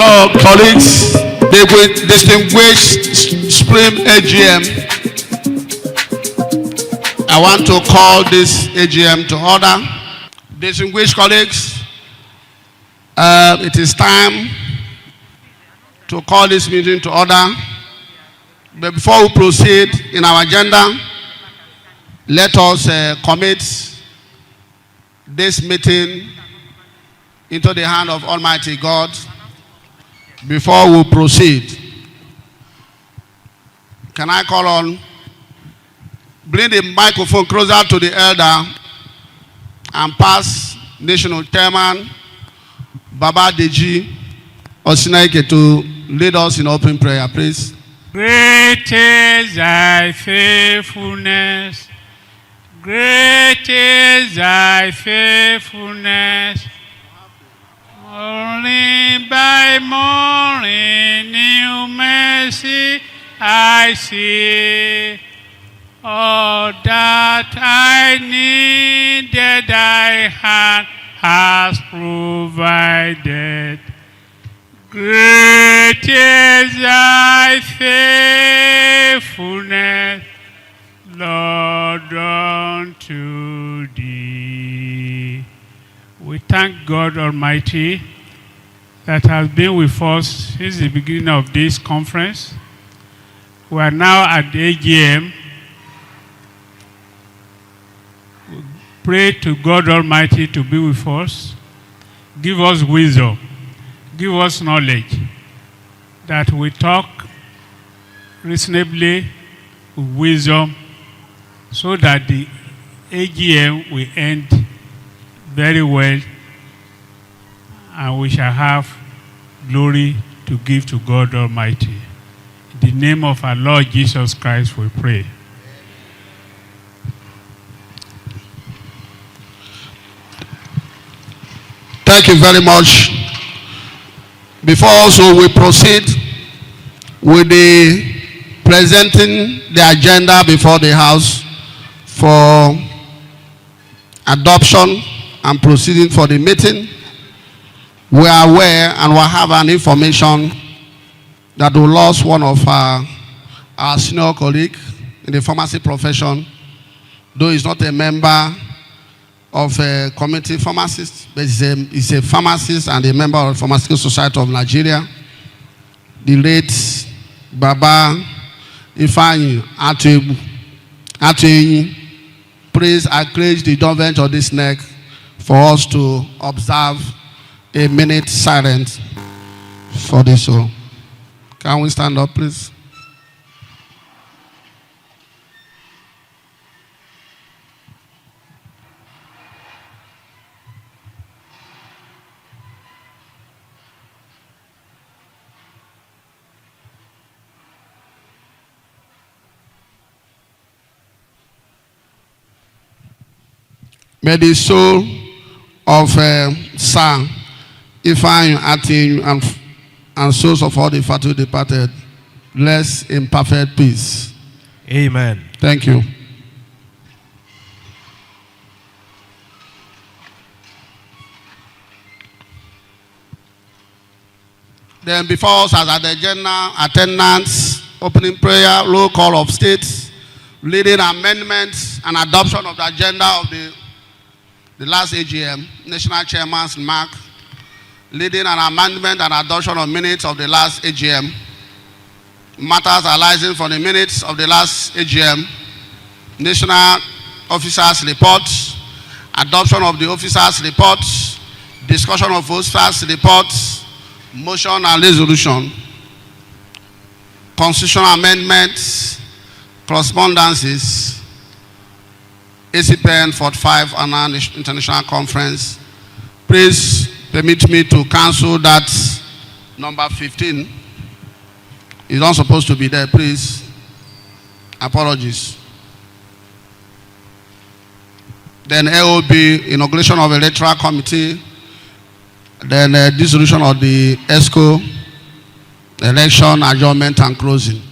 Hello, colleagues. The distinguished Supreme AGM. I want to call this AGM to order. Distinguished colleagues, it is time to call this meeting to order. But before we proceed in our agenda, let us commit this meeting into the hand of Almighty God before we proceed. Can I call on? Bring the microphone closer to the elder and pass National Chairman Baba Deji Osinaike to lead us in open prayer, please. Great is thy faithfulness. Great is thy faithfulness. Morning by morning, new mercy I see. All that I needed, thy hand has provided. Great is thy faithfulness, Lord, unto thee. We thank God Almighty that has been with us since the beginning of this conference. We are now at the AGM. We pray to God Almighty to be with us, give us wisdom, give us knowledge, that we talk reasonably with wisdom, so that the AGM will end very well, and we shall have glory to give to God Almighty. In the name of our Lord Jesus Christ we pray. Thank you very much. Before also we proceed with the presenting the agenda before the House for adoption and proceeding for the meeting, we are aware and we have an information that we lost one of our senior colleague in the pharmacy profession, though he's not a member of a community pharmacist, but he's a pharmacist and a member of the Pharmaceutical Society of Nigeria. The late Baba Ifeanyi Ateyi. Please encourage the government of this neck for us to observe a minute silence for this all. Can we stand up, please? May the soul of Sir Ifeanyi Ateyi and souls of all the faithful departed rest in perfect peace. Amen. Thank you. Then before us as at the general attendance, opening prayer, roll call of states, leading amendments and adoption of the agenda of the last AGM, National Chairman's remark, leading an amendment and adoption of minutes of the last AGM, matters arising from the minutes of the last AGM, National Officers' Reports, adoption of the Officers' Reports, discussion of Officers' Reports, motion and resolution, constitutional amendments, correspondences, ACPN 44th Annual International Conference. Please permit me to cancel that number 15. It's not supposed to be there, please. Apologies. Then AOB, inauguration of electoral committee. Then dissolution of the ESCO, election, adjournment, and closing.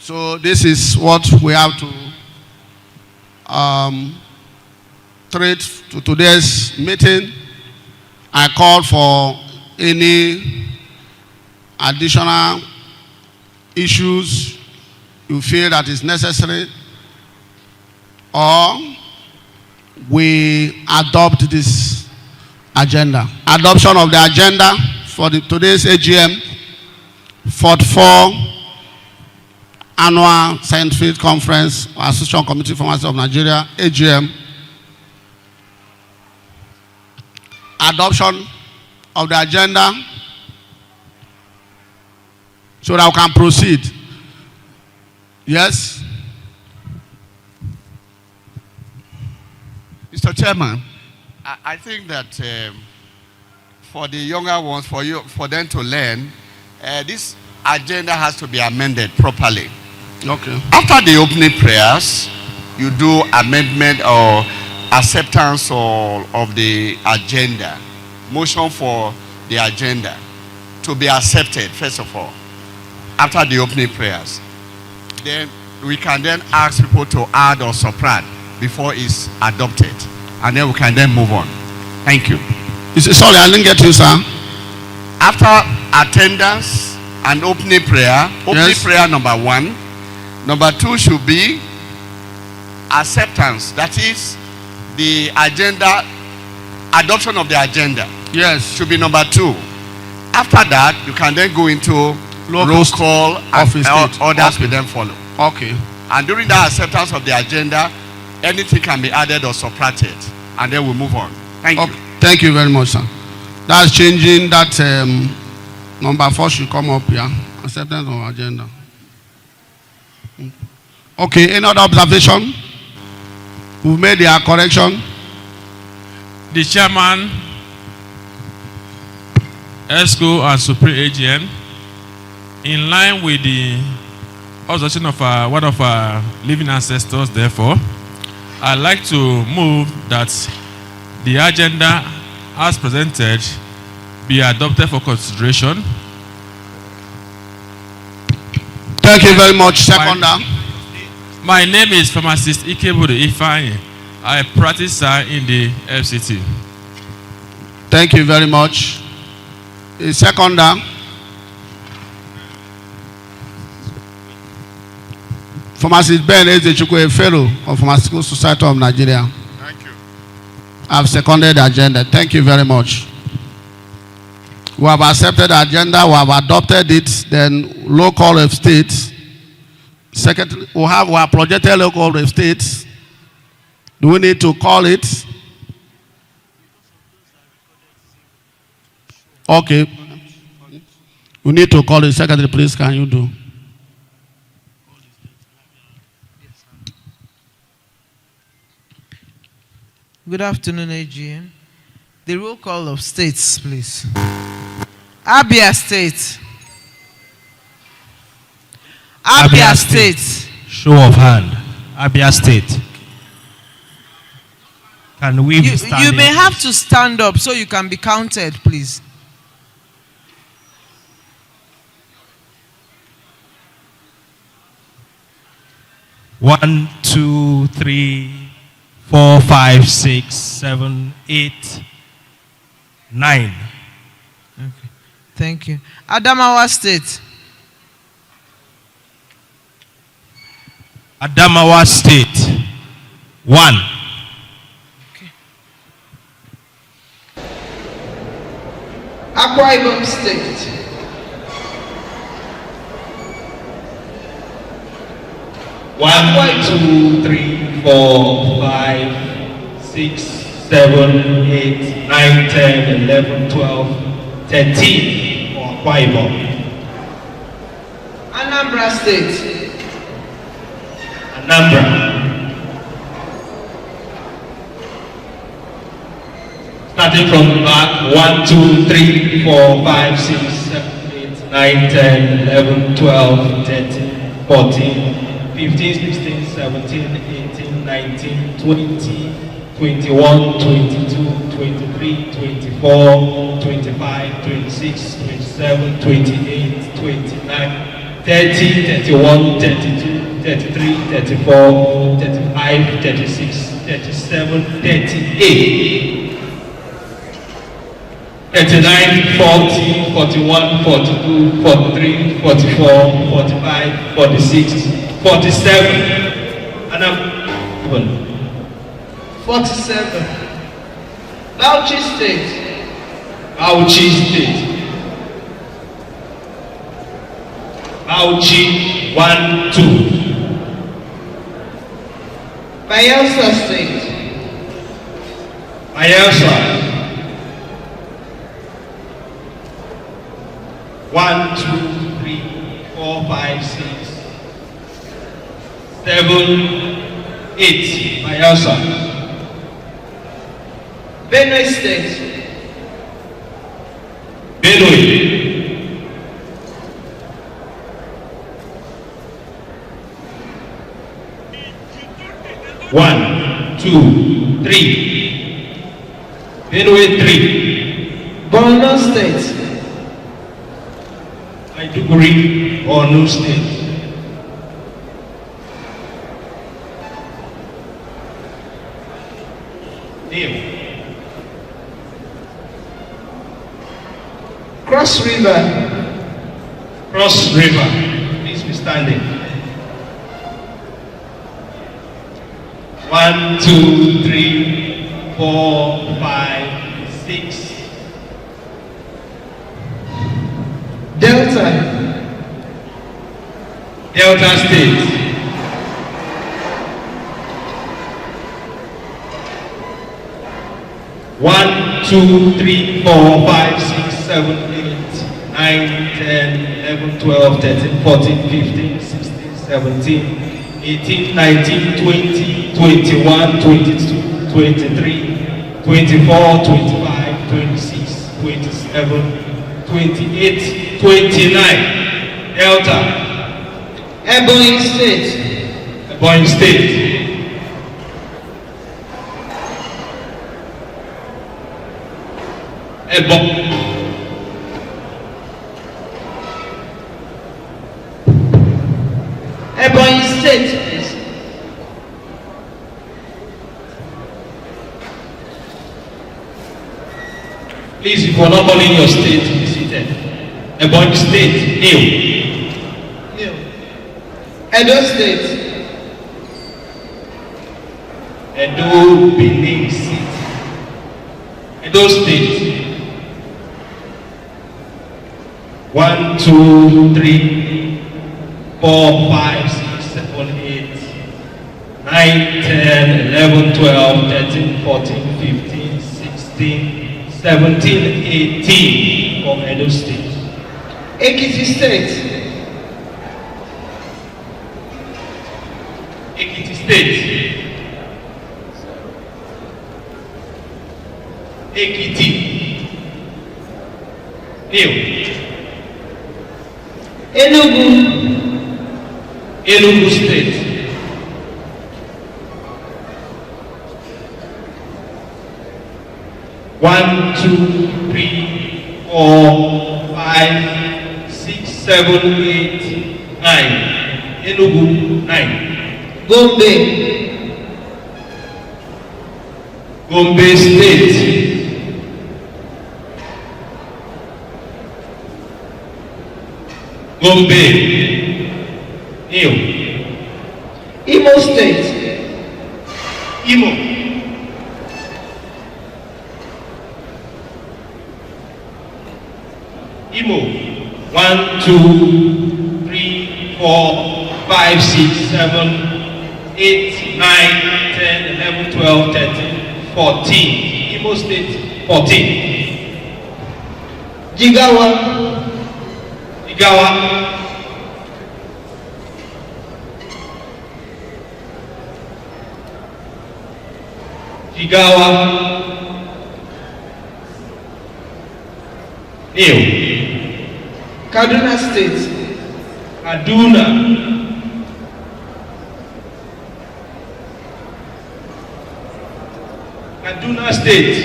So this is what we have to treat to today's meeting. I call for any additional issues you feel that is necessary, or we adopt this agenda. Adoption of the agenda for today's AGM, 44th Annual Scientific Conference, Association Committee for Pharmacy of Nigeria, AGM. Adoption of the agenda so that we can proceed. Yes? Mr. Chairman, I think that for the younger ones, for them to learn, this agenda has to be amended properly. Okay. After the opening prayers, you do amendment or acceptance of the agenda, motion for the agenda to be accepted, first of all, after the opening prayers. Then we can then ask people to add or subtract before it's adopted, and then we can then move on. Thank you. Sorry, I didn't get you, sir. After attendance and opening prayer, prayer number 1. Number 2 should be acceptance. That is the agenda, adoption of the agenda. Yes. Should be number 2. After that, you can then go into roll call and others will then follow. Okay. And during that acceptance of the agenda, anything can be added or subtracted, and then we'll move on. Thank you. Thank you very much, sir. That's changing that number 4 should come up here. Acceptance of agenda. Okay, any other observation? We've made their correction. The chairman, ESCO and Supreme AGM, in line with the observation of one of our living ancestors, therefore, I'd like to move that the agenda as presented be adopted for consideration. Thank you very much. Seconder. My name is Pharmacist Ikebudu Ifeanyi. I practice in the FCT. Thank you very much. Seconder. Pharmacist Ben Ezechukwu, a fellow of Pharmaceutical Society of Nigeria. Thank you. I've seconded the agenda. Thank you very much. We have accepted the agenda. We have adopted it. Then local of states. Secretary, we have our projected local of states. Do we need to call it? Okay. We need to call it. Secretary, please, can you do? Good afternoon, AGM. The roll call of states, please. Abia State. Abia State. Show of hand. Abia State. Can we be standing? You may have to stand up so you can be counted, please. One, 2, 3, 4, 5, 6, 7, 8, 9. Okay. Thank you. Adamawa State. Adamawa State. 1. Okay. Akwa Ibom State. 1, 2, 3, 4, 5, 6, 7, 8, 9, 10, 11, 12, 13 for Akwa Ibom. Anambra State. Anambra. Starting from the back, 1, 2, 3, 4, 5, 6, 7, 8, 9, 10, 11, 12, 13, 14, 15, 16, 17, 18, 19, 20, 21, 22, 23, 24, 25, 26, 27, 28, 29, 30, 31, 32, 33, 34, 35, 36, 37, 38. 39, 40, 41, 42, 43, 44, 45, 46, 47. And I'm 47. Bauchi State. Bauchi State. Bauchi 1, 2. Bayelsa State. Bayelsa 1, 2, 3, 4, 5, 6, 7, 8. Bayelsa. Benue State. Benue 1, 2, 3. Benue 3. Borno State. Maiduguri, Borno State. Neil. Cross River. Cross River. Please be standing. 1, 2, 3, 4, 5, 6. Delta. Delta State. 1, 2, 3, 4, 5, 6, 7, 8, 9, 10, 11, 12, 13, 14, 15, 16, 17, 18, 19, 20, 21, 22, 23, 24, 25, 26, 27, 28, 29. Delta. Ebonyi State. Ebonyi State. Ebonyi State, please. Please, if you are not calling your state, be seated. Ebonyi State, new. Edo State. Edo Benin City. Edo State. 1, 2, 3, 4, 5, 6, 7, 8, 9, 10, 11, 12, 13, 14, 15, 16, 17, 18 from Edo State. Ekiti State. Ekiti State. Ekiti. New. Enugu. Enugu State. One, two, three, 4, 5, 6, 7, 8, 9. Enugu 9. Gombe. Gombe State. Gombe. New. Imo State. Imo. Imo. 1, 2, 3, 4, 5, 6, 7, 8, 9, 10, 11, 12, 13, 14. Imo State 14. Jigawa. Jigawa. Jigawa. New. Kaduna State. Kaduna. Kaduna State.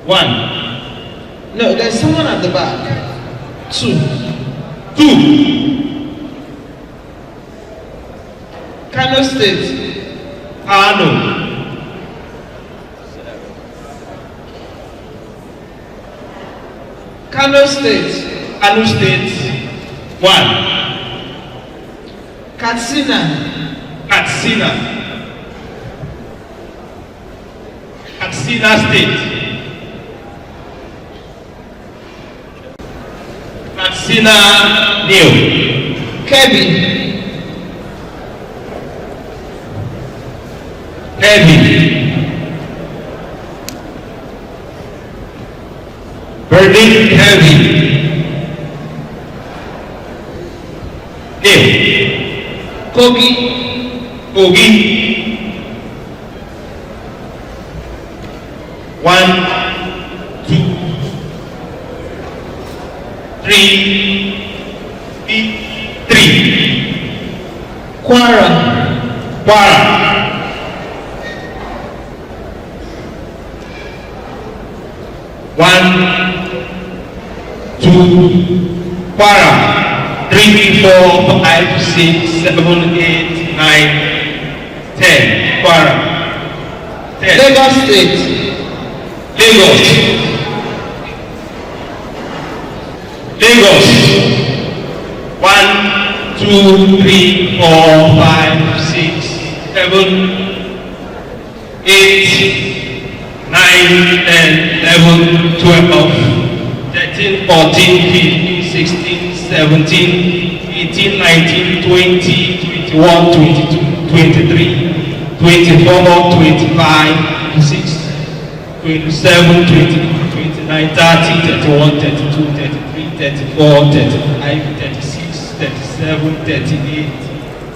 One. No, there's someone at the back. 2. 2. Kano State. Kano. Kano State. Kano State, 1. Katsina. Katsina. Katsina State. Katsina New. Kebbi. Kebbi. Berlin Kebbi. New. Kogi. Kogi. 1, 2, 3, 3. Kwara. Kwara. 1, 2, Kwara. 3, 4, 5, 6, 7, 8, 9, 10. Kwara. 10. Lagos State. Lagos. Lagos. 1, 2, 3, 4, 5, 6, 7, 8, 9, 10, 11, 12, 13, 14, 15, 16, 17, 18, 19, 20, 21, 22, 23, 24, 25, 26, 27, 28, 29, 30, 31, 32, 33, 34, 35, 36, 37, 38,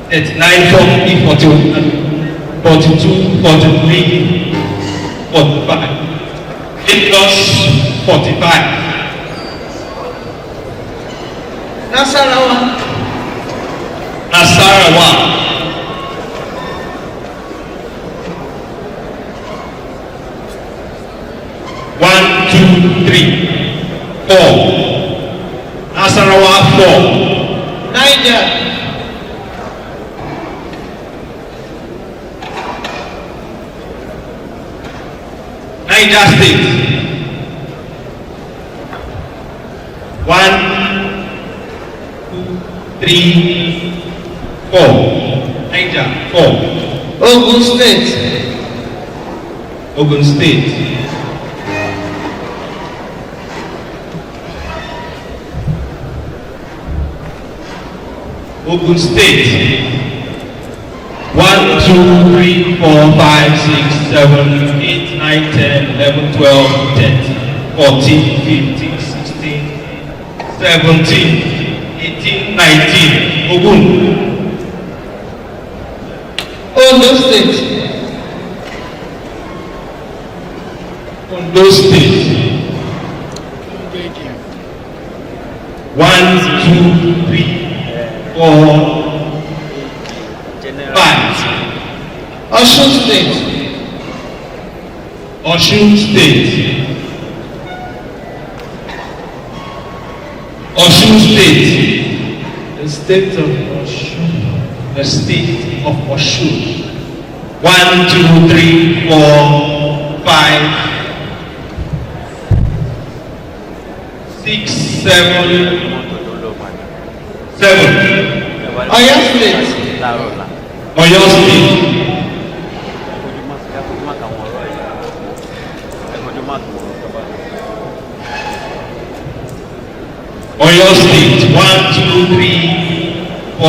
39, 40, 41, 42, 43, 45. Lagos 45. Nasarawa. Nasarawa. One, two, three, 4. Nasarawa 4. Niger. Niger State. 1, 2, 3, 4. Niger 4. Ogun State. Ogun State. Ogun State. 1, 2, 3, 4, 5, 6, 7, 8, 9, 10, 11, 12, 13, 14, 15, 16, 17, 18, 19. Ogun. Ondo State. Ondo State. 1, 2, 3, 4, 5. Osun State. Osun State. Osun State. The state of Osun. The state of Osun. 1, 2, 3, 4, 5, 6, 7, 7. Oyo State. Oyo State. Oyo State. 1, 2, 3, 4,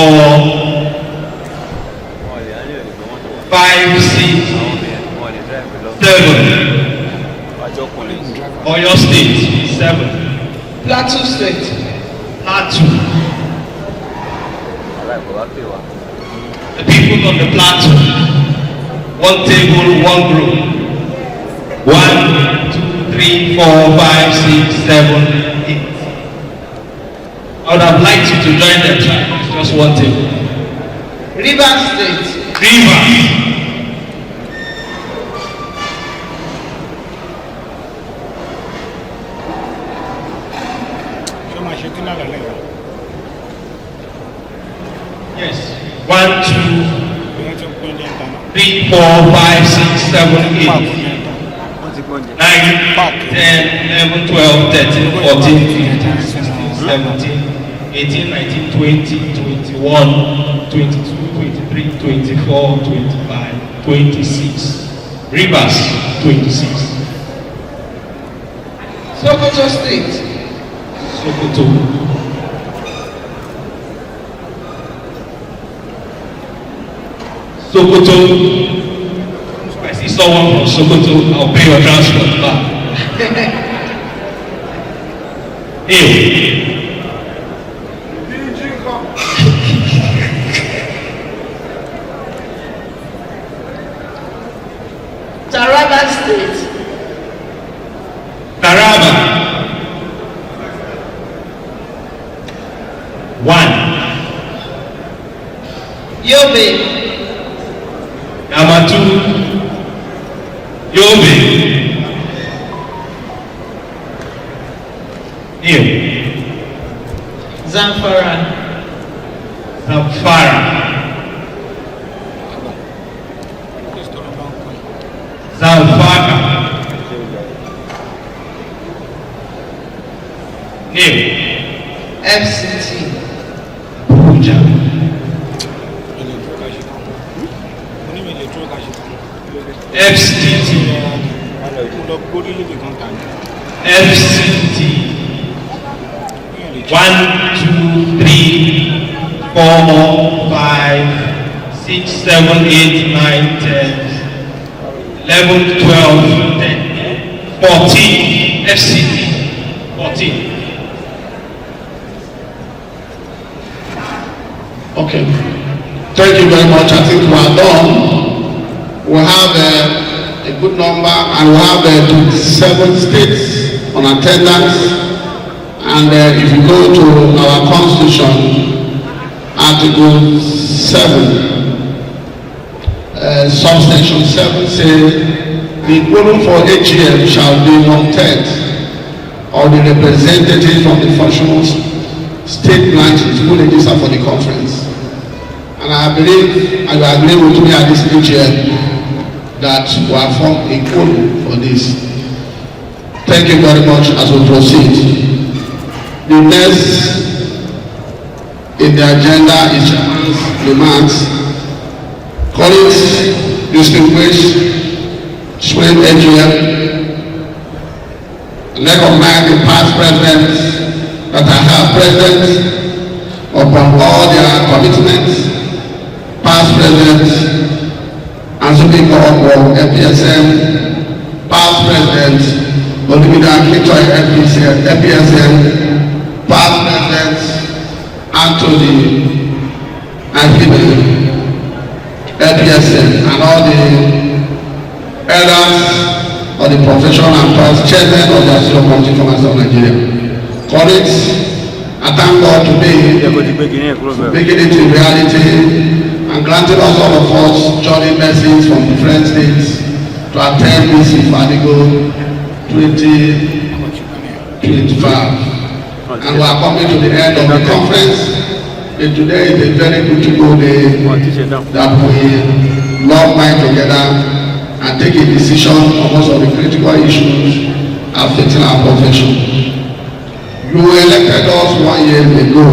5, 6, 7. Oyo State. 7. Plateau State. Plateau. The people on the plateau. 1 table, 1 group. 1, 2, 3, 4, 5, 6, 7, 8. I would have liked you to join them. It's just 1 table. Rivers State. Rivers. Yes. 1, 2, 3, 4, 5, 6, 7, 8. 9, 10, 11, 12, 13, 14, 15, 16, 17, 18, 19, 20, 21, 22, 23, 24, 25, 26. Rivers, 26. Sokoto State. Sokoto. Sokoto. If I see someone from Sokoto, I'll pay your transport back. Taraba State. Taraba. 1. Yobe. Number 2. Yobe. Zamfara. Zamfara. Zamfara. FCT. Abuja. FCT. FCT. 1, 2, 3, 4, 5, 6, 7, 8, 9, 10, 11, 12, 10, 14. FCT. 14. Okay. Thank you very much. I think we are done. We have a good number, and we have 27 states on attendance. And if you go to our Constitution, Article 7, subsection 7 says, the quorum for AGM shall be 1/3 of the representatives from the functional state branches who register for the conference. And I believe, and you agree with me at this AGM, that we have formed a quorum for this. Thank you very much as we proceed. The next in the agenda is Chairman's remarks. Colleagues, distinguished Spring AGM, recognize the past presidents that I have present upon all their commitments, past presidents, and Supreme Court of FPSM, past presidents, Olumide Akintoye FPSM, past presidents, Anthony Akine FPSM, and all the elders of the profession and past chairman of the Association of Community Farmers of Nigeria. Colleagues, I thank God today for making it a reality and granting us all of us journey messages from different states to attend this Ifadigo 2025. And we are coming to the end of the conference. And today is a very beautiful day that we love mind together and take a decision on most of the critical issues affecting our profession. You elected us 1 year ago,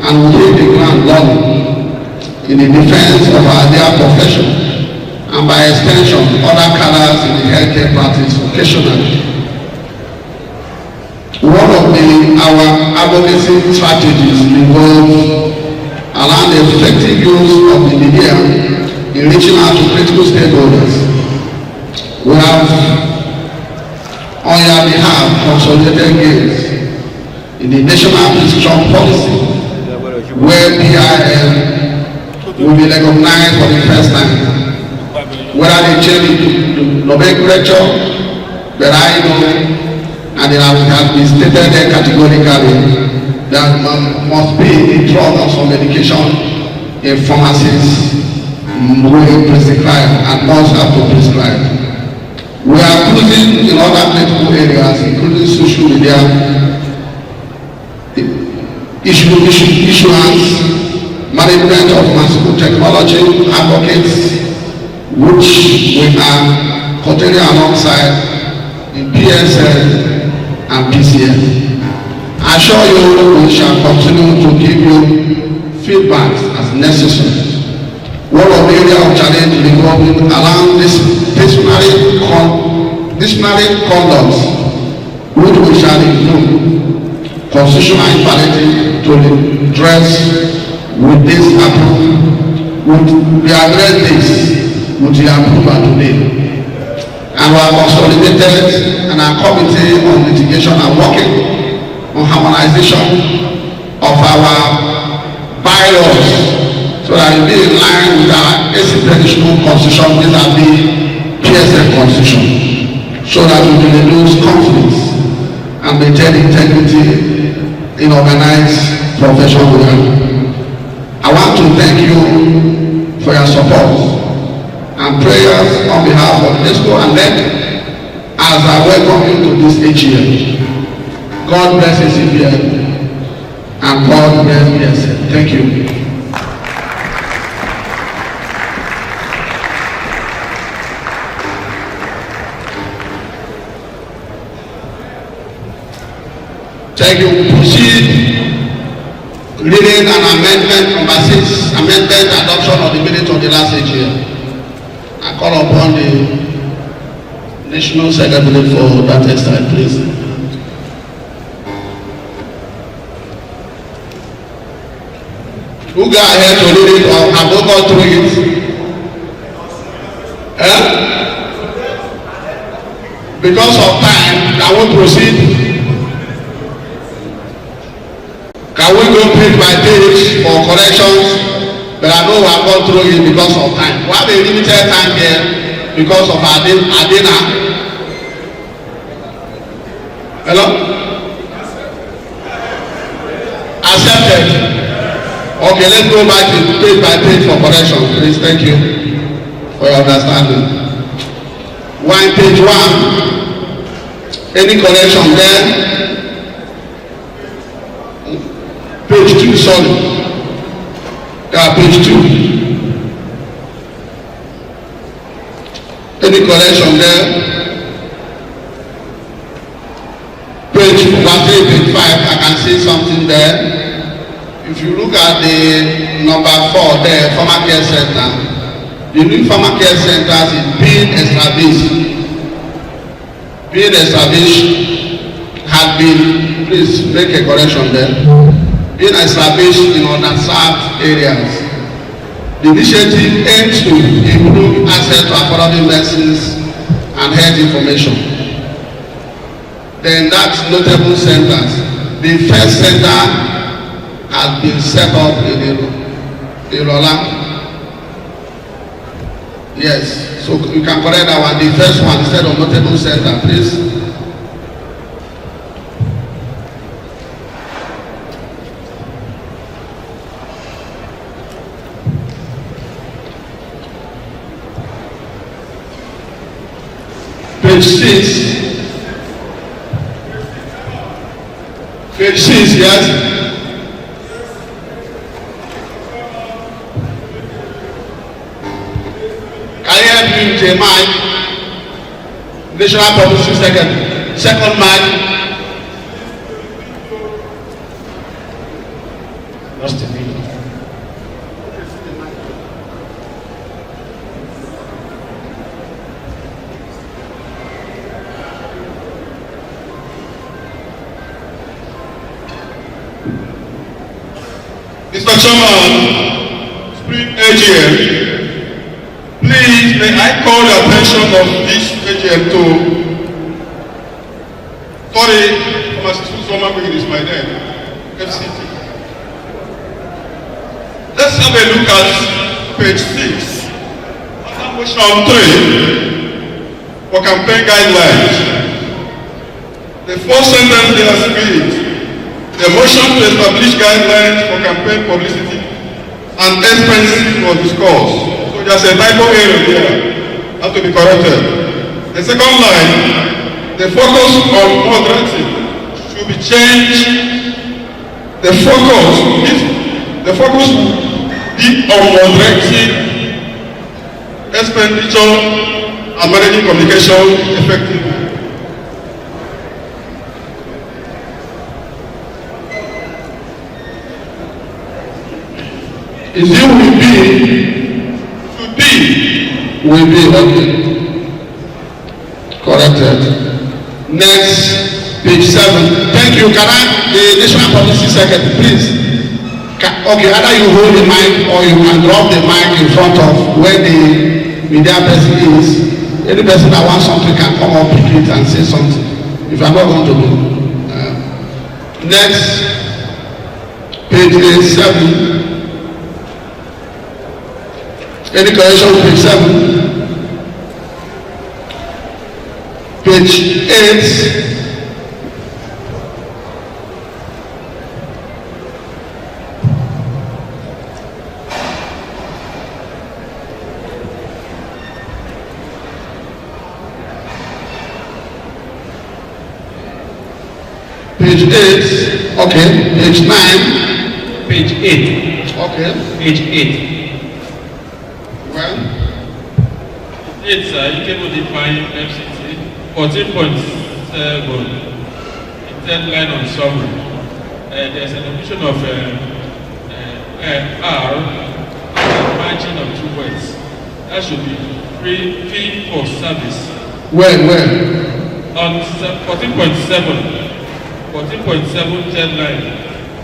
and we hit the ground running in the defense of our dear profession, and by extension, other cadres in the healthcare practice vocationally. One of our advocacy strategies involves around the effective use of the media in reaching out to critical stakeholders. We have, on your behalf, consolidated gains in the national precision policy, where PIM will be recognized for the first time. Whether they change the nomenclature, but I know, and it has been stated there categorically that must be a drug or some medication in pharmacies will prescribe and must have to prescribe. We are cruising in other medical areas, including social media, issuance, management of pharmaceutical technology, advocates, which we are continuing alongside in PSL and PCL. I assure you we shall continue to give you feedback as necessary. One of the area of challenge revolving around this disciplinary conduct, which we shall include constitutional imperative to address with this approval, we address this with the approval today. And we are consolidated and our committee on litigation are working on harmonization of our bylaws so that it be in line with our ACPN constitution, which are the PSL constitution, so that we will reduce conflicts and maintain integrity in organized professional. I want to thank you for your support and prayers on behalf of NESCO and NEC as I welcome you to this AGM. God bless ACPN and God bless PSL. Thank you. Thank you. Proceed reading an amendment number 6, amendment adoption of the minutes of the last AGM. I call upon the National Secretary for that exercise, please. Who got ahead to read it or have we gone through it? Because of time, I will proceed. Can we go page by page for corrections? But I know we have gone through it because of time. We have a limited time here because of our dinner. Hello? Accepted. Okay, let's go back to page by page for correction. Please, thank you for your understanding. One page 1. Any correction there? Page 2, sorry. Page 2. Any correction there? Page 1, page 5, I can see something there. If you look at the number 4 there, former care center, the new former care centers is being established. Being established had been, please make a correction there. Being established in underserved areas. The initiative aims to improve access to affordable medicines and health information. Then that notable centers. The first center has been set up in Ilola. Yes, so you can correct that one. The first one instead of notable center, please. Page 6. Page 6, yes. Mic, National Publicity Secretary. Second mic. Lost a minute. Mr. Chairman, Spring AGM. Please, may I call the attention of this AGM to, sorry, Pharmaceutical Summer Brigade is my name, FCT. Let's have a look at page 6. Under motion 3 for campaign guidelines. The first sentence there reads, the motion to establish guidelines for campaign publicity and expenses was discussed. There's a typo error here, has to be corrected. The second line, the focus on moderating should be changed. The focus be on moderating expenditure and managing communication effectively. Is it will be? Should be. Will be, okay. Corrected. Next, page 7. Thank you. Can I, the National Publicity Secretary, please? Okay, either you hold the mic or you can drop the mic in front of where the media person is. Any person that wants something can come up, pick it and say something. If I'm not going to do. Next, page 7. Any correction with page 7? Page 8. Page 8, okay. Page 9. Page 8. Okay. Page 8. Well, 8, sir, you can modify FCT 14.7, the third line on summary. There's an omission of R, margin of 2 words. That should be fee for service. where? On 14.7. 14.7 third line,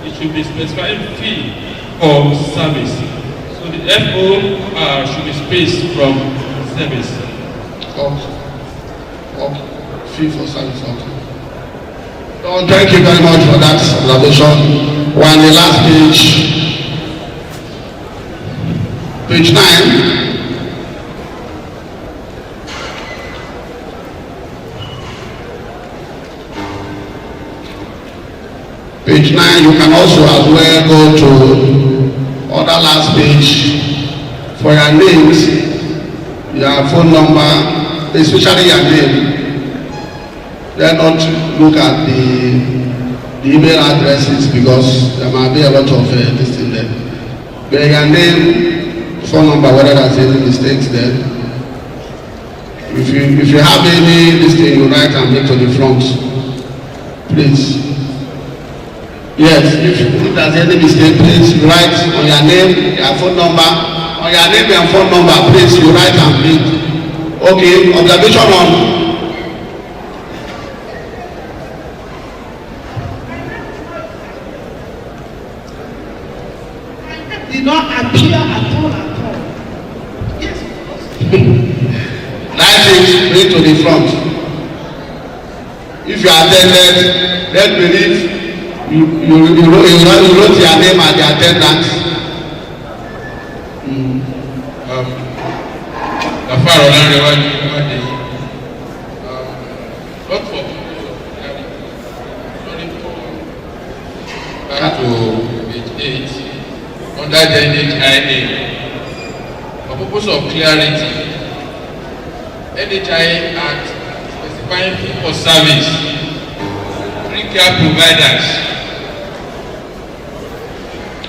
it should be specifying fee for service. So the FOR should be spaced from service. Okay. Fee for service, okay. So, thank you very much for that observation. We're on the last page. Page 9. Page 9, you can also as well go to other last page for your names, your phone number, especially your name. Then not look at the email addresses because there might be a lot of this in there. But your name, phone number, whether there's any mistakes there. If you have any this thing, you write and make to the front, please. Yes, if there's any mistake, please you write on your name, your phone number, on your name and phone number, please you write and read. Okay, observation on. Did not appear at all. Yes, of course. Write it, bring to the front. If you are attended, let me read. You wrote your name and the attendance. Afar Olanrewaju Iwade. Not for back to page 8 under the NHIA. For purpose of clarity, NHIA Act specifying fee for service, free care providers.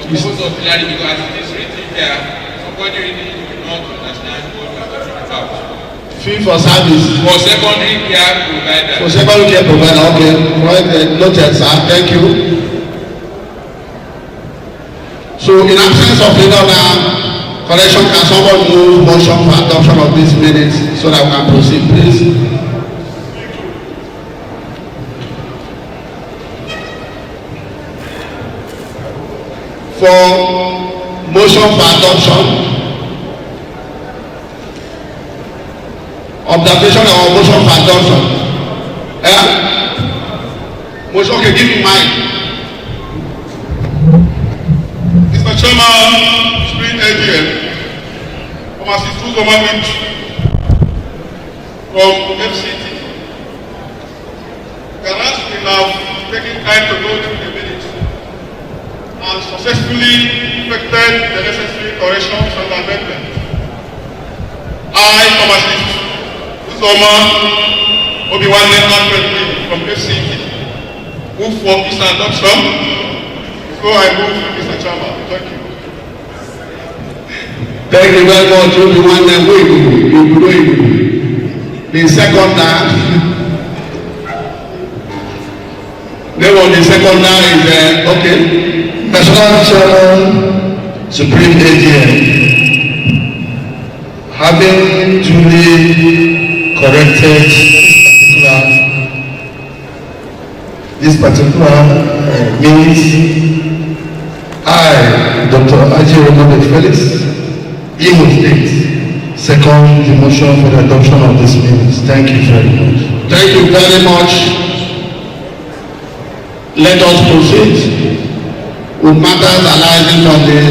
Because of clarity, because it is written here, somebody really will not understand what we are talking about. Fee for service. For secondary care provider. For secondary care provider, okay. Right, noted, sir. Thank you. So, in absence of any other correction, can someone move motion for adoption of these minutes so that we can proceed, please? For motion for adoption, observation or motion for adoption. Motion, okay, give me mic. Mr. Chairman, Spring AGM, from Assistant Government from FCT. Perhaps we have taken time to go through the minutes and successfully effected the necessary corrections and amendments. I, Pharmacist Uzoma Obiwale Alfred from FCT, move for this adoption. Before I move, Mr. Chairman, thank you. Thank you very much. The second name of the second is okay. National Chairman, Supreme AGM, having duly corrected this particular means, I, Dr. Aji Roman Felix, Imo State, second the motion for the adoption of this minutes. Thank you very much. Thank you very much. Let us proceed with matters arising from the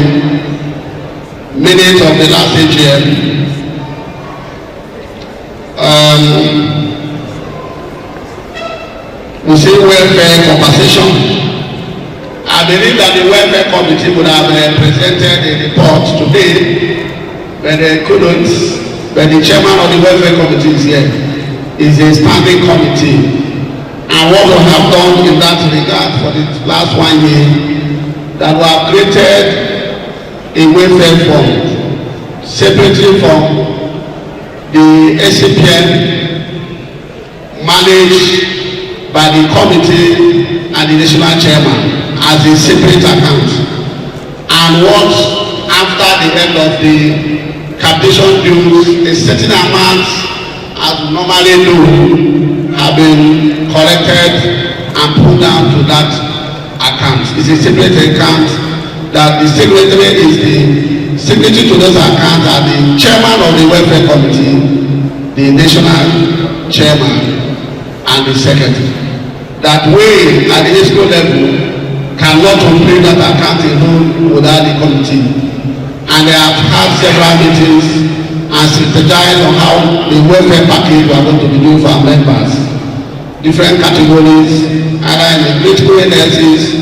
minutes of the last AGM. We see welfare compensation. I believe that the welfare committee would have presented a report today, but they couldn't. But the chairman of the welfare committee is here. It's a standing committee. And what we have done in that regard for the last 1 year, that we have created a welfare fund separately from the ACPN, managed by the committee and the national chairman as a separate account. And what after the end of the capitation dues, a certain amount, as we normally do, have been collected and put down to that account. It's a separate account that the secretary is the secretary to those accounts are the chairman of the welfare committee, the national chairman, and the secretary. That way, at the school level, cannot operate that account alone without the committee. And they have had several meetings and strategized on how the welfare package we are going to be doing for our members. Different categories, either in the critical illnesses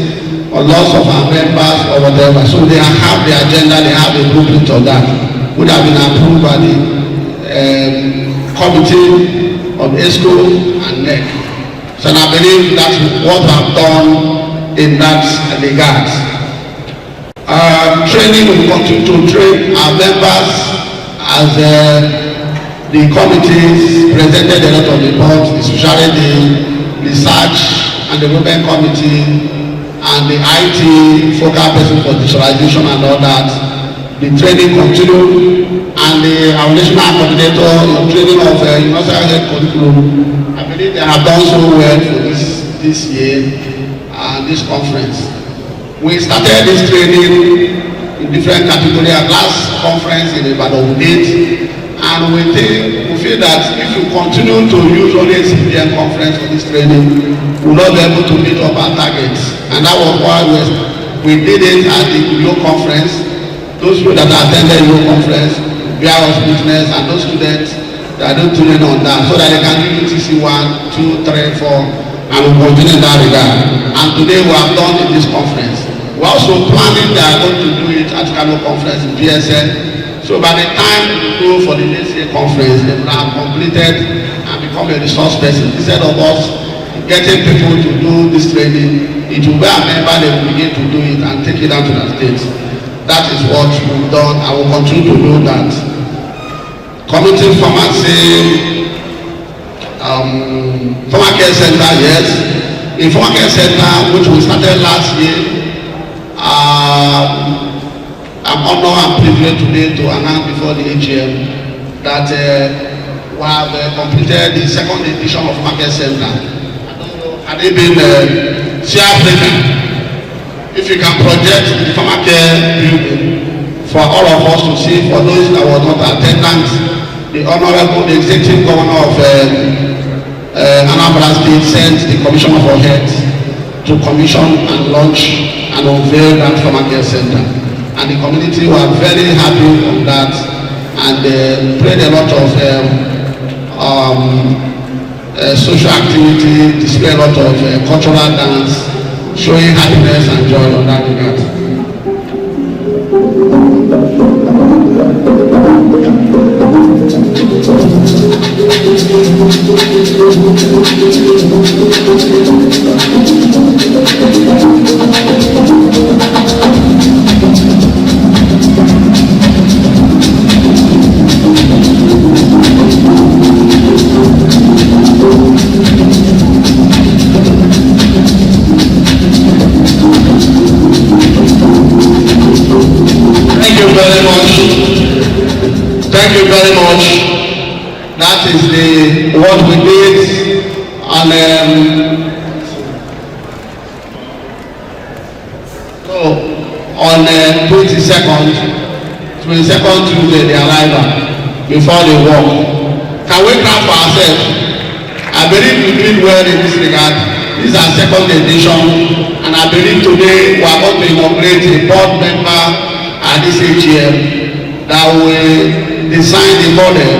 or loss of our members or whatever. So they have the agenda, they have a blueprint of that, which have been approved by the committee of ESCO and NEC. So I believe that's what I've done in that regard. Training will continue to train our members as the committees presented a lot of reports, especially the research and development committee and the IT focal person for digitalization and all that. The training continue, and our national coordinator in training of universal health curriculum. I believe they have done so well for this year and this conference. We started this training in different categories. At last conference in Ibadan we did, and we feel that if we continue to use only ACPN conference for this training, we will not be able to meet up our targets. And that was why we did it at the UO conference. Those people that attended UO conference, bear us witness, and those students that don't tune in on that, so that they can do UTC 1, 2, 3, 4, and we continue in that regard. And today we have done in this conference. We're also planning that are going to do it at Kano conference in PSN. So by the time we go for the next year conference, they will have completed and become a resource person. Instead of us getting people to do this training, it will be a member, they will begin to do it and take it down to the states. That is what we've done. I will continue to do that. Community pharmacy, pharmacy center, yes. In pharmacy center, which we started last year, I'm honored and privileged today to announce before the AGM that we have completed the second edition of Market Center. I don't know, had it been Africa? If you can project the pharmacare building for all of us to see, for those that were not attendant, the Honorable Executive Governor of Anambra State sent the Commissioner for Health to commission and launch and unveil that pharmacare center. And the community were very happy on that, and played a lot of social activity, displayed a lot of cultural dance, showing happiness and joy on that regard. is what we did on on 22nd Tuesday, the arrival before the walk. Can we clap for ourselves? I believe we did well in this regard. This is our second edition, and I believe today we are going to inaugurate a board member at this AGM that will design the model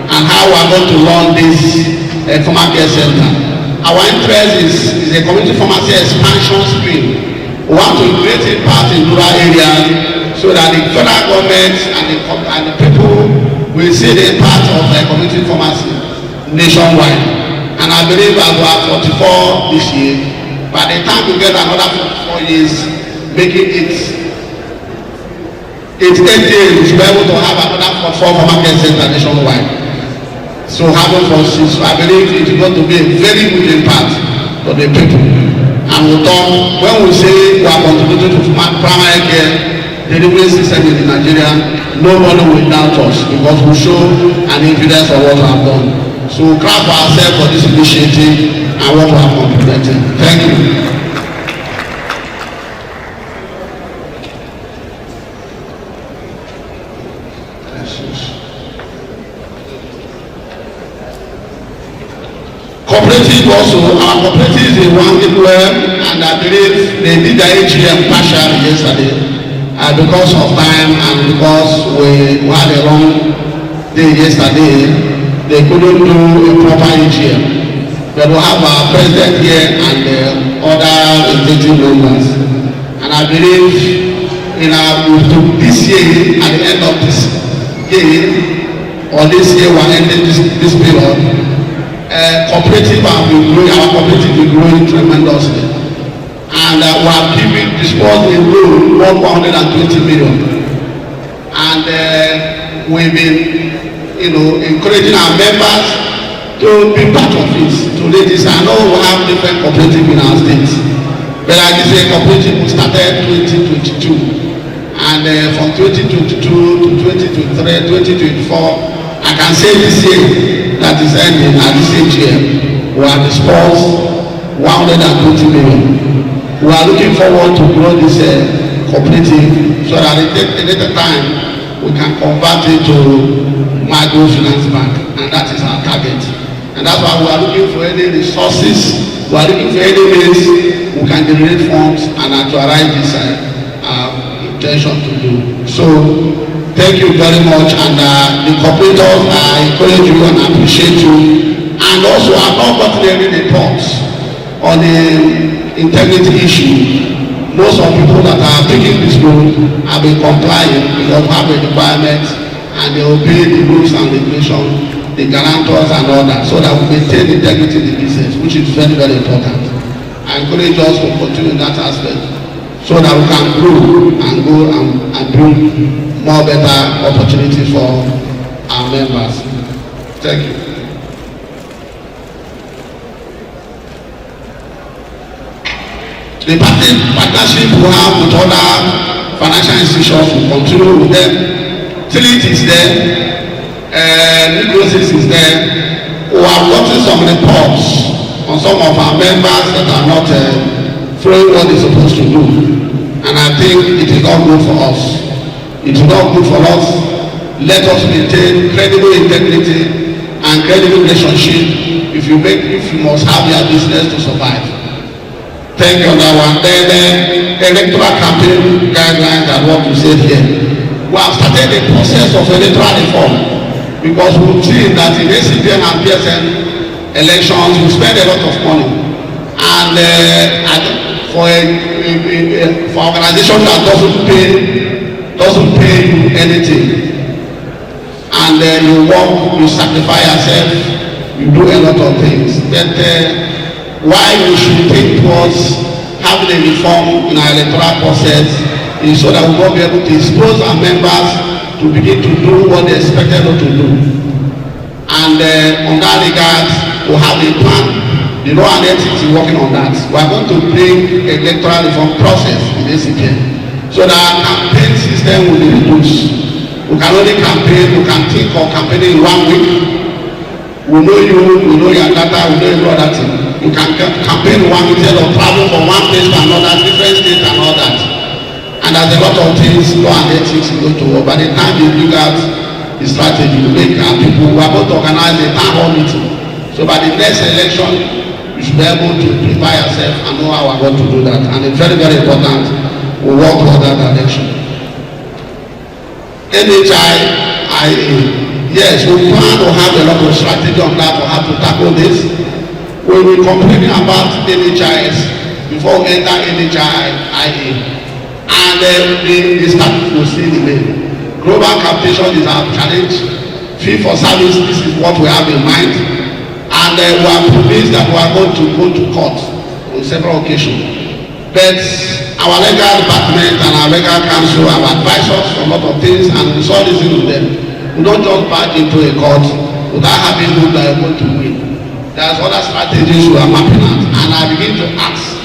and how we are going to run this formal care center. Our interest is a community pharmacy expansion stream. We want to create a part in rural areas so that the federal government and the people will see the impact of community pharmacy nationwide. And I believe as we are 44 this year, by the time we get another 44 years, making it 8 years, we should be able to have another 44 pharmacy center nationwide. So having for six, I believe it is going to be a very good impact for the people. And we talk, when we say we are contributing to primary care delivery system in Nigeria, nobody will doubt us because we show an evidence of what we have done. So clap for ourselves for this initiative and what we have completed. Thank you. Cooperative also, our cooperative is one did well, and I believe they did the AGM partially yesterday because of time and because we had a long day yesterday. They couldn't do a proper AGM. But we have our president here and other executive members. And I believe this year, at the end of this year, or this year we're ending this period, cooperative have been growing, our cooperative is growing tremendously. And we have given disbursed a loan worth 120 million. And we've been encouraging our members to be part of it. Today, I know we have different cooperatives in our states, but like this cooperative we started 2022, and from 2022 to 2023, 2024, I can say this year that is ending at this AGM, we have disbursed 120 million. We are looking forward to grow this cooperative so that at a later time we can convert it to microfinance bank, and that is our target. And that's why we are looking for any resources, we are looking for any ways we can generate funds and actualize this intention to do. So thank you very much, and the cooperators, I encourage you and appreciate you. And also I've not gotten any reports on the integrity issue. Most of the people that are taking this road have been complying because we have a requirement and they obey the rules and regulations, the guarantors and all that, so that we maintain integrity in the business, which is very, very important. I encourage us to continue in that aspect so that we can grow and go and bring more better opportunities for our members. Thank you. The partnership we have with other financial institutions will continue with them till it is there. Nucleus is there. We have gotten some reports on some of our members that are not following what they're supposed to do, and I think it is not good for us. It is not good for us. Let us maintain credible integrity and credible relationship if you must have your business to survive. Thank you on that one. Then electoral campaign guidelines and what you said here. We have started the process of electoral reform because we've seen that in ACPN and PSN elections we spend a lot of money, and for organization that doesn't pay you anything, and you work, you sacrifice yourself, you do a lot of things. But why we should take towards having a reform in our electoral process is so that we will be able to expose our members to begin to do what they expected us to do. And on that regard, we have a plan. The law and ethics is working on that. We are going to bring electoral reform process in ACPN so that our campaign system will be reduced. We can only campaign, we can think of campaigning in 1 week, We know you, we know your data, we know every other thing. You can campaign one instead of travel from one place to another, different state and all that. And there's a lot of things, law and ethics you go to work. By the time you look at the strategy, you make our people, we are going to organize a town hall meeting. So by the next election, you should be able to prepare yourself and know how we are going to do that. And it's very, very important. We work toward that direction. NHI, yes, we plan to have a lot of strategy on that for how to tackle this. We will be complaining about NHIS before we enter NHIA. And the status will still remain. Global capitation is our challenge. Fee for service, this is what we have in mind. And we are promised that we are going to go to court on several occasions. But our legal department and our legal counsel have advised us on a lot of things, and we saw this in them. We don't just back into a court without having hope that we're going to win. There's other strategies we are mapping out, and I begin to ask,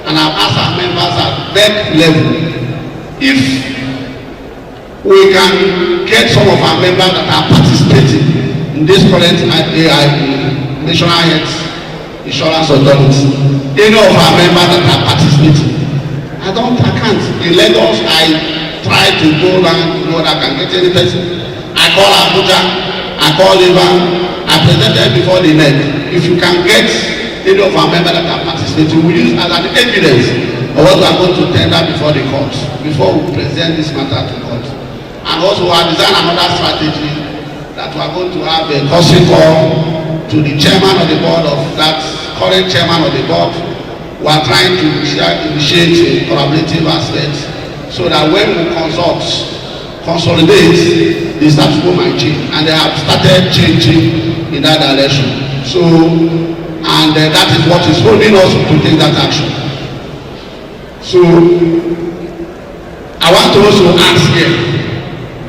and I've asked our members at that level, if we can get some of our members that are participating in this current National Health Insurance Authority, any of our members that are participating. I can't. In Lagos, I try to go down, you know, that I can get any person. I call Abuja, I call Liver, I presented before the neck. If you can get any of our members that are participating, we use as an evidence of what we are going to tender before the court, before we present this matter to court. And also we have designed another strategy that we are going to have a courtesy call to the chairman of the board of that current chairman of the board. We are trying to initiate a collaborative aspect so that when we consolidate, the status quo might change, and they have started changing in that direction. So, and that is what is holding us to take that action. So, I want to also ask here,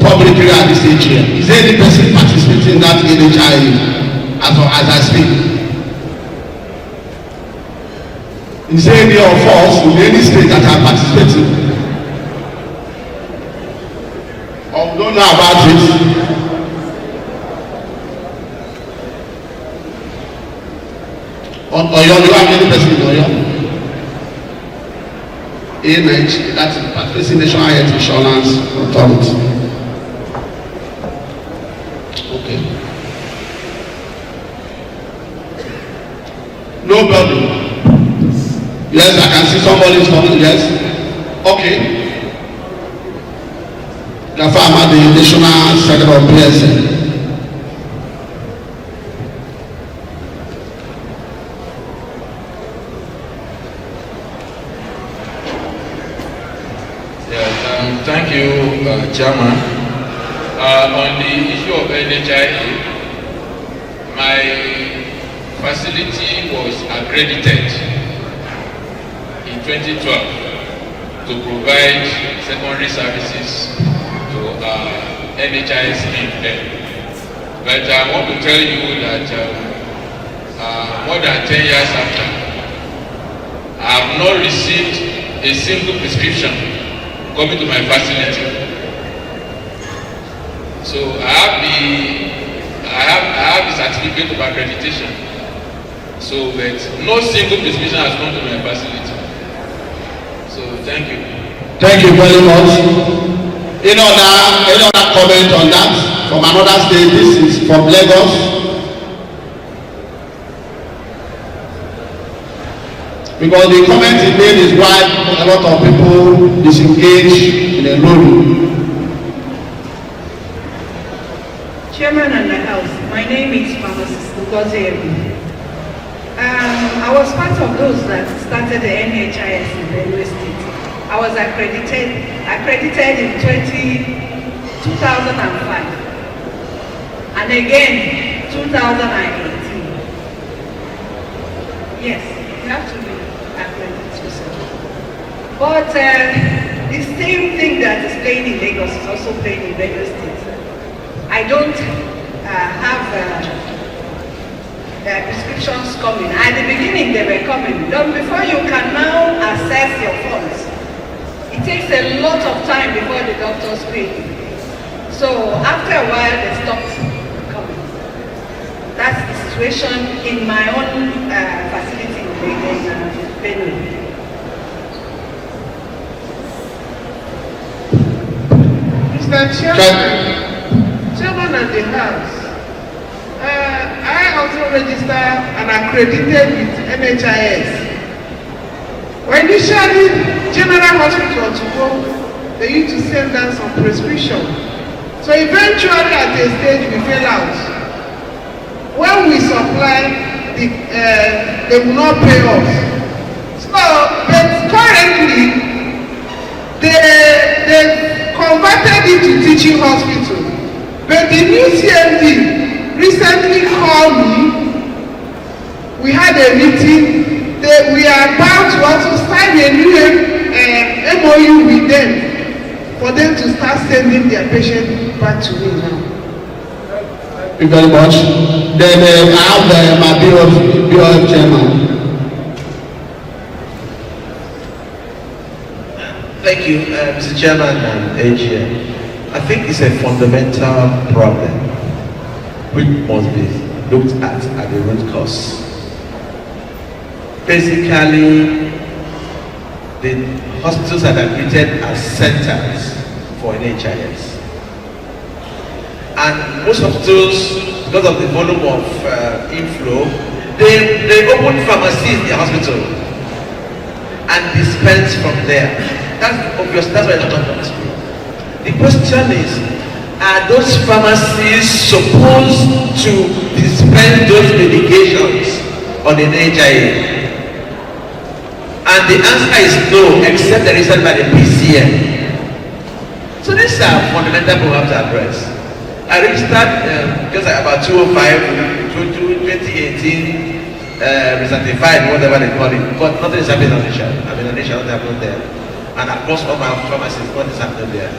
publicly at this AGM, is there any person participating in that NHIA as I speak? Is there any of us in any state that are participating? Or we don't know about it? Oyo, you have any person in Oyo? ANH, that's the Participating National Health Insurance Authority. Okay. Nobody. Yes, I can see somebody is coming. Yes. Okay. Gafama, the National Secretary of PSN. Thank you, Chairman. On the issue of NHIA, my facility was accredited in 2012 to provide secondary services to NHIA scheme then. But I want to tell you that more than 10 years after, I have not received a single prescription coming to my facility. So I have the certificate of accreditation. So, but no single prescription has come to my facility. So thank you. Thank you very much. Any other comment on that from another state? This is from Lagos. Because the comment he made is why a lot of people disengage in a role. Chairman and the House, my name is Pharmacist Ngozi. I was part of those that started the NHIS in Benue State. I was accredited in 2005 and again 2018. Yes, you have to be accredited. But the same thing that is playing in Lagos is also playing in Benue State. I don't have prescriptions coming. At the beginning they were coming. Then before you can now access your funds, it takes a lot of time before the doctors pay. So after a while they stopped coming. That's the situation in my own facility in Benue. Mr. Chairman of the House, I also registered and accredited with NHIS. When initially General Hospital to go, they used to send down some prescription. So eventually at a stage we fell out. When we supply, they will not pay us. So, but currently, they converted it to teaching hospital. But the new CMD recently called me. We had a meeting. We are about to also sign a new MOU with them for them to start sending their patient back to me now. Thank you very much. Then I have my BOF chairman. Thank you, Mr. Chairman and AGM. I think it's a fundamental problem which must be looked at the root cause. Basically, the hospitals are treated as centers for NHIS. And most hospitals, because of the volume of inflow, they open pharmacies in the hospital and dispense from there. That's obvious, that's why it's not done. The question is, are those pharmacies supposed to dispense those medications on the NHIS? And the answer is no, except the reason by the PCM. So these are fundamental problems to address. I registered just about 2018, recertified, whatever they call it, but nothing is happening on the show. I mean, on the show, nothing happening there. And across all my pharmacies, nothing is happening there.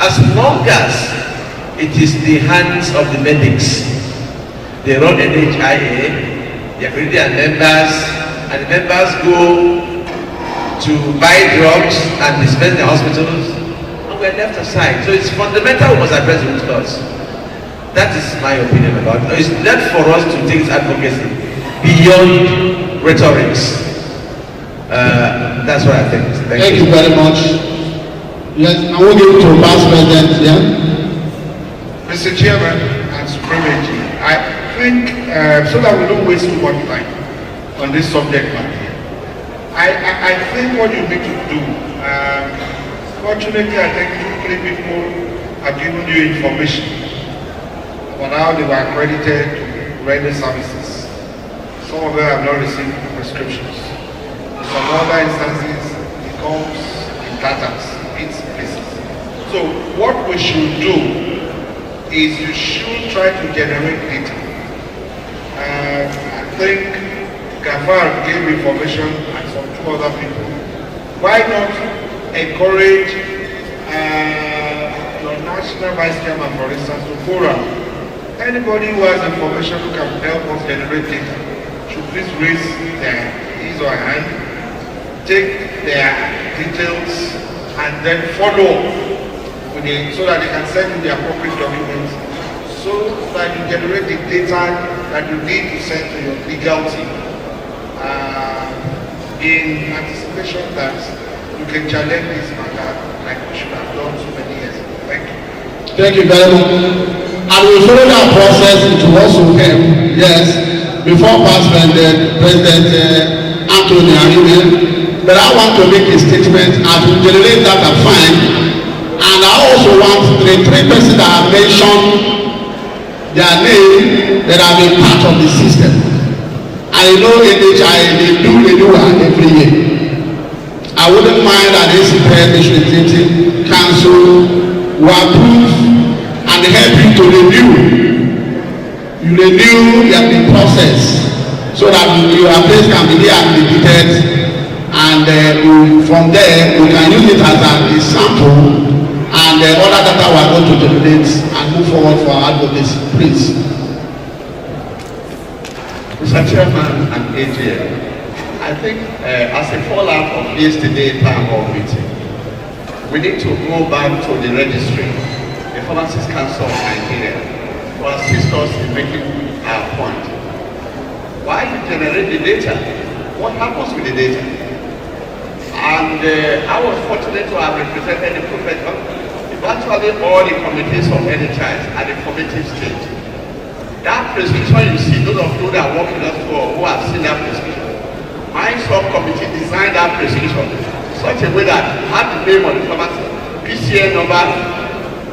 As long as it is the hands of the medics, they run NHIA, they accredit their members, and the members go to buy drugs and dispense the hospitals, and we're left aside. So it's fundamental, we must address the root cause. That is my opinion about it. It's not for us to take this advocacy beyond rhetorics. That's what I think. Thank you very much. Yes, I will give it to Vice President. Yeah. Mr. Chairman and Supreme AG, I think so that we don't waste too much time on this subject matter. I think what you need to do, fortunately I think 2-3 people have given you information on how they were accredited to render services. Some of them have not received prescriptions. In some other instances, it comes in tatters, in places. So what we should do is you should try to generate data. I think Gafar gave information and some 2 other people. Why not encourage your national vice chairman, for instance, to go around? Anybody who has information who can help us generate data should please raise his or her hand, take their details, and then follow up with so that they can send you the appropriate documents, so that you generate the data that you need to send to your legal team in anticipation that you can challenge this matter like we should have done so many years ago. Thank you. Thank you very much. And we follow that process. It will also help. Yes, before President Anthony Arime, but I want to make a statement as we generate data fine. And I also want the 3 persons that have mentioned their name that have been part of the system. I know NHI, they do one every year. I wouldn't mind an ACPN Legislative Council who approve and help you to renew. You renew the process so that your place can be accredited, and from there we can use it as a sample, and other data we are going to generate and move forward for our advocacy. Please. Mr. Chairman and AGM, I think as a fallout of yesterday's town hall meeting, we need to go back to the registry, the Pharmacists Council of Nigeria, to assist us in making our point. Why you generate the data? What happens with the data? And I was fortunate to have represented the profession in virtually all the committees of NHS at the formative stage. That prescription you see, those of you that work with us who have seen that prescription, my subcommittee designed that prescription in such a way that had the name of the pharmacy, PCN number,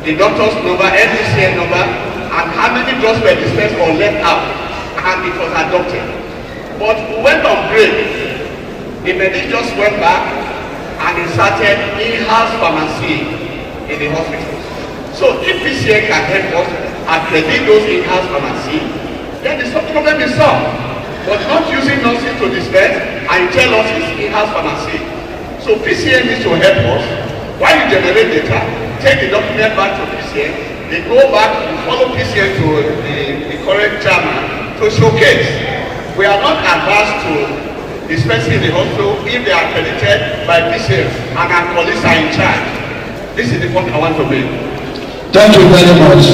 the doctor's number, NPCN number, and how many drugs were dispensed or left out, and it was adopted. But we went on break. The medic just went back and inserted in-house pharmacy in the hospital. So if PCN can help us accredit those in-house pharmacy, then the problem is solved. But not using nurses to dispense and you tell us it's in-house pharmacy. So PCN needs to help us. While you generate data, take the document back to PCN, they go back and follow PCN to the correct chairman to showcase. We are not adverse to dispensing in the hospital if they are accredited by PCN and our colleagues are in charge. This is the point I want to make. Thank you very much.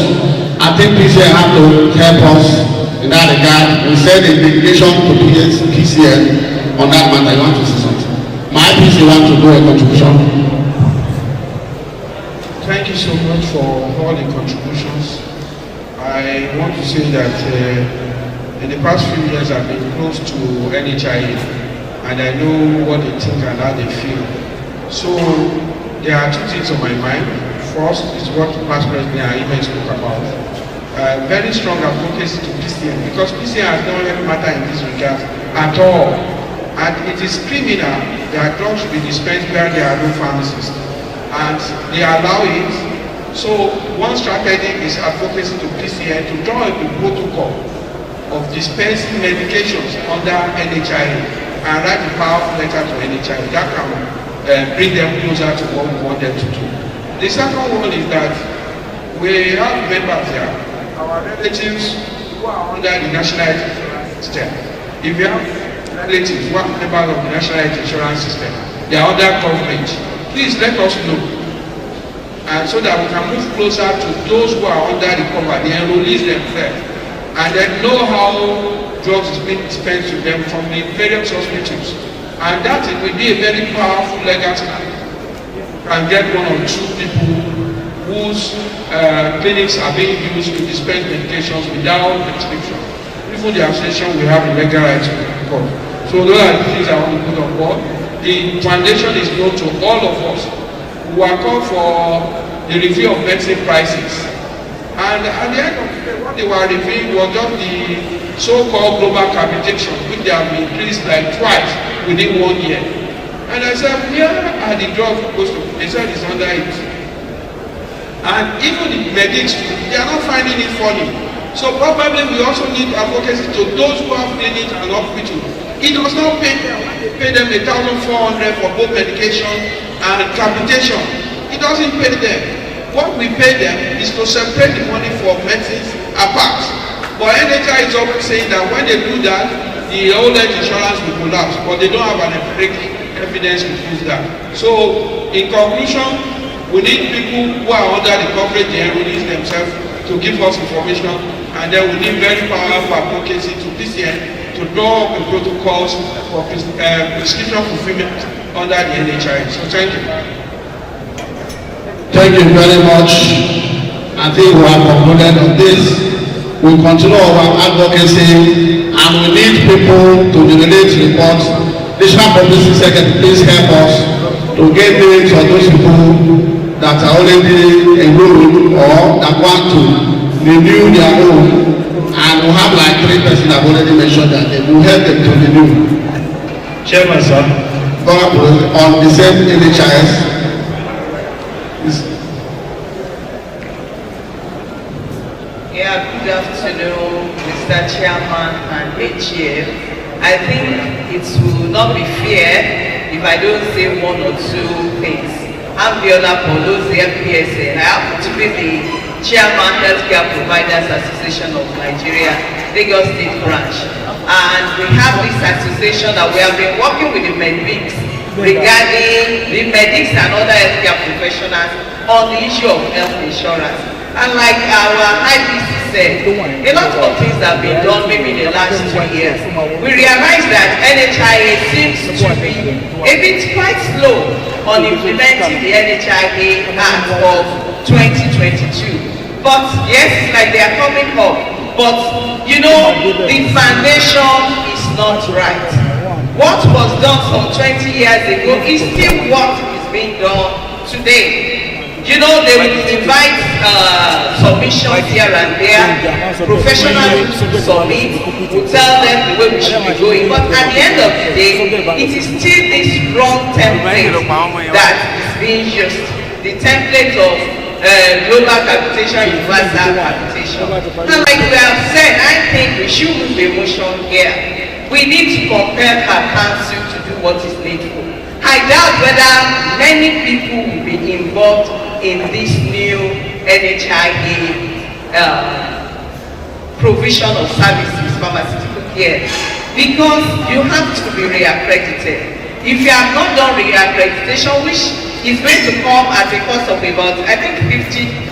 I think PCN have to help us in that regard. We send a delegation to PCN on that matter. You want to say something? My PC want to do a contribution. Thank you so much for all the contributions. I want to say that in the past few years I've been close to NHIA and I know what they think and how they feel. So there are two things on my mind. First is what past President Aime spoke about. Very strong advocacy to PCN because PCN has no matter in this regard at all. And it is criminal that drugs should be dispensed where there are no pharmacists. And they allow it. So one strategy is advocacy to PCN to draw up a protocol of dispensing medications under NHIA and write a powerful letter to NHIA. That can bring them closer to what we want them to do. The second one is that we have members there, our relatives who are under the National Health Insurance System. If you have relatives who are members of the National Health Insurance System, they are under coverage. Please let us know. And so that we can move closer to those who are under the cover, the enrollees themselves. And then know how drugs is being dispensed to them from the various hospitals. And that will be a very powerful legacy. And get one or two people whose clinics are being used to dispense medications without prescription. Even the association will have the legal right to record. So those are the things I want to put on board. The foundation is known to all of us. We are called for the review of medicine prices. And at the end of the day, what they were reviewing was just the so-called global capitation, which they have increased like twice within 1 year. And I said, where are the drugs supposed to be? They said it's under it. And even the medics, they are not finding it funny. So probably we also need advocacy to those who have clinics and hospitals. It does not pay them. They pay them 1,400 for both medication and capitation. It doesn't pay them. What we pay them is to separate the money for medicines apart. But NHI is always saying that when they do that, the whole health insurance will collapse. But they don't have an empirical evidence to prove that. So, in conclusion, we need people who are under the coverage, the enrollees themselves, to give us information, and then we need very powerful advocacy to PCN to draw up the protocols for prescription fulfillment under the NHI. So, thank you. Thank you very much. I think we have concluded on this. We continue our advocacy and we need people to generate reports. National Publicity Secretary, please help us to get names of those people that are already enrolled or that want to renew their own. And we have like 3 persons that have already mentioned that they will help them to renew. Chairman, sir. On the same NHIS. Yeah, good afternoon, Mr. Chairman and AGM. I think it will not be fair if I don't say 1 or 2 things. I'm Viola Polo, the FPSA. I happen to be the Chairman Healthcare Providers Association of Nigeria, Lagos State Branch. And we have this association that we have been working with the medics regarding the medics and other healthcare professionals on the issue of health insurance. And like our IBC said, a lot of things have been done maybe in the last 2 years. We realize that NHIA seems to be a bit quite slow on implementing the NHIA Act of 2022. But yes, it's like they are coming up. But you know, the foundation is not right. What was done some 20 years ago is still what is being done today. You know, they will invite submissions here and there, professionals to submit, to tell them the way we should be going. But at the end of the day, it is still this wrong template that is being used. The template of global capitation, universal capitation. And like we have said, I think we should move a motion here. We need to compel our council to do what is needful. I doubt whether many people will be involved in this new NHIA provision of services, pharmaceutical care, because you have to be reaccredited. If you have not done reaccreditation, which is going to come at a cost of about, I think 60,000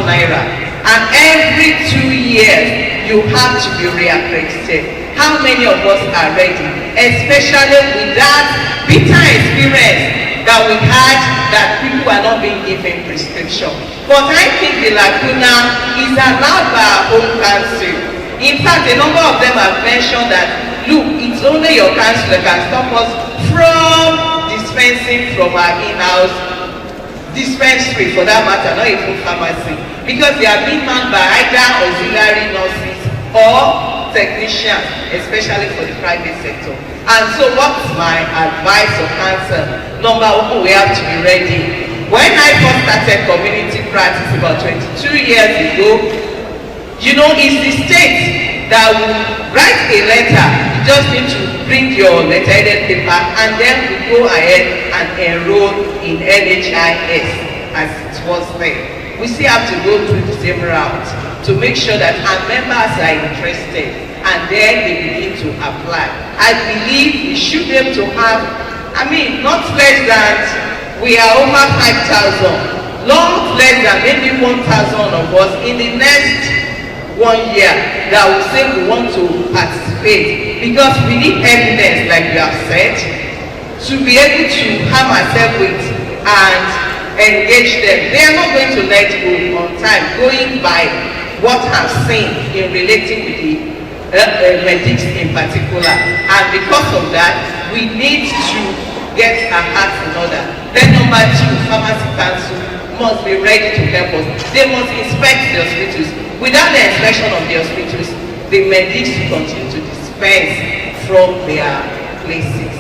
naira, and every 2 years you have to be reaccredited. How many of us are ready, especially with that bitter experience that we had that people are not being given prescription? But I think the lacuna is allowed by our own council. In fact, a number of them have mentioned that, look, it's only your council that can stop us from dispensing from our in-house dispensary, for that matter, not even pharmacy, because they are being manned by either auxiliary nurses or technicians, especially for the private sector. And so what's my advice or counsel? Number one, we have to be ready. When I first started community practice about 22 years ago, you know, it's the state that will write a letter. You just need to bring your letter-headed paper, and then we go ahead and enroll in NHIS as it was there. We still have to go through the same route to make sure that our members are interested, and then they begin to apply. I believe we should be able to have, not less than, we are over 5,000, not less than maybe 1,000 of us in the next 1 year that will say we want to participate, because we need evidence, like you have said, to be able to have ourselves with and engage them. They are not going to let go on time, going by what I've seen in relating with the medics in particular. And because of that, we need to get our hearts in order. Then number two, pharmacy council must be ready to help us. They must inspect the hospitals. Without the inspection of the hospitals, the medics will continue to dispense from their places.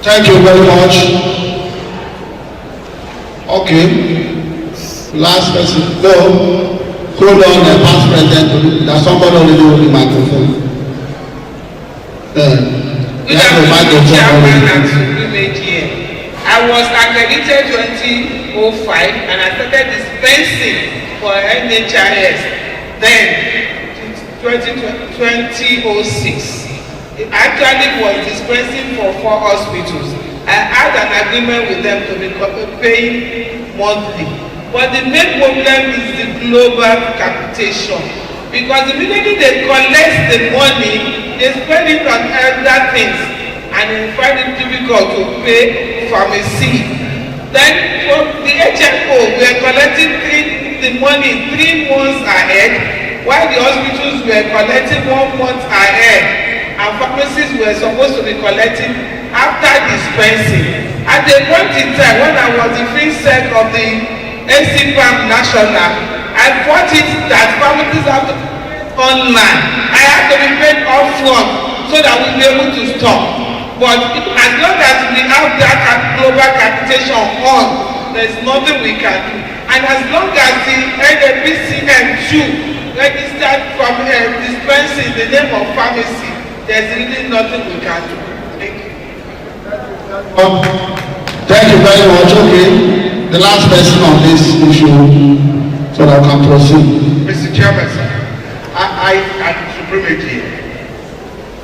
Thank you very much. Okay. Last person. No. Hold on, the past president. There's somebody already with the microphone. Good afternoon, Chairman and Supreme AGM. I was accredited 2005 and I started dispensing for NHIS then 2006. It actually was dispensing for 4 hospitals. I had an agreement with them to be paying monthly. But the main problem is the global capitation. Because immediately they collect the money, they spend it on other things, and they find it difficult to pay pharmacy. Then from the HMO, we are collecting the money 3 months ahead, while the hospitals were collecting 1 month ahead, and pharmacies were supposed to be collecting after dispensing. At the point in time when I was the free sec of the ACPN National, I thought it that pharmacies have to online. I have to be paid upfront so that we'll be able to stop. But as long as we have that global capitation on, there's nothing we can do. And as long as the NAPCN2 registered from dispensing the name of pharmacy, there's really nothing we can do. Thank you. Thank you very much. Okay. The last person on this issue, so that I can proceed. Mr. Chairman, sir, I Supreme AGM,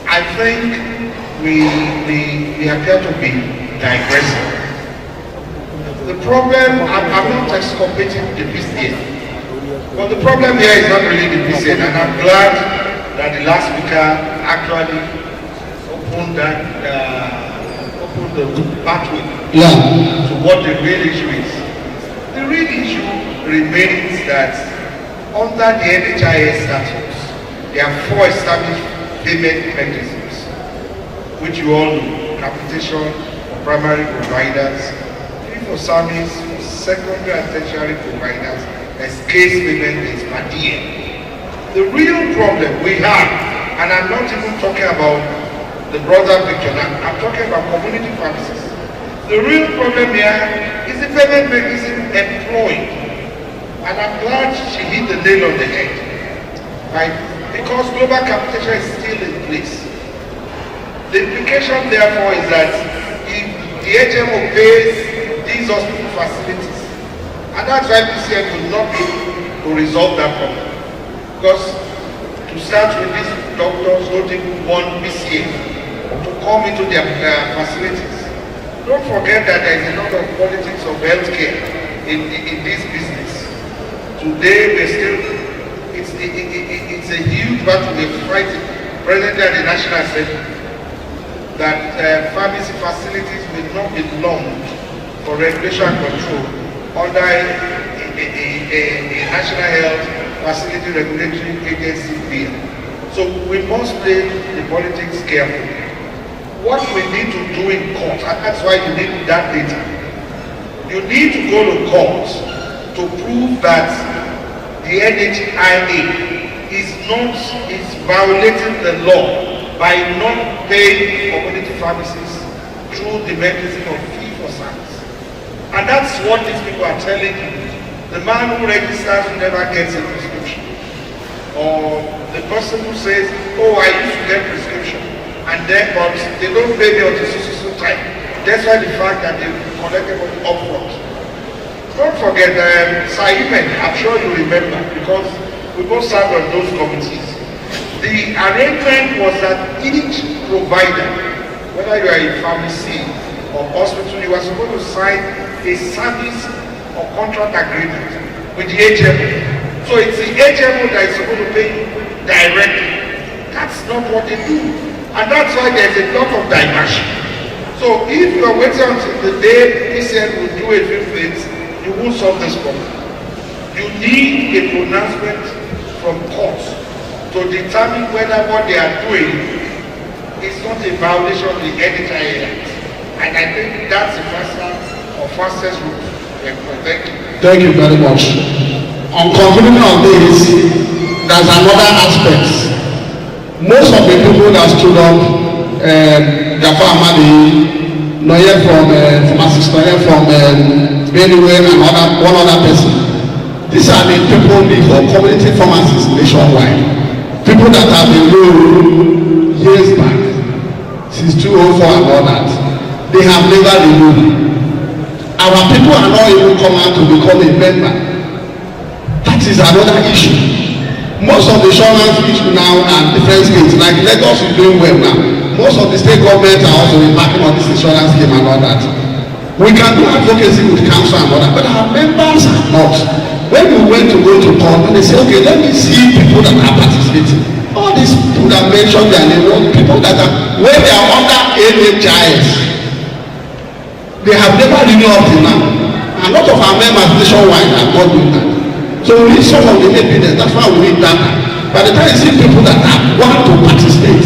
I think we appear to be digressing. The problem, I'm not exculpating the PCN, but the problem here is not really the PCN, and I'm glad that the last speaker actually opened the pathway to what the real issue is. The real issue remains that under the NHIS statutes, there are 4 established payment mechanisms, which you all know: capitation for primary providers, for service, for secondary and tertiary providers, as case payment is per diem. The real problem we have, and I'm not even talking about the broader picture now, I'm talking about community pharmacies. The real problem here is the payment mechanism employed. And I'm glad she hit the nail on the head. Right? Because global capitation is still in place. The implication therefore is that if the AGM obeys these hospital facilities, and that's why PCN will not be able to resolve that problem. Because to start with, these doctors don't even want PCN to come into their facilities. Don't forget that there is a lot of politics of healthcare in this business. Today we're still, it's a huge battle we're fighting presently at the National Assembly, that pharmacy facilities will not be launched for regulation and control under a National Health Facility Regulatory Agency bill. So we must play the politics carefully. What we need to do in court, and that's why you need that data. You need to go to court to prove that the NHIA is violating the law by not paying community pharmacies through the mechanism of fee-for-service. And that's what these people are telling you. The man who registers who never gets a prescription. Or the person who says, oh, I used to get prescription. And then, but they don't pay me until so time. That's why the fact that they collected money upfront. Don't forget, Simon, I'm sure you remember, because we both served on those committees. The arrangement was that each provider, whether you are a pharmacy or hospital, you are supposed to sign a service or contract agreement with the HMO. So it's the HMO that is supposed to pay you directly. That's not what they do. And that's why there's a lot of diversion. So if you are waiting until the day PCN will do a few things, you won't solve this problem. You need a pronouncement from courts to determine whether what they are doing is not a violation of the NHIA Act. And I think that's the fastest route. Thank you. Thank you very much. On conclusion of this, there's another aspect. Most of the people that stood up, Jafar Amadi, Noye from pharmacist, Noye from Benue, and one other person. These are the people for community pharmacists nationwide. People that have been known years back, since 2004 and all that. They have never renewed. Our people are not even coming out to become a member. That is another issue. Most of the insurance issue now and different states, like Lagos is doing well now. Most of the state governments are also embarking on this insurance scheme and all that. We can do advocacy with council and all that, but our members are not. When we went to go to court, and they say, okay, let me see people that are participating. All these people that mentioned their name, people that are, when they are under NHIS, they have never renewed up till now. A lot of our members nationwide are not doing that. So we need some of the evidence. That's why we need data. By the time you see people that want to participate,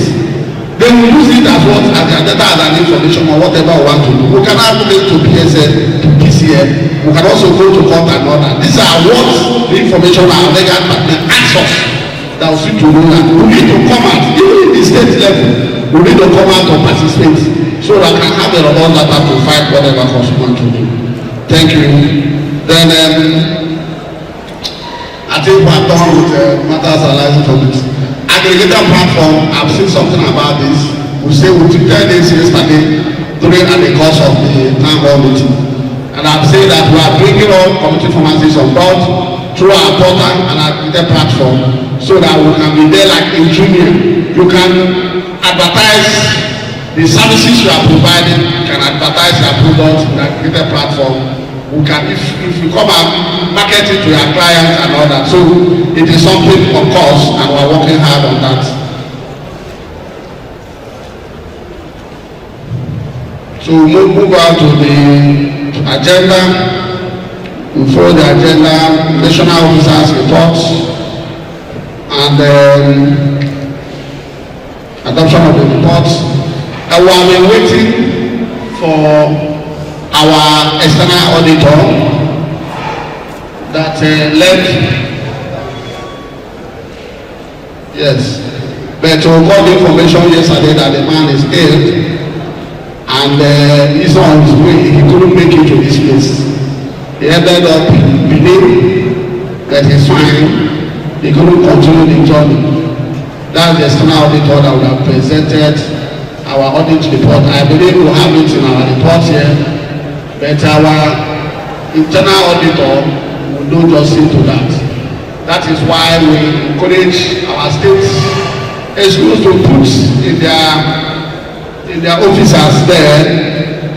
they will use it as what as their data as an information or whatever we want to do. We can have it to PSN, to PCN. We can also go to court and all that. These are what the information our legal partner asks us that we need to know that. We need to come out, even in the state level, we need to come out to participate so that we can have the robust data to fight whatever cause we want to do. Thank you. Then I think we are done with matters arising from it. Aggregator platform, I've seen something about this. We say we took 10 days yesterday during the course of the town hall meeting. And I've said that we are bringing all community pharmacies on board through our portal and aggregator platform so that we can be there like in junior. You can advertise the services you are providing, you can advertise your products in the aggregator platform. we can, if you come and market it to your clients and all that. So it is something of course, and we are working hard on that. So we move on to the agenda. We follow the agenda, national officers reports, and adoption of the reports. And we have been waiting for our external auditor that led. Yes, but we got the information yesterday that the man is ill. And he's on his way. He couldn't make it to this place. He ended up in Benin, but he's fine. He couldn't continue the journey. That's the external auditor that we have presented our audit report. I believe we'll have it in our report here, but our internal auditor will do justice to that. That is why we encourage our states schools to put in their officers there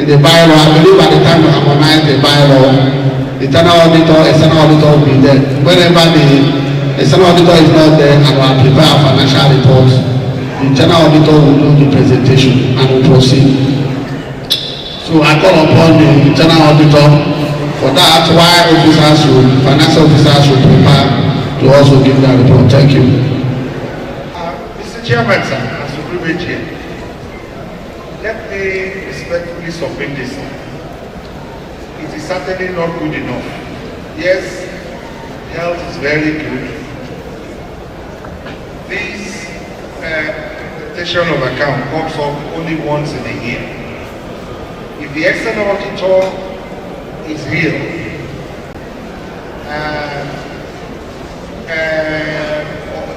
in the bylaw. I believe by the time we harmonize the bylaw, the internal auditor will be there. Whenever the external auditor is not there and we prepare a financial report, the internal auditor will do the presentation and will proceed. So I call upon the internal auditor for that, why financial officers should prepare to also give their report. Thank you. Mr. Chairman, sir, as Supreme AGM, let me respectfully submit this. It is certainly not good enough. Yes, health is very good. This presentation of account comes up only once in a year. If the external auditor is here,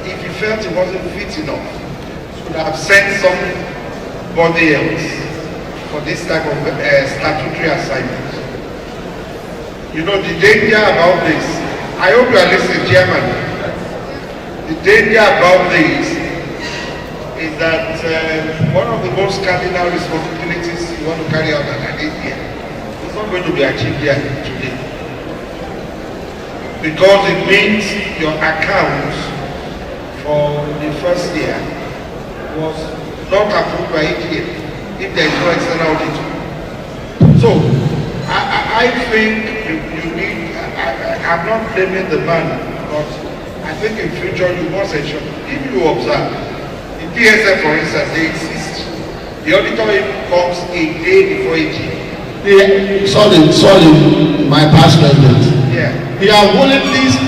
if he felt it wasn't fit enough, he would have sent somebody else for this type of statutory assignment. You know, the danger about this, I hope you are listening, Chairman. The danger about this is that one of the most cardinal responsibilities you want to carry out at an AGM is not going to be achieved here today. Because it means your account for the first year was not approved by AGM if there is no external auditor. So, I think you need, I'm not blaming the man, but I think in future you must ensure, if you observe, in PSF for instance, they insist, the auditor comes a day before AGM. Sorry, my past president. Yeah. He has only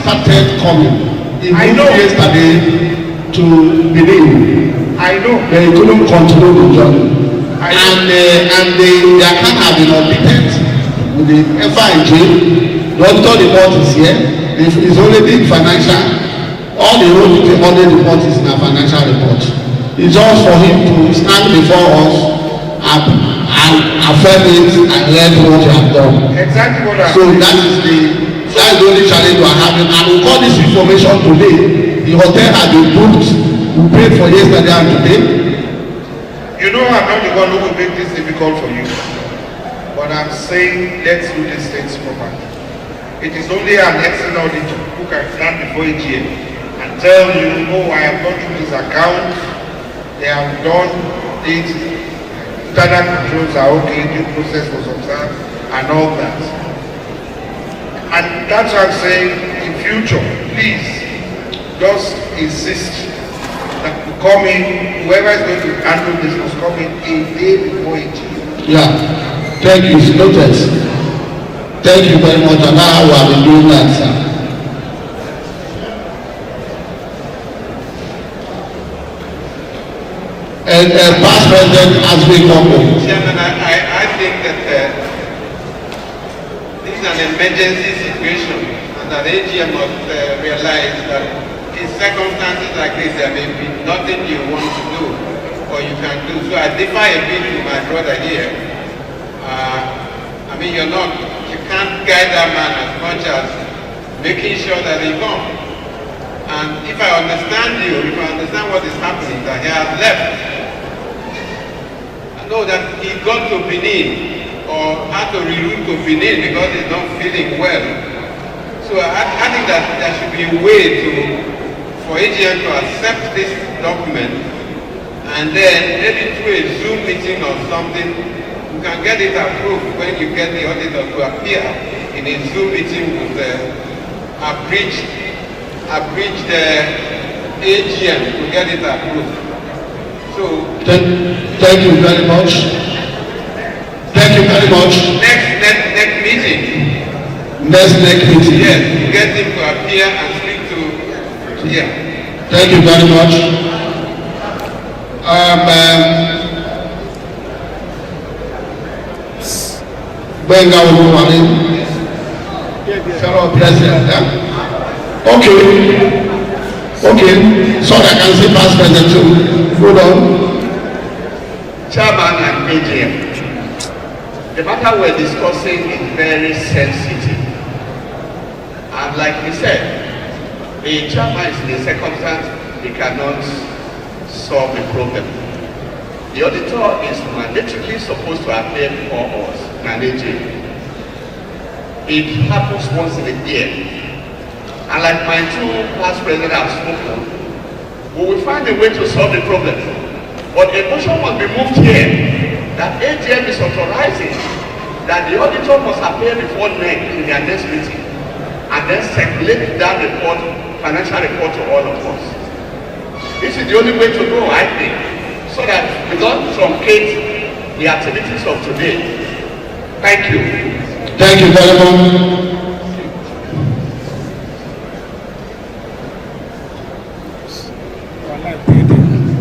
started coming. I know. Yesterday to Benin. I know. But he couldn't continue the journey. And the account has been audited with the FIJ. The auditor report is here. It's only the financial. All the audit report is in a financial report. It's just for him to stand before us and affirm it and learn what you have done. Exactly what I So that's the only challenge we are having. And we got this information today. The hotel has been booked. We paid for yesterday and today. You know I'm not the one who will make this difficult for you. But I'm saying let's do these things properly. It is only an external auditor who can stand before AGM and tell you, oh, I have gone through this account, they have done it, internal controls are okay, due process was observed, and all that. And that's why I'm saying, in future, please, just insist that you come in, whoever is going to handle this must come in a day before AGM. Yeah, thank you, noted. Thank you very much, and that's how we have been doing that, sir. And past president has been coming. Chairman, I think that this is an emergency situation, and that AGM must realize that in circumstances like this, there may be nothing you want to do or you can do. So I differ a bit with my brother here. I mean, you can't guide that man as much as making sure that he comes. And if I understand what is happening, that he has left. I know that he got to Benin or had to reroute to Benin because he's not feeling well. So I think that there should be a way for AGM to accept this document, and then maybe through a Zoom meeting or something, you can get it approved when you get the auditor to appear in a Zoom meeting with abridged AGM to get it approved. So thank you very much. Thank you very much. Next meeting. Next meeting. Yes, get him to appear and speak to here. Thank you very much. Benga Oluwale, fellow president. Okay. Sorry, I can say past president too. Hold on. Chairman and AGM. The matter we're discussing is very sensitive. And like we said, the chairman is in a circumstance he cannot solve the problem. The auditor is mandatorily supposed to appear before us in an AGM. It happens once in a year. And like my two past presidents have spoken, we will find a way to solve the problem. But a motion must be moved here that AGM is authorizing that the auditor must appear before NEC in their next meeting and then circulate that report, financial report to all of us. This is the only way to go, I think, so that we don't truncate the activities of today. Thank you. Thank you very much.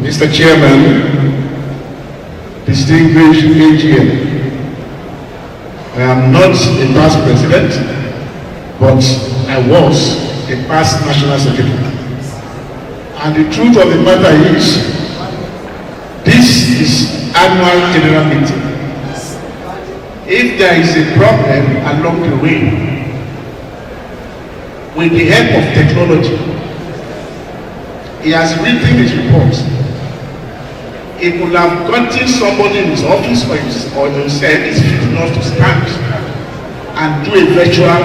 Mr. Chairman, distinguished AGM, I am not a past president, but I was a past national secretary. And the truth of the matter is, this is annual general meeting. If there is a problem along the way, with the help of technology, he has written his report. He could have gotten somebody in his office or himself is fit enough to stand and do a virtual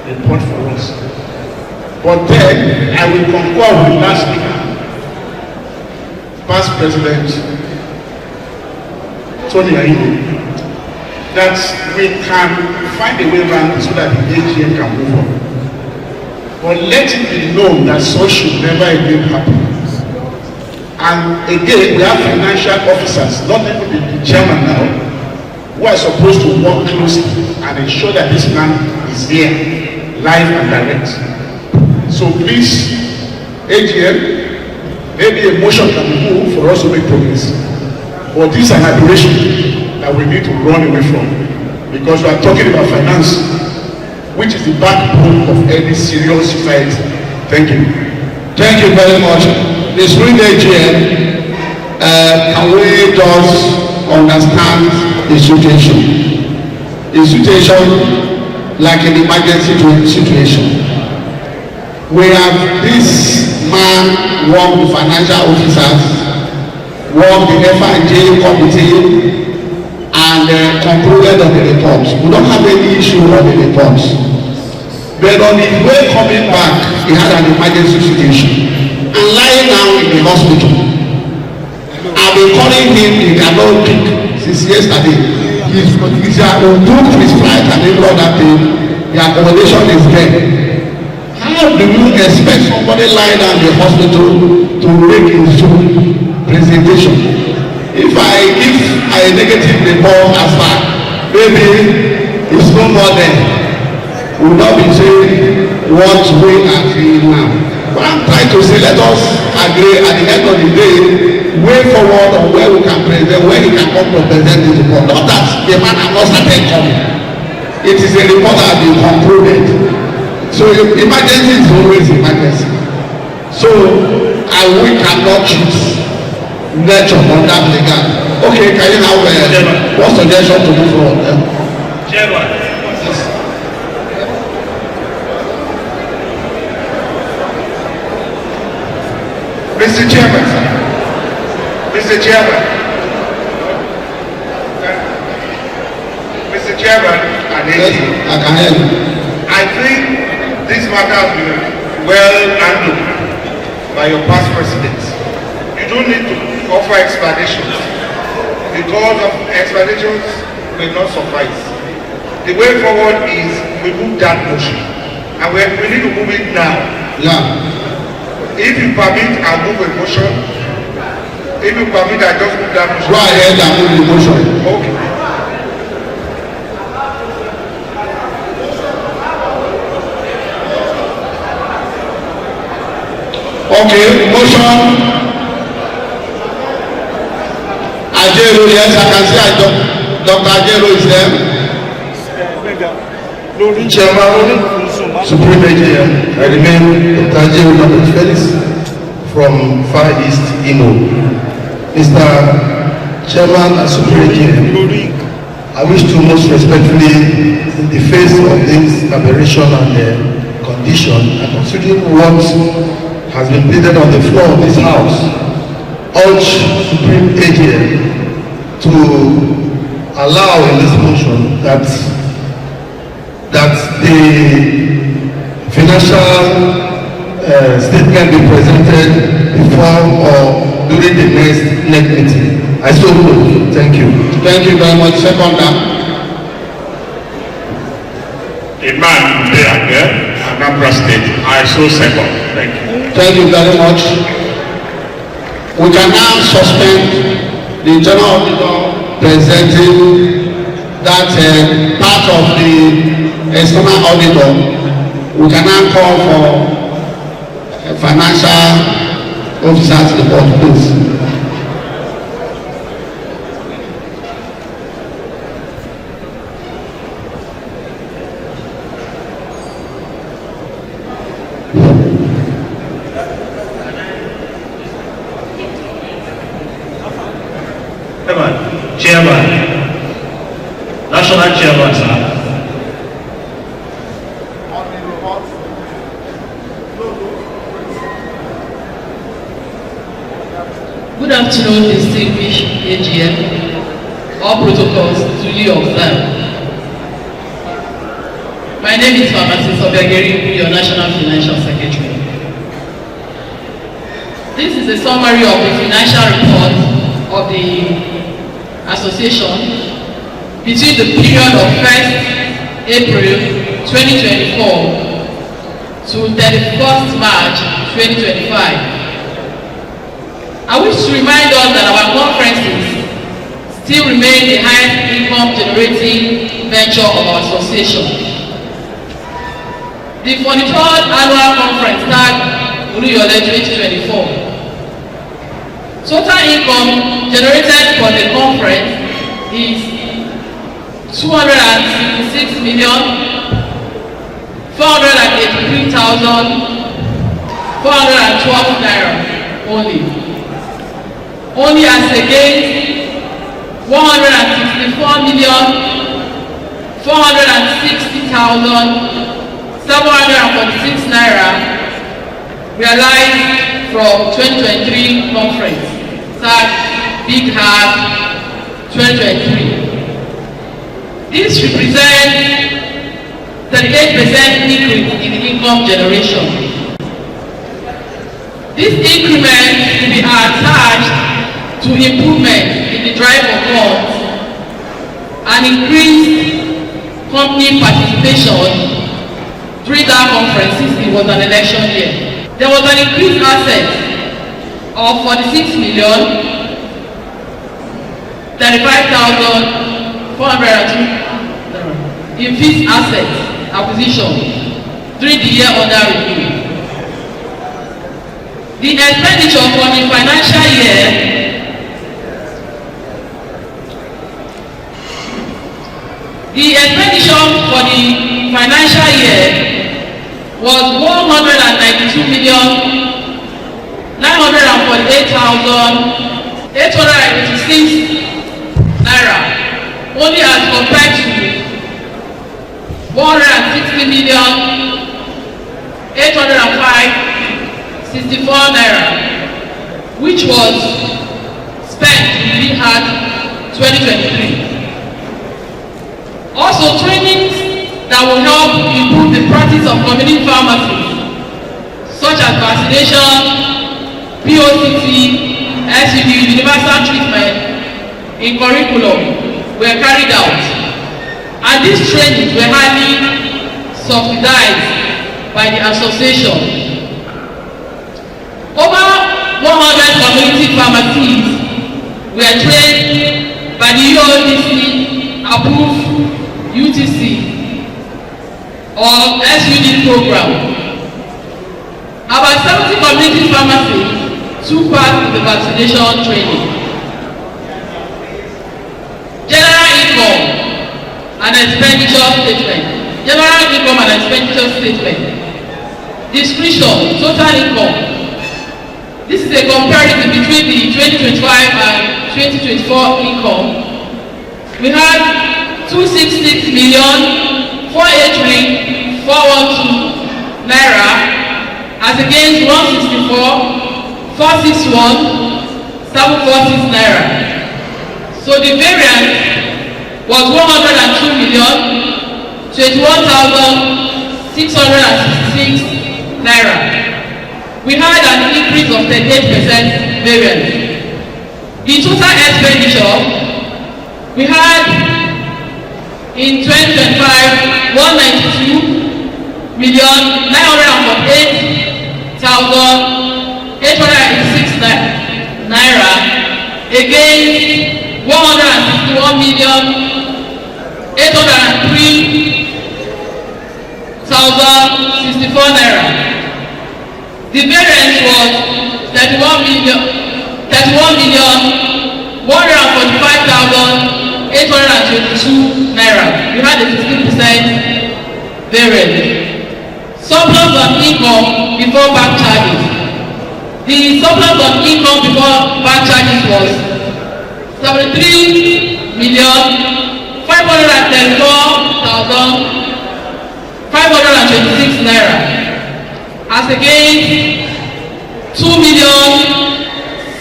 report for us. But then I will concur with the last speaker, past president Tony Aino, that we can find a way around so that the AGM can move on. But let it be known that such should never again happen. And again, we have financial officers, not even the chairman now, who are supposed to work closely and ensure that this man is here, live and direct. So please, AGM, maybe a motion can be moved for us to make progress. But this is an aberration that we need to run away from, because we are talking about finance, which is the backbone of any serious society. Thank you. Thank you very much. This real AGM, can we just understand the situation? The situation like an emergency situation. We have this man, one of the financial officers, one of the FIJ committee, and concluded on the report. We don't have any issue on the report. But on his way coming back, he had an emergency situation. And lying now in the hospital. I've been calling him, he cannot pick since yesterday. He's booked his flight and even other thing. The accommodation is there. How do you expect somebody lying down in the hospital to make his presentation? If I negative report as far, maybe it's no more there. We will not be saying what we are saying now. But I'm trying to say, let us agree at the end of the day, way forward on where we can present, where he can come to present this report. Not that the man has not started coming. It is a report that has been concluded. So emergency is always emergency. So we cannot choose nature on that legal. Okay, can you have what suggestion to move forward? Chairman. Mr. Chairman, sir. Mr. Chairman. Mr. Chairman and AGM, I can hear you. I think this matter has been well handled by your past presidents. You don't need to offer explanations because of explanations will not suffice. The way forward is we move that motion and we need to move it now. Yeah. If you permit, I'll move a motion. If you permit, I just move that motion. Go ahead and move the motion. Okay. Okay, motion. Ajero, yes, I can see Dr. Ajero is there. Chairman, Supreme AGM, I remain Dr. Ajero Felix from Far East Imo. Mr. Chairman and Supreme AGM, I wish to most respectfully, in the face of this aberration and condition, and considering what has been pleaded on the floor of this House, urge Supreme AGM to allow in this motion that the financial statement be presented before or during the next meeting. I so move. Thank you. Thank you very much. Second down. Imam Deage, Anambra State. I so second. Thank you. Thank you very much. We can now suspend the general auditor presenting that part of the external auditor. We can now call for a financial officer's report, please. Chairman, National Chairman, sir. Good afternoon, distinguished AGM. All protocols duly observed. My name is Pharmacist Obiageri, your National Financial Secretary. This is a summary of the financial report of the association between the period of 1st April 2024 to 31st March 2025. I wish to remind us that our conferences still remain the highest income generating venture of our association. The 43rd annual conference tagged Oluyole 2024. Total income generated for the conference is 266,483,412 naira only. Only as against 164,460,746 naira realized from 2023 conference, that Big Heart 2023. This represents 38% increase in the income generation. This increment will be attached to improvement in the drive of funds and increased company participation during that conference since it was an election year. There was an increased asset of 46,035,402 in fixed assets acquisition during the year under review. The expenditure for the financial year was 192,948,886 naira, only as compared to 160,805,64 naira, which was spent in the Big Heart 2023. Also, trainings that will help improve the practice of community pharmacy, such as vaccination, POCT, SUD, universal treatment in curriculum were carried out. And these trainings were highly subsidized by the association. Over 100 community pharmacies were trained by the UODC approved UTC or SUD program. About 70 community pharmacies took part in the vaccination training. General income and expenditure statement. General income and expenditure statement. Description, total income. This is a comparison between the 2025 and 2024 income. We had 266 million 483 412 naira as against 164 461 746 naira. So the variance was 102 million 21,666 naira. We had an increase of 38% variance. The total expenditure we had in 2025 192 million 948,886 naira against 161 million 803,064 naira. The variance was 31 million 145,822 naira. We had a 16% variance. Surplus on income before bank charges. The surplus on income before bank charges was 73 million 534,526 naira as against 2 million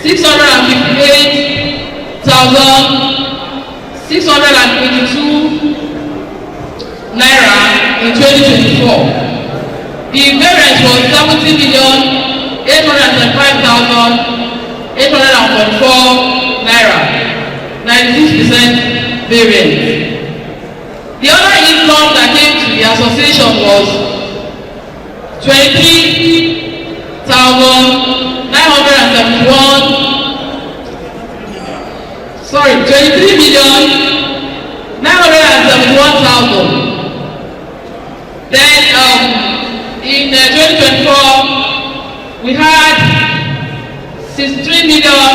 658,682 naira in 2024. The variance was 70 million 835,844 naira, 96% variance. The other income that came to the association was 23 million 971,000. Then in 2024 we had 63 million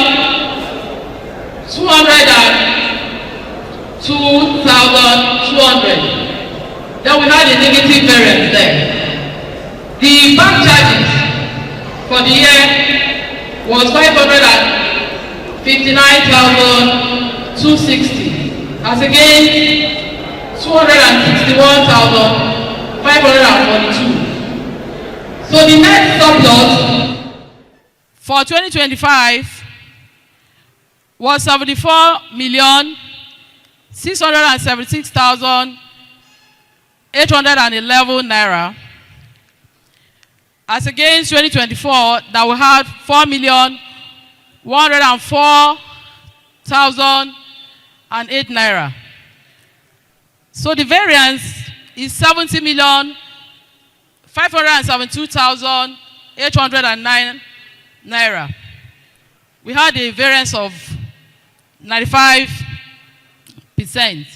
202,200. Then we had a negative variance there. The bank charges for the year was 559,260 as against 261,542. So the net surplus for 2025 was 74,676,811 naira as against 2024 that we had 4,104,008 naira. So the variance is 70,572,809 naira. We had a variance of 95%.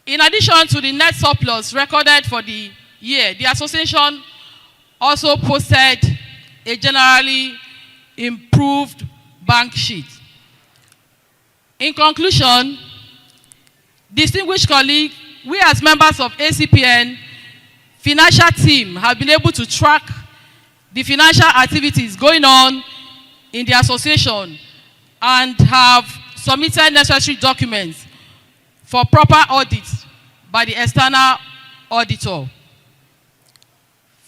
In addition to the net surplus recorded for the year, the association also posted a generally improved bank sheet. In conclusion, distinguished colleagues, we as members of ACPN financial team have been able to track the financial activities going on in the association and have submitted necessary documents for proper audit by the external auditor.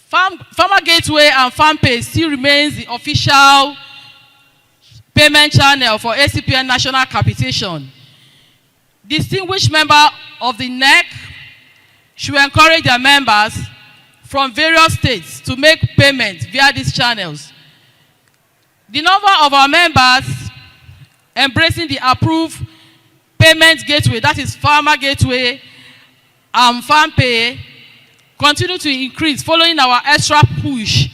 Farmer Gateway and FarmPay still remains the official payment channel for ACPN national capitation. Distinguished member of the NEC should encourage their members from various states to make payments via these channels. The number of our members embracing the approved payment gateway, that is Farmer Gateway and FarmPay, continue to increase following our extra push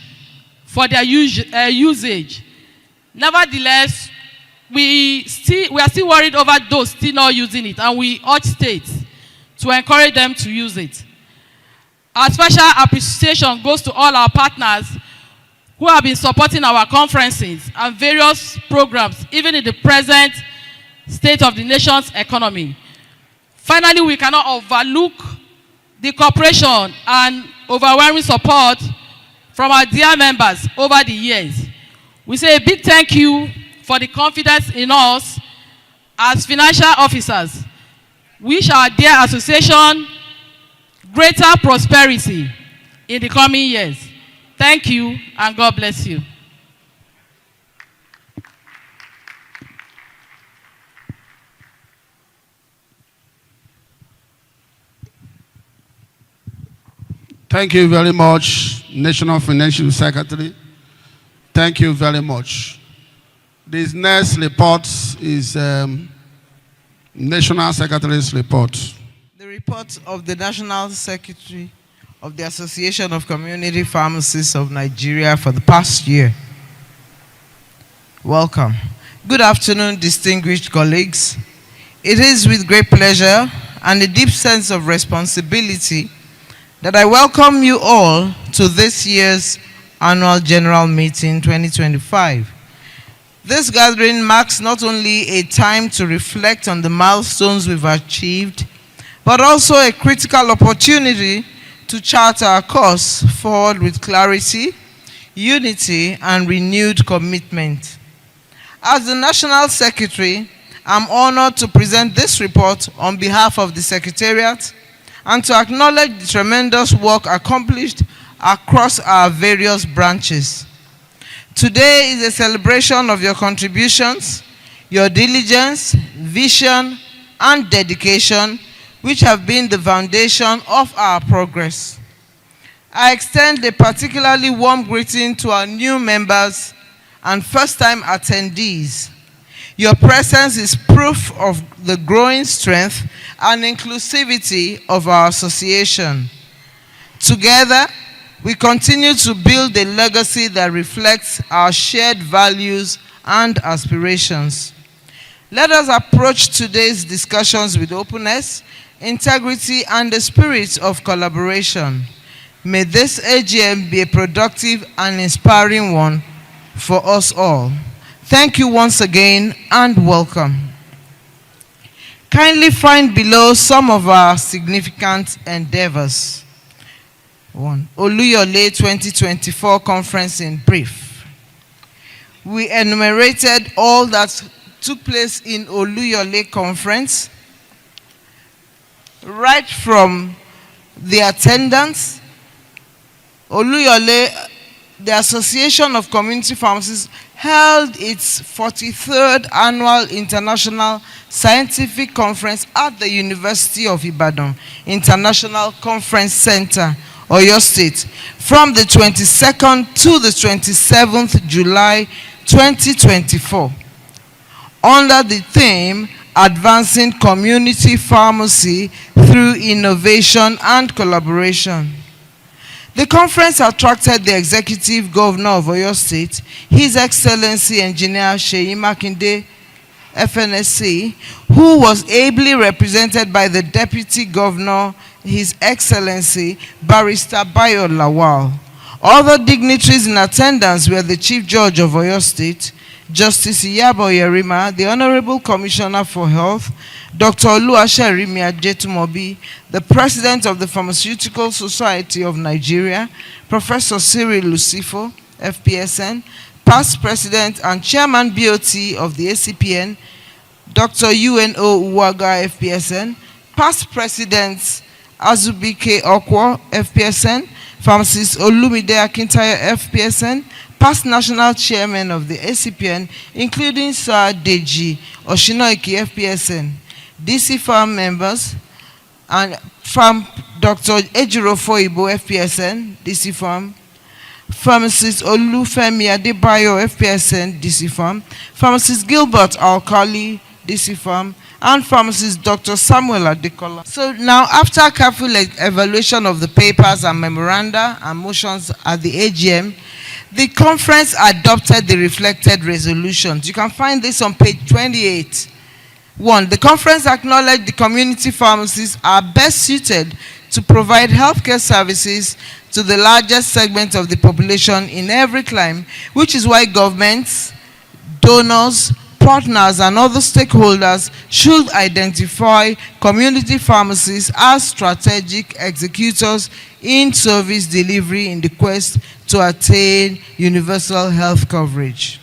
for their usage. Nevertheless, we are still worried over those still not using it, and we urge states to encourage them to use it. Our special appreciation goes to all our partners who have been supporting our conferences and various programs, even in the present state of the nation's economy. Finally, we cannot overlook the cooperation and overwhelming support from our dear members over the years. We say a big thank you for the confidence in us as financial officers. Wish our dear association greater prosperity in the coming years. Thank you, and God bless you. Thank you very much, National Financial Secretary. Thank you very much. This next report is National Secretary's report. The report of the National Secretary of the Association of Community Pharmacists of Nigeria for the past year. Welcome. Good afternoon, distinguished colleagues. It is with great pleasure and a deep sense of responsibility that I welcome you all to this year's Annual General Meeting 2025. This gathering marks not only a time to reflect on the milestones we've achieved, but also a critical opportunity to chart our course forward with clarity, unity, and renewed commitment. As the National Secretary, I'm honored to present this report on behalf of the Secretariat and to acknowledge the tremendous work accomplished across our various branches. Today is a celebration of your contributions, your diligence, vision, and dedication, which have been the foundation of our progress. I extend a particularly warm greeting to our new members and first-time attendees. Your presence is proof of the growing strength and inclusivity of our association. Together, we continue to build a legacy that reflects our shared values and aspirations. Let us approach today's discussions with openness, integrity, and the spirit of collaboration. May this AGM be a productive and inspiring one for us all. Thank you once again and welcome. Kindly find below some of our significant endeavors. 1. Oluyole 2024 conference in brief. We enumerated all that took place in Oluyole conference, right from the attendance. Oluyole, the Association of Community Pharmacists, held its 43rd Annual International Scientific Conference at the University of Ibadan International Conference Center, Oyo State, from the 22nd to the 27th July 2024, under the theme, Advancing Community Pharmacy Through Innovation and Collaboration. The conference attracted the Executive Governor of Oyo State, His Excellency Engineer Seyi Makinde, FNSC, who was ably represented by the Deputy Governor, His Excellency Barrister Bayo Lawal. Other dignitaries in attendance were the Chief Judge of Oyo State, Justice Iyabo Yerima, the Honorable Commissioner for Health, Dr. Oluwaserimi Ajetumobi, the President of the Pharmaceutical Society of Nigeria, Professor Cyril Lucifo, FPSN, past President and Chairman BOT of the ACPN, Dr. UNO Uwaga, FPSN, past Presidents Azubike Okwo, FPSN, Pharmacist Olumide Akintayo, FPSN, past National Chairman of the ACPN, including Sir Deji Oshinoiki, FPSN, DC Farm members, And from Dr. Ejiro Foibo, FPSN, DC Farm. Pharmacist Olufemi Adebayo, FPSN, DC Farm. Pharmacist Gilbert Alkali, DC Farm. And pharmacist Dr. Samuel Adekola. So now, after careful evaluation of the papers and memoranda and motions at the AGM, the conference adopted the reflected resolutions. You can find this on page 28. 1. The conference acknowledged the community pharmacies are best suited to provide healthcare services to the largest segment of the population in every clime, which is why governments, donors, partners, and other stakeholders should identify community pharmacies as strategic executors in service delivery in the quest to attain universal health coverage.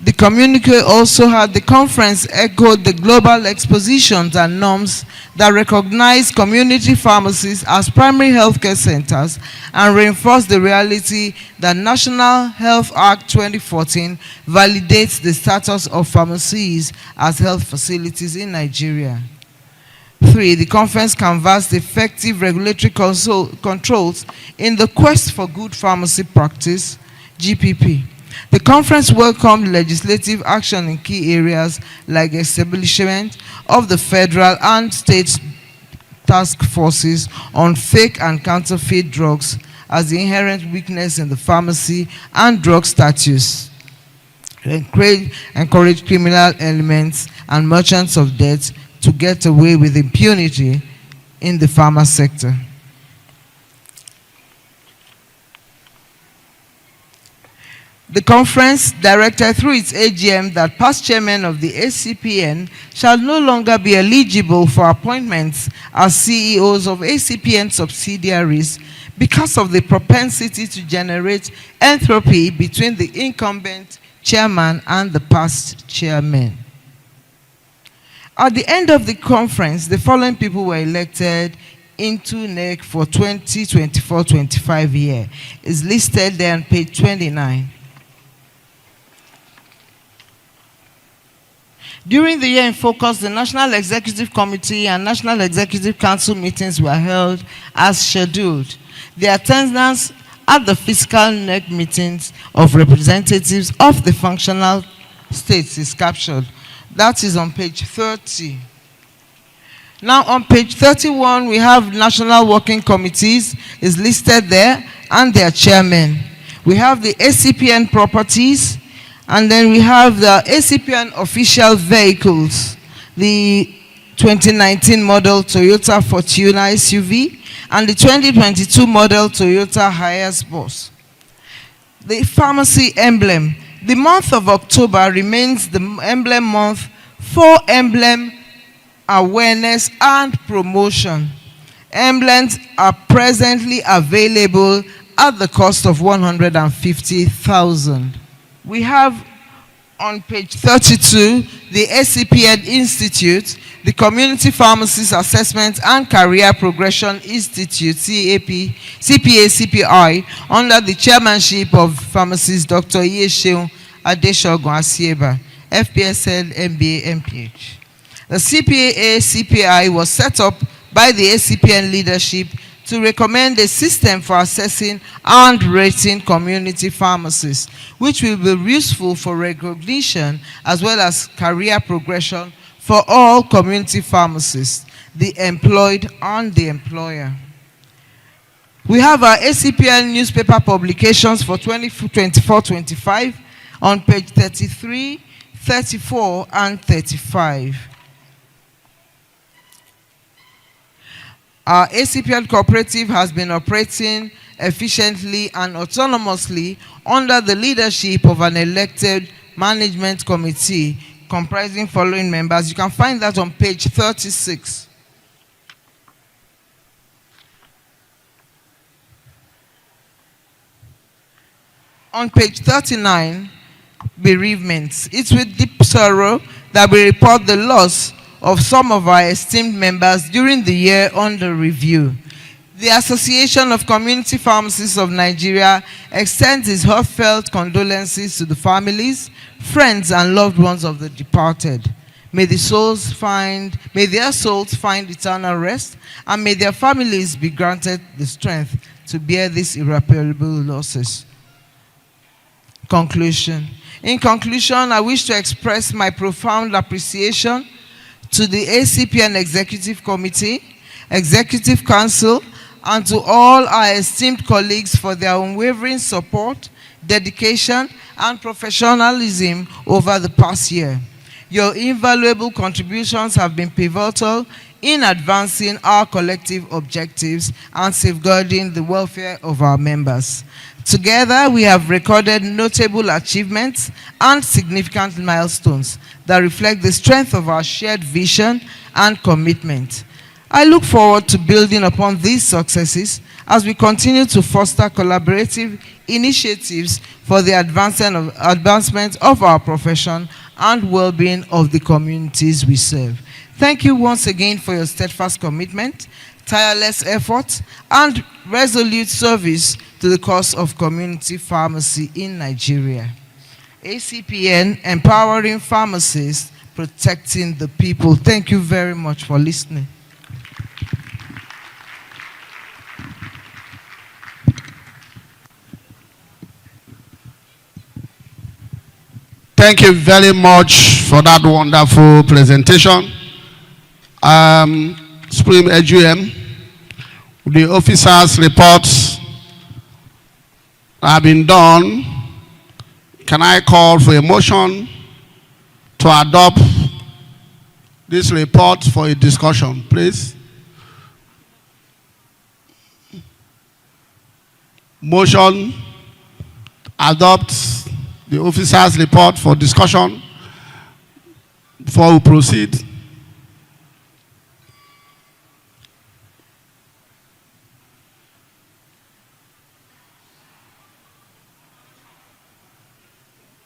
The communique also had the conference echoed the global expositions and norms that recognize community pharmacies as primary healthcare centers and reinforce the reality that National Health Act 2014 validates the status of pharmacies as health facilities in Nigeria. 3. The conference canvassed effective regulatory controls in the quest for good pharmacy practice, GPP. The conference welcomed legislative action in key areas like establishment of the federal and state task forces on fake and counterfeit drugs as the inherent weakness in the pharmacy and drug statutes. Encourage criminal elements and merchants of debt to get away with impunity in the pharma sector. The conference directed through its AGM that past chairmen of the ACPN shall no longer be eligible for appointments as CEOs of ACPN subsidiaries because of the propensity to generate entropy between the incumbent chairman and the past chairman. At the end of the conference, the following people were elected into NEC for 2024-25 year. It's listed there on page 29. During the year in focus, the National Executive Committee and National Executive Council meetings were held as scheduled. The attendance at the fiscal NEC meetings of representatives of the functional states is captured. That is on page 30. Now on page 31, we have National Working Committees is listed there and their chairmen. We have the ACPN properties, and then we have the ACPN official vehicles, the 2019 model Toyota Fortuna SUV and the 2022 model Toyota Hiace Bus. The pharmacy emblem. The month of October remains the emblem month for emblem awareness and promotion. Emblems are presently available at the cost of 150,000. We have on page 32 the ACPN Institute, the Community Pharmacist Assessment and Career Progression Institute, CPA-CPI, under the chairmanship of pharmacist Dr. Iyesheun Adeshogun Asieba, FPSL MBA MPH. The CPA-CPI was set up by the ACPN leadership to recommend a system for assessing and rating community pharmacists, which will be useful for recognition as well as career progression for all community pharmacists, the employed and the employer. We have our ACPN newspaper publications for 2024-25 on page 33, 34, and 35. Our ACPN cooperative has been operating efficiently and autonomously under the leadership of an elected management committee comprising following members. You can find that on page 36. On page 39, bereavements. It's with deep sorrow that we report the loss of some of our esteemed members during the year under review. The Association of Community Pharmacists of Nigeria extends its heartfelt condolences to the families, friends, and loved ones of the departed. May their souls find eternal rest, and may their families be granted the strength to bear these irreparable losses. Conclusion. In conclusion, I wish to express my profound appreciation to the ACPN Executive Committee, Executive Council, and to all our esteemed colleagues for their unwavering support, dedication, and professionalism over the past year. Your invaluable contributions have been pivotal in advancing our collective objectives and safeguarding the welfare of our members. Together, we have recorded notable achievements and significant milestones that reflect the strength of our shared vision and commitment. I look forward to building upon these successes as we continue to foster collaborative initiatives for the advancement of our profession and well-being of the communities we serve. Thank you once again for your steadfast commitment, tireless efforts, and resolute service to the cause of community pharmacy in Nigeria. ACPN, empowering pharmacists, protecting the people. Thank you very much for listening. Thank you very much for that wonderful presentation. Supreme AGM, the officers' reports have been done. Can I call for a motion to adopt this report for a discussion, please? Motion adopt the officers' report for discussion before we proceed.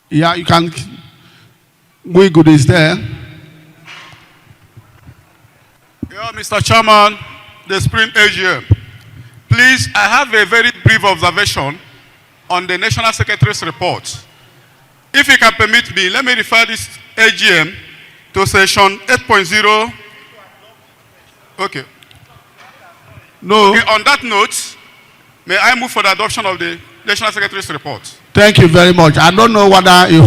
Yeah, you can. Good is there. Yeah, Mr. Chairman, the Supreme AGM. Please, I have a very brief observation on the National Secretary's report. If you can permit me, let me refer this AGM to section 8.0. Okay. No. Okay, on that note, may I move for the adoption of the National Secretary's report? Thank you very much. I don't know whether you...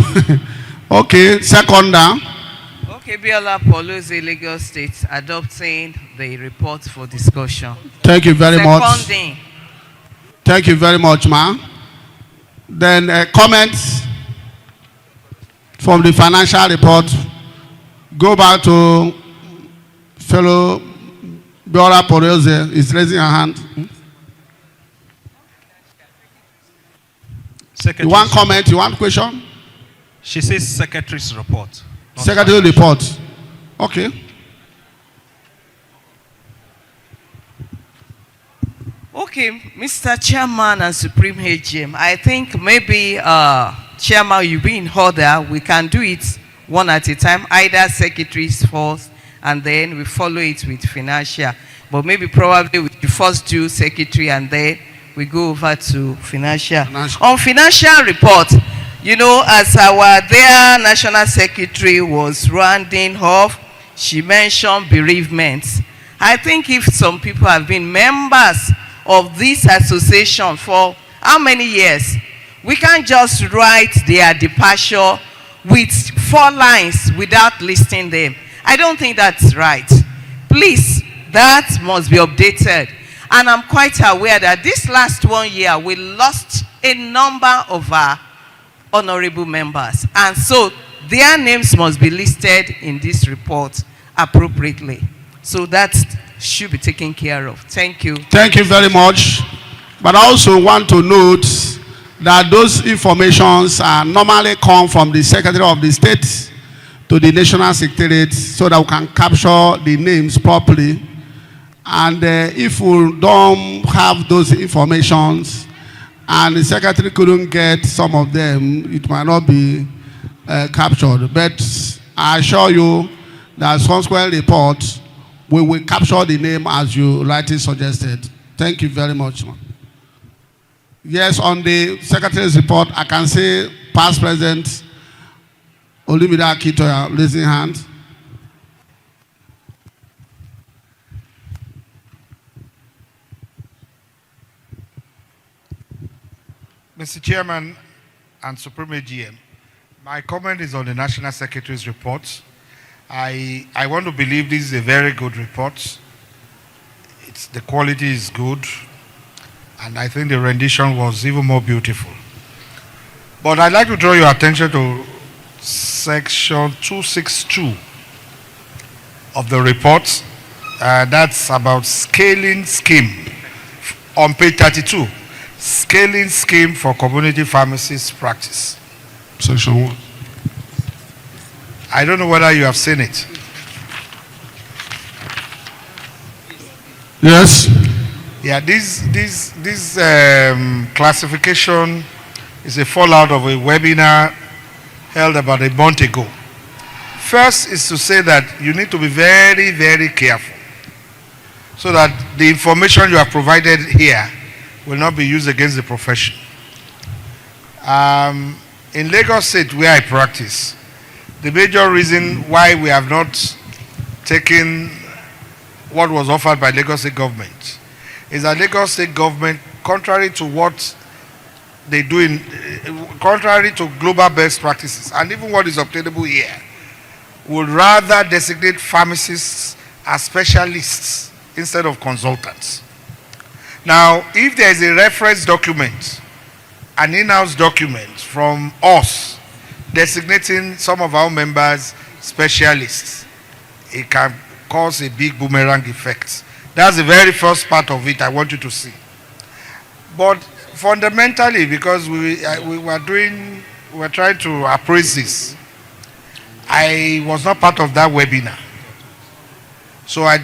Okay, second down. Okay, Biola Polosi, Lagos State, adopting the report for discussion. Thank you very much. Seconding. Thank you very much, ma'am. Then comments from the financial report. Go back to fellow Biola Polosi. Is raising her hand. You want comment? You want question? She says secretary's report. Secretary report. Okay. Okay, Mr. Chairman and Supreme AGM, I think maybe Chairman, you be in order. We can do it one at a time, either secretaries first, and then we follow it with financial. But maybe probably we first do secretary and then we go over to financial. On financial report, you know, as our dear National Secretary was rounding off, she mentioned bereavement. I think if some people have been members of this association for how many years, we can't just write their departure with 4 lines without listing them. I don't think that's right. Please, that must be updated. And I'm quite aware that this last 1 year, we lost a number of our honorable members. And so their names must be listed in this report appropriately. So that should be taken care of. Thank you. Thank you very much. But I also want to note that those informations normally come from the Secretary of the State to the National Secretariat so that we can capture the names properly. And if we don't have those informations and the Secretary couldn't get some of them, it might not be captured. But I assure you that subsequent report, we will capture the name as you rightly suggested. Thank you very much. Yes, on the Secretary's report, I can say past President Olumide Akitoya raising hand. Mr. Chairman and Supreme AGM, my comment is on the National Secretary's report. I want to believe this is a very good report. The quality is good, and I think the rendition was even more beautiful. But I'd like to draw your attention to section 262 of the report. That's about scaling scheme on page 32. Scaling scheme for community pharmacists practice. Section 1. I don't know whether you have seen it. Yes. Yeah, this classification is a fallout of a webinar held about a month ago. First is to say that you need to be very, very careful so that the information you have provided here will not be used against the profession. In Lagos State, where I practice, the major reason why we have not taken what was offered by Lagos State government is that Lagos State government, contrary to what they do contrary to global best practices and even what is obtainable here, would rather designate pharmacists as specialists instead of consultants. Now, if there is a reference document, an in-house document from us designating some of our members specialists, it can cause a big boomerang effect. That's the very first part of it I want you to see. But fundamentally, because we were trying to appraise this, I was not part of that webinar. So I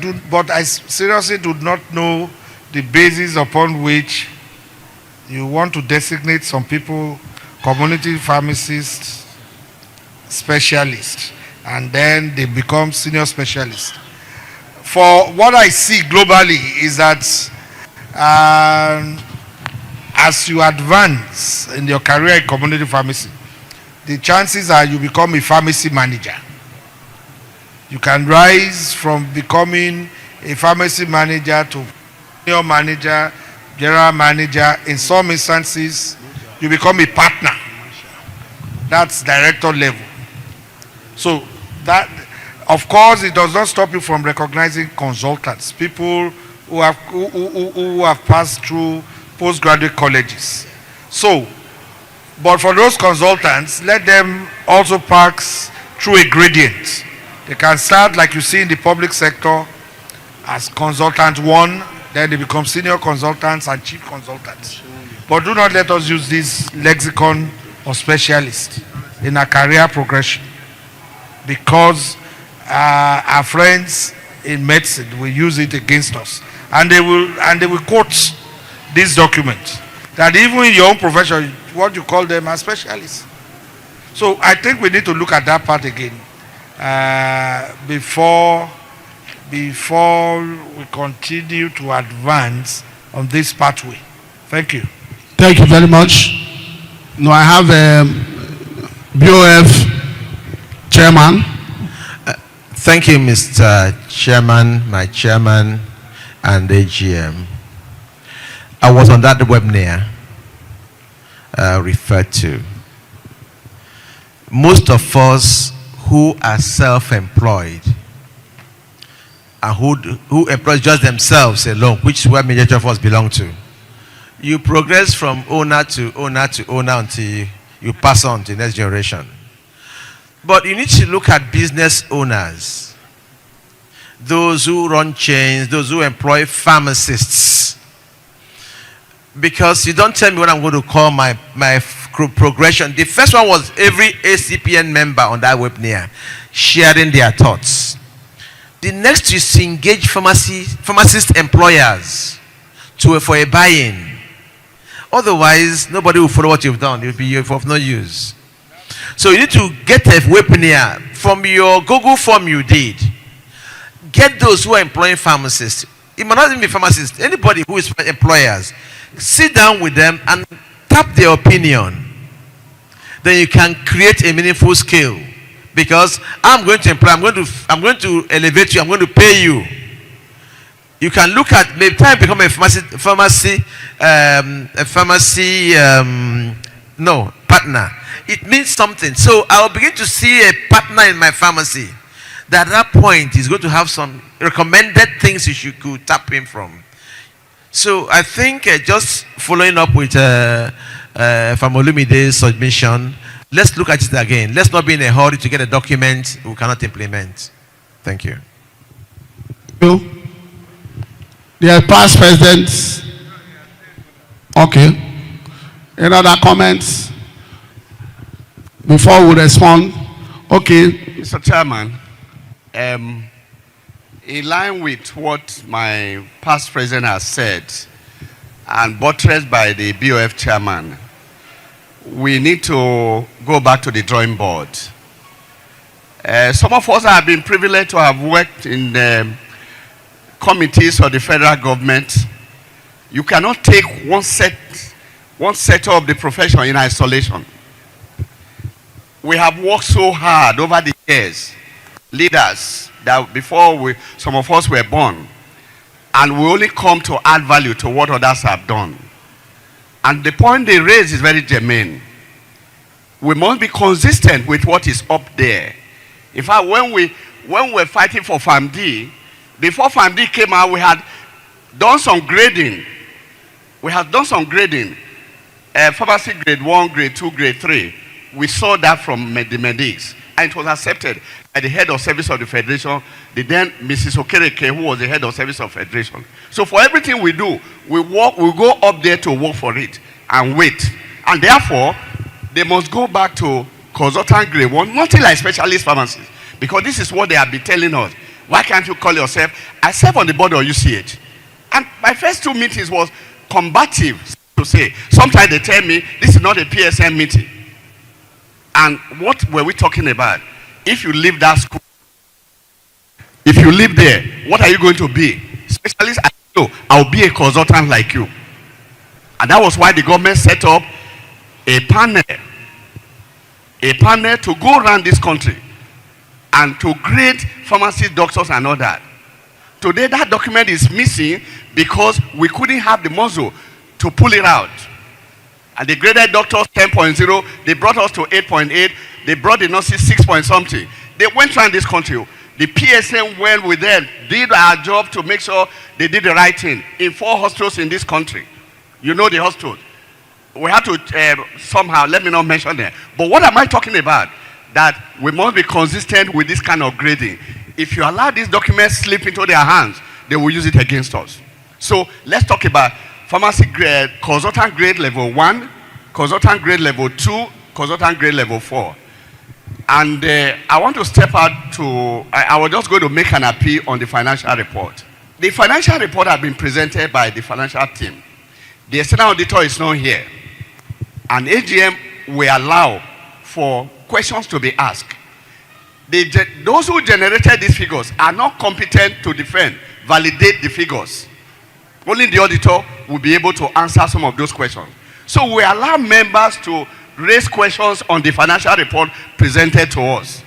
seriously do not know the basis upon which you want to designate some people community pharmacists, specialists, and then they become senior specialists. For what I see globally is that as you advance in your career in community pharmacy, the chances are you become a pharmacy manager. You can rise from becoming a pharmacy manager to senior manager, general manager. In some instances, you become a partner. That's director level. So that, of course, it does not stop you from recognizing consultants, people who have passed through postgraduate colleges. So, but for those consultants, let them also pass through a gradient. They can start, like you see in the public sector, as consultant 1, then they become senior consultants and chief consultants. But do not let us use this lexicon of specialist in our career progression, because our friends in medicine will use it against us, and they will quote this document that even in your own profession, what you call them are specialists. So I think we need to look at that part again before we continue to advance on this pathway. Thank you. Thank you very much. Now I have BOF chairman. Thank you, Mr. Chairman, my chairman, and AGM. I was on that webinar referred to. Most of us who are self-employed and who employ just themselves alone, which is where majority of us belong to, you progress from owner to owner to owner until you pass on to the next generation. But you need to look at business owners, those who run chains, those who employ pharmacists. Because you don't tell me what I'm going to call my progression. The first one was every ACPN member on that webinar sharing their thoughts. The next is to engage pharmacist employers for a buy-in. Otherwise, nobody will follow what you've done. It will be of no use. So you need to get a webinar from your Google form you did. Get those who are employing pharmacists. It might not even be pharmacists. Anybody who is employers. Sit down with them and tap their opinion. Then you can create a meaningful skill. Because I'm going to employ, I'm going to elevate you, I'm going to pay you. You can look at maybe time become a partner. It means something. So I'll begin to see a partner in my pharmacy. That at that point is going to have some recommended things you could tap in from. So I think just following up with Famolumide's submission, let's look at it again. Let's not be in a hurry to get a document we cannot implement. Thank you. The past presidents. Okay. Any other comments before we respond? Okay. Mr. Chairman, in line with what my past president has said and buttressed by the BOF chairman, we need to go back to the drawing board. Some of us have been privileged to have worked in the committees of the federal government. You cannot take one sector of the profession in isolation. We have worked so hard over the years, leaders, that before some of us were born, and we only come to add value to what others have done. And the point they raise is very germane. We must be consistent with what is up there. In fact, when we were fighting for FAMD, before FAMD came out, we had done some grading. We had done some grading. Pharmacy grade 1, grade 2, grade 3. We saw that from the medics. And it was accepted by the head of service of the Federation, the then Mrs. Okereke, who was the head of service of Federation. So for everything we do, we go up there to work for it and wait. And therefore, they must go back to consultant grade 1, nothing like specialist pharmacists. Because this is what they have been telling us. Why can't you call yourself? I serve on the board of UCH. And my first 2 meetings was combative to say. Sometimes they tell me, this is not a PSM meeting. And what were we talking about? If you leave that school, if you live there, what are you going to be? Specialist? I don't know. I'll be a consultant like you. And that was why the government set up a panel to go around this country and to grade pharmacists, doctors, and all that. Today, that document is missing because we couldn't have the muscle to pull it out. And they graded doctors 10.0, they brought us to 8.8, they brought the nurses 6 point something. They went around this country. The PSM went with them, did our job to make sure they did the right thing in 4 hospitals in this country. You know the hospitals. We have to somehow, let me not mention them. But what am I talking about? That we must be consistent with this kind of grading. If you allow these documents slip into their hands, they will use it against us. So let's talk about pharmacy grade, consultant grade level 1, consultant grade level 2, consultant grade level 4. And I want to step out to, I was just going to make an appeal on the financial report. The financial report has been presented by the financial team. The external auditor is not here. And AGM will allow for questions to be asked. Those who generated these figures are not competent to defend, validate the figures. Only the auditor will be able to answer some of those questions. So we allow members to raise questions on the financial report presented to us.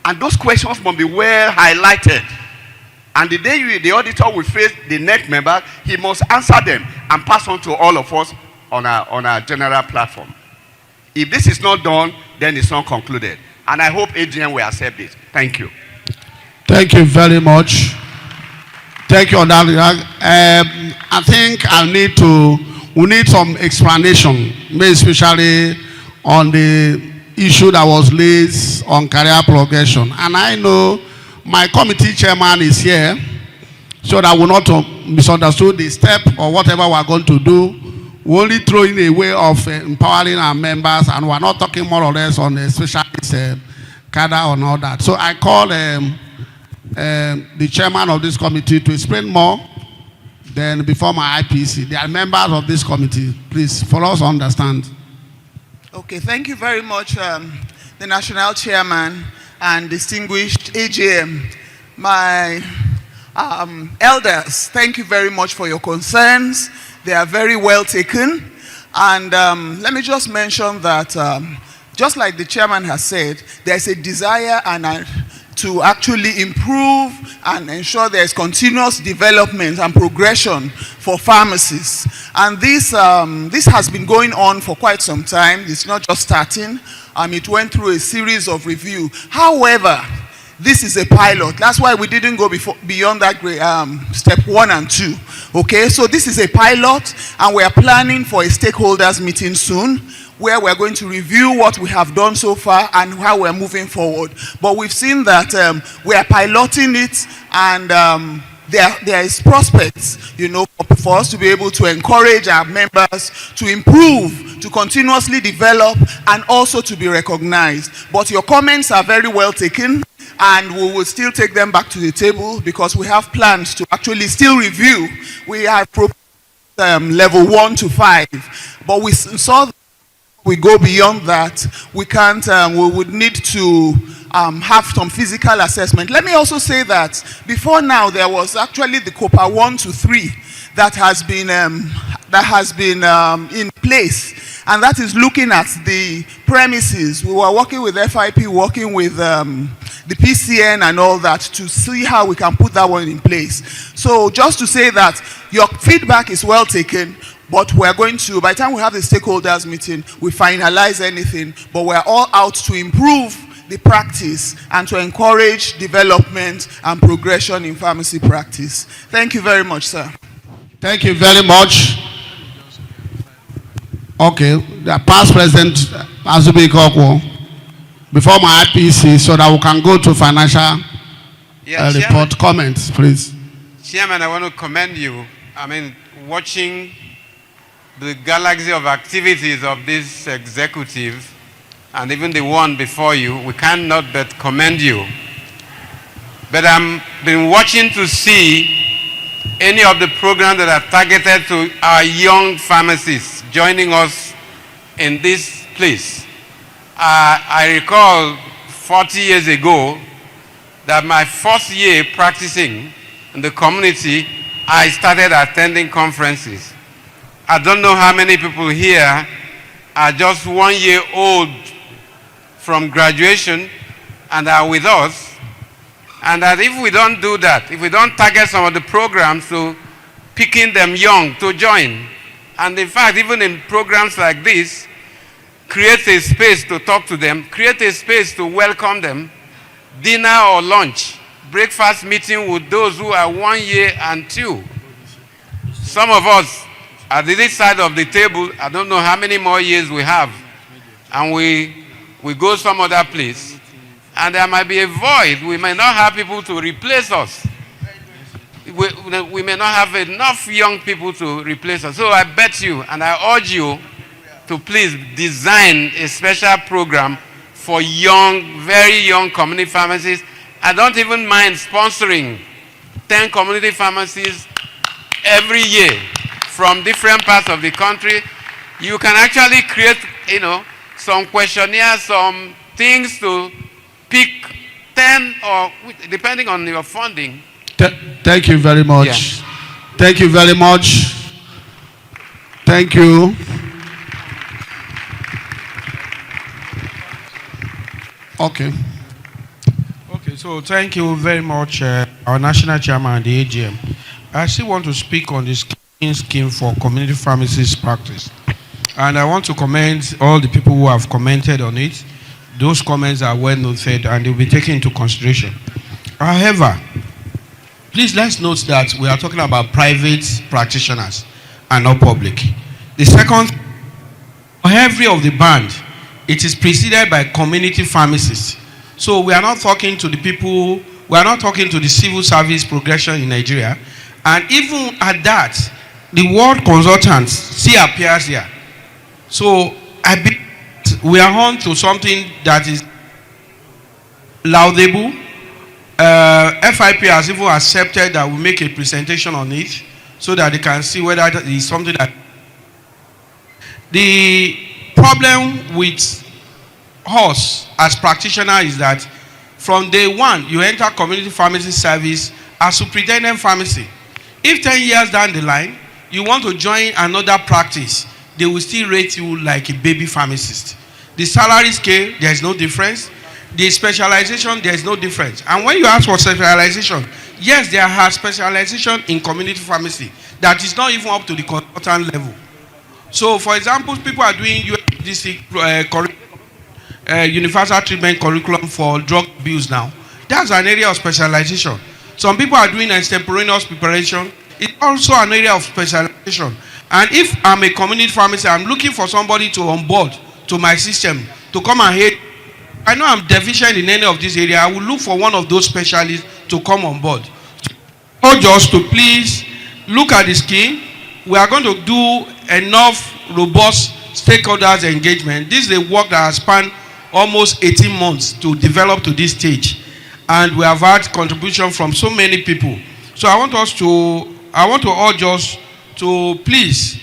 And those questions must be well highlighted. And the day the auditor will face the next member, he must answer them and pass on to all of us on our general platform. If this is not done, then it's not concluded. And I hope AGM will accept this. Thank you. Thank you very much. Thank you on that. I think we need some explanation, especially on the issue that was raised on career progression. And I know my committee chairman is here, so that we're not misunderstood the step or whatever we're going to do. We're only throwing a way of empowering our members, and we're not talking more or less on the specialist cadre and all that. So I call the chairman of this committee to explain more than before my IPC. They are members of this committee. Please, for us to understand. Okay, thank you very much, the national chairman and distinguished AGM. My elders, thank you very much for your concerns. They are very well taken. And let me just mention that, just like the chairman has said, there's a desire to actually improve and ensure there is continuous development and progression for pharmacists. And this has been going on for quite some time. It's not just starting. It went through a series of review. However, this is a pilot. That's why we didn't go beyond that step 1 and 2. Okay, so this is a pilot, and we are planning for a stakeholders meeting soon, where we're going to review what we have done so far and how we're moving forward. But we've seen that we are piloting it, and there is prospects, you know, for us to be able to encourage our members to improve, to continuously develop, and also to be recognized. But your comments are very well taken, and we will still take them back to the table, because we have plans to actually still review. We have proposed level 1 to 5, but we saw that we go beyond that, we can't, we would need to have some physical assessment. Let me also say that before now, there was actually the COPA 1 to 3 that has been in place, and that is looking at the premises. We were working with FIP, working with the PCN and all that, to see how we can put that one in place. So just to say that your feedback is well taken, but we're going to, by the time we have the stakeholders meeting, we finalize anything, but we're all out to improve the practice and to encourage development and progression in pharmacy practice. Thank you very much, sir. Thank you very much. Okay, the past president Azubi Kokwo, before my IPC, so that we can go to financial report comments, please. Chairman, I want to commend you. I mean, watching the galaxy of activities of this executive, and even the one before you, we cannot but commend you. But I'm been watching to see any of the programs that are targeted to our young pharmacists joining us in this place. I recall 40 years ago that my first year practicing in the community, I started attending conferences. I don't know how many people here are just 1 year old from graduation and are with us. And that if we don't do that, if we don't target some of the programs to picking them young to join, and in fact, even in programs like this, create a space to talk to them, create a space to welcome them, dinner or lunch, breakfast meeting with those who are 1 year and 2. Some of us at this side of the table, I don't know how many more years we have, and we go some other place, and there might be a void. We may not have people to replace us. We may not have enough young people to replace us. So I bet you, and I urge you, to please design a special program for young, very young community pharmacists. I don't even mind sponsoring 10 community pharmacies every year from different parts of the country. You can actually create, you know, some questionnaires, some things to pick 10 or depending on your funding. Thank you very much. Yeah. Thank you very much. Thank you. Okay. Okay, so thank you very much, our national chairman and the AGM. I still want to speak on this scheme for community pharmacists practice. And I want to commend all the people who have commented on it. Those comments are well noted and they will be taken into consideration. However, please let's note that we are talking about private practitioners and not public. The second, for every of the band, it is preceded by community pharmacists. So we are not talking to the people, we are not talking to the civil service progression in Nigeria. And even at that, the word consultants still appears here. So I believe we are on to something that is laudable. FIP has even accepted that we make a presentation on it so that they can see whether it is something that... The problem with us as practitioners is that from day one, you enter community pharmacy service as superintendent pharmacy. If 10 years down the line, you want to join another practice, they will still rate you like a baby pharmacist. The salary scale, there is no difference. The specialization, there is no difference. And when you ask for specialization, yes, there are specialization in community pharmacy that is not even up to the consultant level. So, for example, people are doing USDC universal treatment curriculum for drug abuse now. That's an area of specialization. Some people are doing extemporaneous preparation. It's also an area of specialization. And if I'm a community pharmacist, I'm looking for somebody to onboard to my system to come and help. I know I'm deficient in any of this area. I will look for one of those specialists to come on board. Or just to please look at the scheme. We are going to do enough robust stakeholders engagement. This is a work that has spanned almost 18 months to develop to this stage. And we have had contribution from so many people. So I want to urge us to please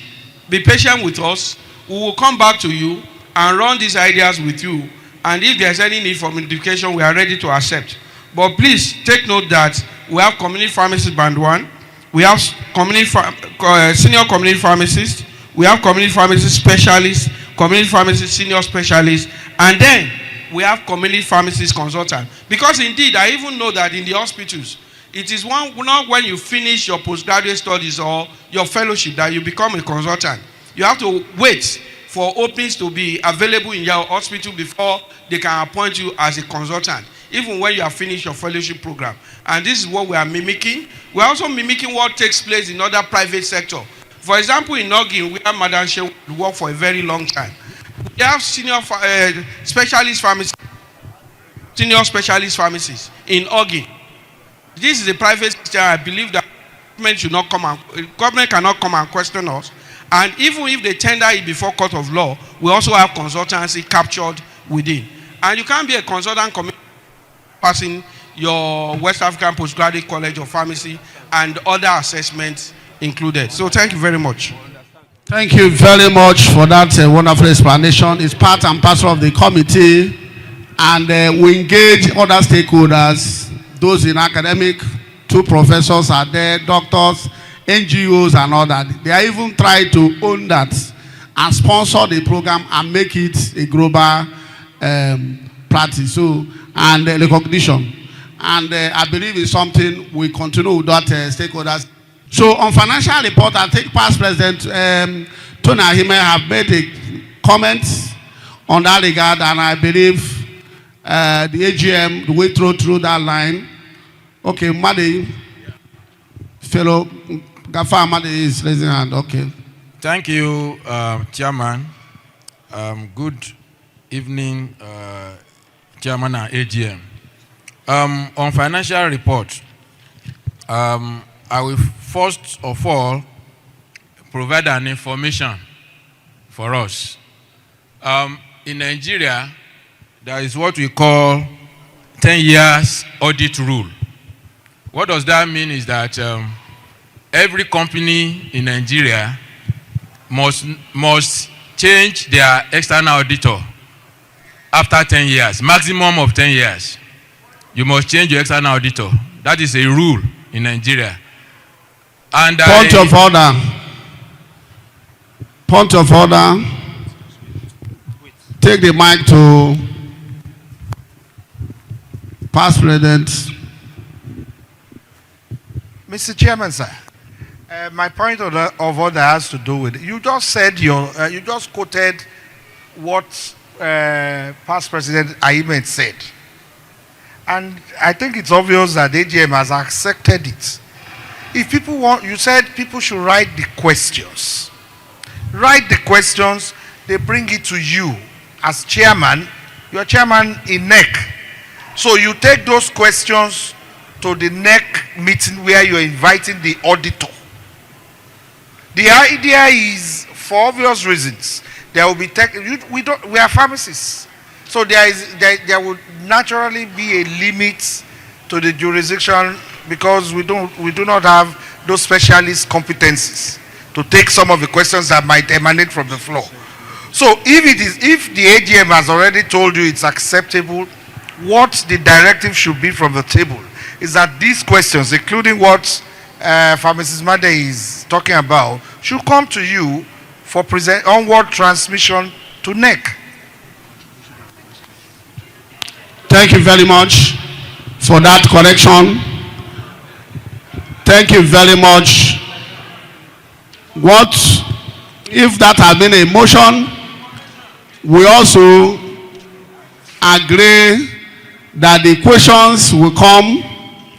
be patient with us. We will come back to you and run these ideas with you. And if there's any need for modification, we are ready to accept. But please take note that we have community pharmacists band 1. We have senior community pharmacists. We have community pharmacy specialists, community pharmacy senior specialists, and then we have community pharmacist consultant. Because indeed, I even know that in the hospitals, it is not when you finish your postgraduate studies or your fellowship that you become a consultant. You have to wait for openings to be available in your hospital before they can appoint you as a consultant, even when you have finished your fellowship program. And this is what we are mimicking. We are also mimicking what takes place in other private sector. For example, in Ogin, we have Madam Shehu work for a very long time. We have senior specialist pharmacists, senior specialist pharmacists in Ogin. This is a private sector. I believe that government cannot come and question us. And even if they tender it before court of law, we also have consultancy captured within. And you can't be a consultant passing your West African Postgraduate College of Pharmacy and other assessments included. So thank you very much. Thank you very much for that wonderful explanation. It's part and parcel of the committee, and we engage other stakeholders, those in academic, 2 professors are there, doctors, NGOs and all that. They are even trying to own that and sponsor the program and make it a global practice. So, and recognition. And I believe it's something we continue with that stakeholders. So on financial report, I think past President Tony Ahime have made a comment on that regard, and I believe the AGM, the way through that line. Okay, Madi, fellow Gafar Madi is raising hand. Okay. Thank you, Chairman. Good evening, Chairman and AGM. On financial report, I will first of all provide an information for us. In Nigeria, there is what we call 10 years audit rule. What does that mean is that every company in Nigeria must change their external auditor after 10 years, maximum of 10 years. You must change your external auditor. That is a rule in Nigeria. And Point of order. Point of order. Take the mic to past President. Mr. Chairman, sir, my point of order has to do with, you just said you just quoted what past President Ahmed said. And I think it's obvious that AGM has accepted it. If people want, you said people should write the questions. Write the questions, they bring it to you as chairman. You're chairman in NEC. So you take those questions to the NEC meeting where you're inviting the auditor. The idea is, for obvious reasons, there will be we are pharmacists. So there would naturally be a limit to the jurisdiction because we do not have those specialist competencies to take some of the questions that might emanate from the floor. So if the AGM has already told you it's acceptable, what the directive should be from the table is that these questions, including what Pharmacist Made is talking about, should come to you for onward transmission to NEC. Thank you very much for that correction. Thank you very much. What if that had been a motion? We also agree that the questions will come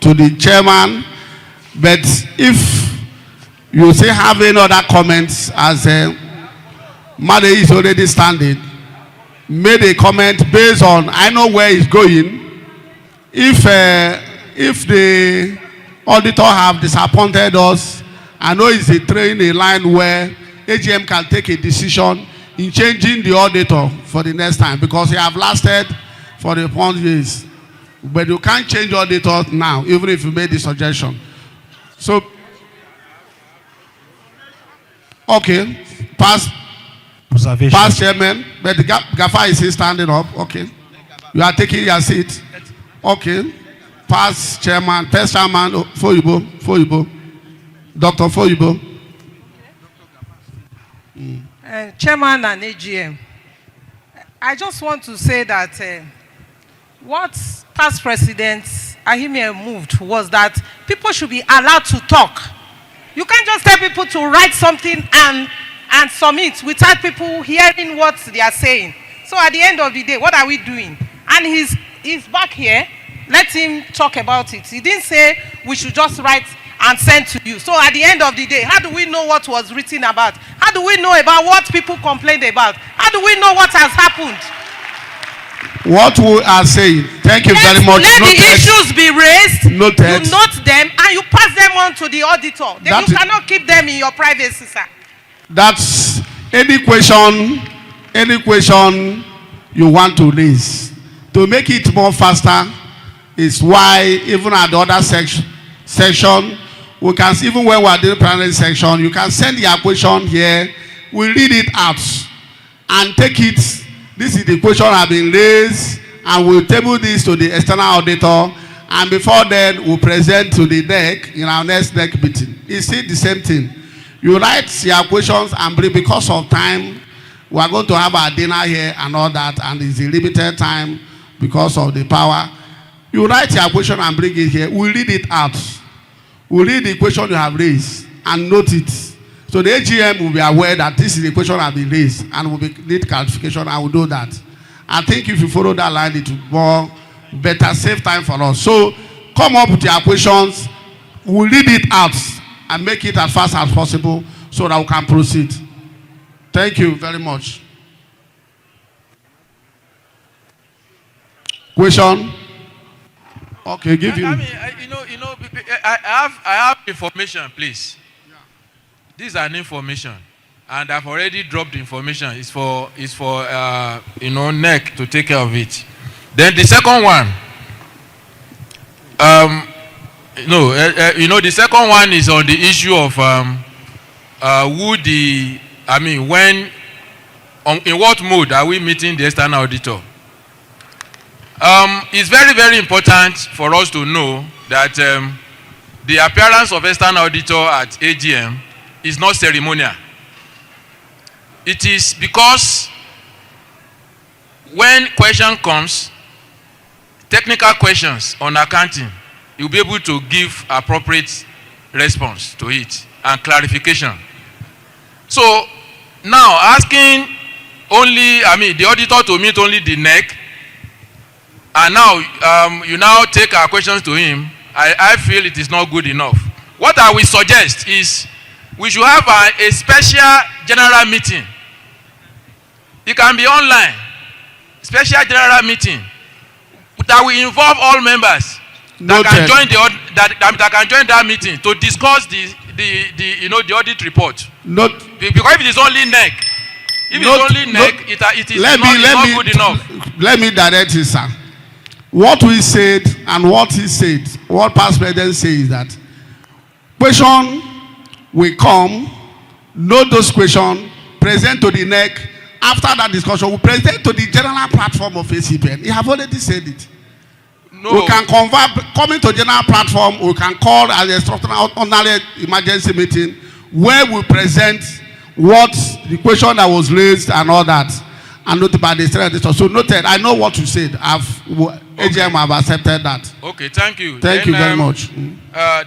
to the chairman, but if you say have any other comments, as Made is already standing, made a comment based on, I know where he's going. If the auditor have disappointed us, I know it's a train, a line where AGM can take a decision in changing the auditor for the next time, because he have lasted for the 4 years. But you can't change auditor now, even if you made the suggestion. So, okay, past chairman, but the Gaffer is still standing up. Okay, you are taking your seat. Okay, past chairman, Foyibo, Dr. Foyibo. Chairman and AGM, I just want to say that what past President Ahimie moved was that people should be allowed to talk. You can't just tell people to write something and submit without people hearing what they are saying. So at the end of the day, what are we doing? And he's back here. Let him talk about it. He didn't say we should just write and send to you. So at the end of the day, how do we know what was written about? How do we know about what people complained about? How do we know what has happened? What we are saying, thank you very much. Let the issues be raised, Noted. you note them, and you pass them on to the auditor. Then you cannot keep them in your privacy, sir. That's any question you want to raise. To make it more faster is why even at the other section, we can, even when we are doing primary section, you can send your question here, we read it out and take it. This is the question have been raised, and we'll table this to the external auditor, and before then we'll present to the NEC in our next NEC meeting. It's still the same thing. You write your questions and bring, because of time, we are going to have our dinner here and all that, and it's a limited time because of the power. You write your question and bring it here. We'll read it out. We'll read the question you have raised and note it. So the AGM will be aware that this is the question that has been raised, and will need clarification, and will do that. I think if you follow that line, it will more better save time for us. So come up with your questions. We'll read it out and make it as fast as possible so that we can proceed. Thank you very much. Question? Okay, give you. I have information, please. This is an information, and I've already dropped the information. It's for NEC to take care of it. Then the second one, the second one is on the issue of in what mode are we meeting the external auditor? It's very, very important for us to know that the appearance of external auditor at AGM is not ceremonial. It is because when question comes, technical questions on accounting, you'll be able to give appropriate response to it and clarification. So now asking only, the auditor to meet only the NEC, and now you now take our questions to him, I feel it is not good enough. What I will suggest is we should have a special general meeting. It can be online. Special general meeting that will involve all members that can join that meeting to discuss the audit report. Because if it is only NEC, it is not good enough. Let me direct it, sir. What we said and what he said, what past president says, that question will come, note those questions, present to the NEC. After that discussion, we present to the general platform of ACPN. You have already said it. No. We can convert, coming to general platform, we can call as a structural ordinary emergency meeting where we present what the question that was raised and all that. and noted by the state auditor. So noted, I know what you said. AGM have accepted that. Okay, thank you. Thank you very much.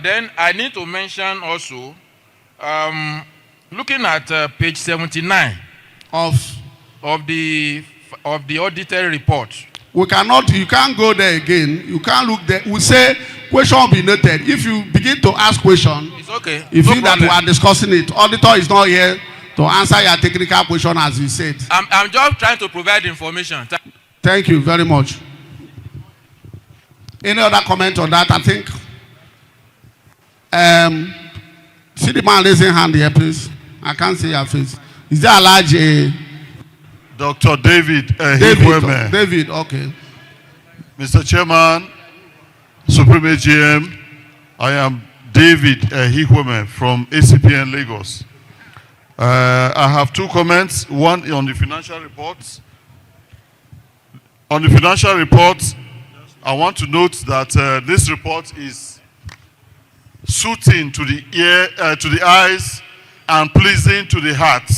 Then I need to mention also, looking at page 79 of the audited report. You can't go there again. You can't look there. We say question will be noted. If you begin to ask question, it's okay. If you that we are discussing it, auditor is not here to answer your technical question as you said. I'm just trying to provide information. Thank you very much. Any other comment on that? I think. See the man raising hand here, please. I can't see your face. Is there a large? Dr. David. David, okay. Mr. Chairman, Supreme AGM, I am David Hihweme from ACPN Lagos. I have two comments. One on the financial reports. On the financial reports, I want to note that this report is soothing to the ear, to the eyes, and pleasing to the heart.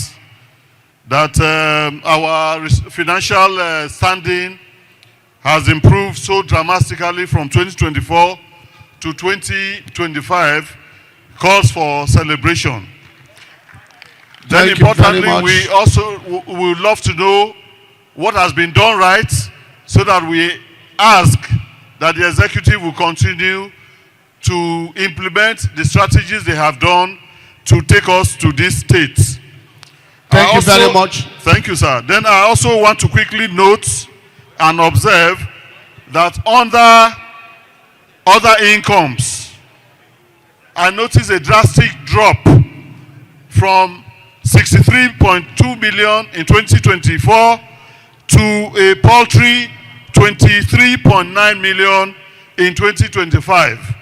That our financial standing has improved so dramatically from 2024 to 2025, calls for celebration. Then importantly, we also would love to know what has been done right, so that we ask that the executive will continue to implement the strategies they have done to take us to this state. Thank you very much. Thank you, sir. Then I also want to quickly note and observe that under other incomes, I notice a drastic drop from 63.2 million in 2024 to a paltry 23.9 million in 2025.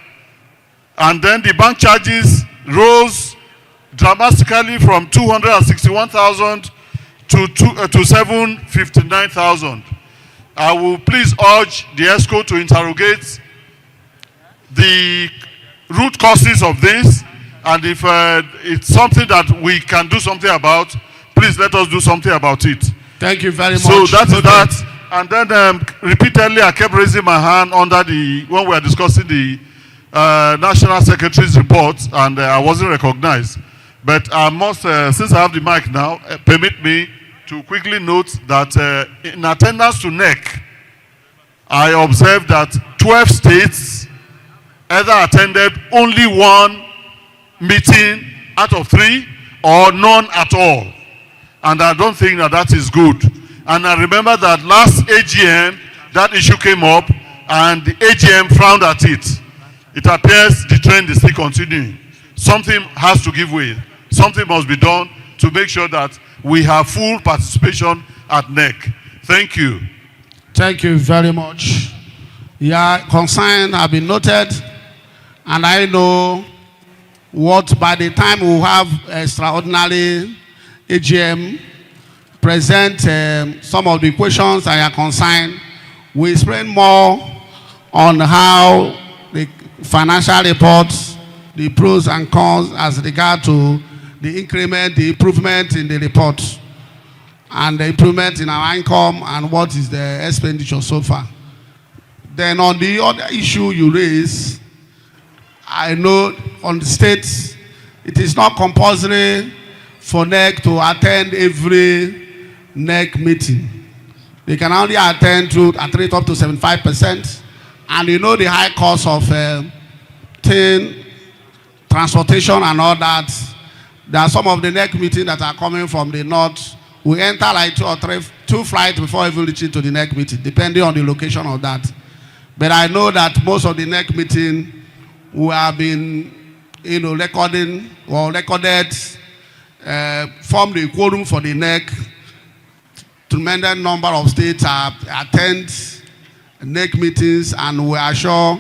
And then the bank charges rose dramatically from 261,000 to 759,000. I will please urge the ESCO to interrogate the root causes of this, and if it's something that we can do something about, please let us do something about it. Thank you very much. So that is that. And then repeatedly I kept raising my hand when we were discussing the National Secretary's report, and I wasn't recognized. But I must, since I have the mic now, permit me to quickly note that in attendance to NEC, I observed that 12 states either attended only one meeting out of 3 or none at all. And I don't think that that is good. And I remember that last AGM, that issue came up, and the AGM frowned at it. It appears the trend is still continuing. Something has to give way. Something must be done to make sure that we have full participation at NEC. Thank you. Thank you very much. Your concern have been noted, and I know what by the time we have extraordinary AGM present some of the questions and your concern, we explain more on how the financial reports, the pros and cons as regard to the increment, the improvement in the report, and the improvement in our income and what is the expenditure so far. Then on the other issue you raise, I know on the states, it is not compulsory for NEC to attend every NEC meeting. They can only attend to at rate up to 75%. And you know the high cost of transportation and all that. There are some of the NEC meetings that are coming from the north. We enter like 2 or 3 flights before even reaching to the NEC meeting, depending on the location of that. But I know that most of the NEC meeting we have been, recorded form the quorum for the NEC. Tremendous number of states attend NEC meetings, and we are sure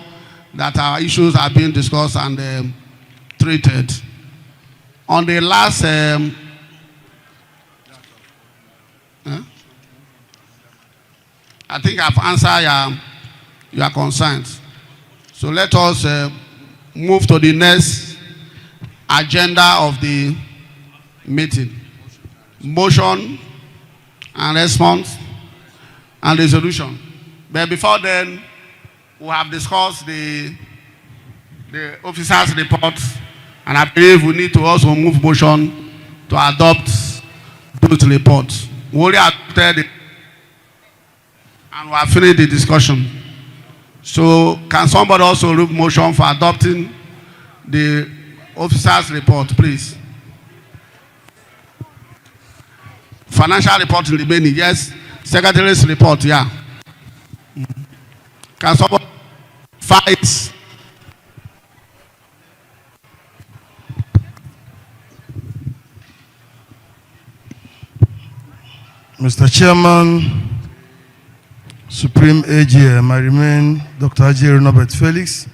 that our issues are being discussed and treated. On the last, I think I've answered your concerns. So let us move to the next agenda of the meeting. Motion and response and resolution. But before then, we have discussed the officer's report, and I believe we need to also move motion to adopt those reports. We already adopted it, and we have finished the discussion. So can somebody also move motion for adopting the officer's report, please? Financial report in the remaining, yes. Secretary's report, yeah. Can somebody fight? Mr. Chairman, Supreme AGM, I remain Dr. Ajay Robert Felix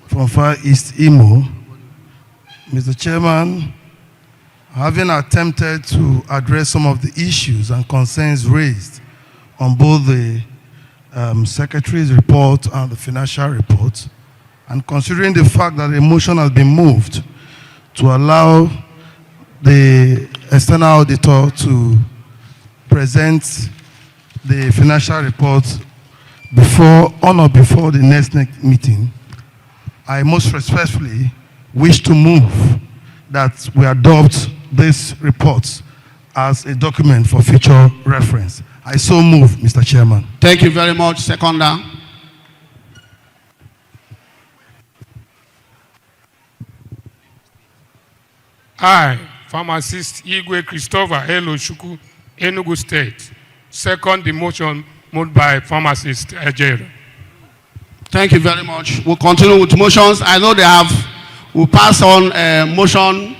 from Far East Imo. Mr. Chairman, having attempted to address some of the issues and concerns raised on both the Secretary's report and the financial report, and considering the fact that a motion has been moved to allow the external auditor to present the financial report on or before the next meeting, I most respectfully wish to move that we adopt this report as a document for future reference. I so move, Mr. Chairman. Thank you very much. Seconder. I, Pharmacist Igwe Christopher Elochukwu, Enugu State, second the motion moved by Pharmacist Ejero. Thank you very much. We'll continue with motions. I know we'll pass on motion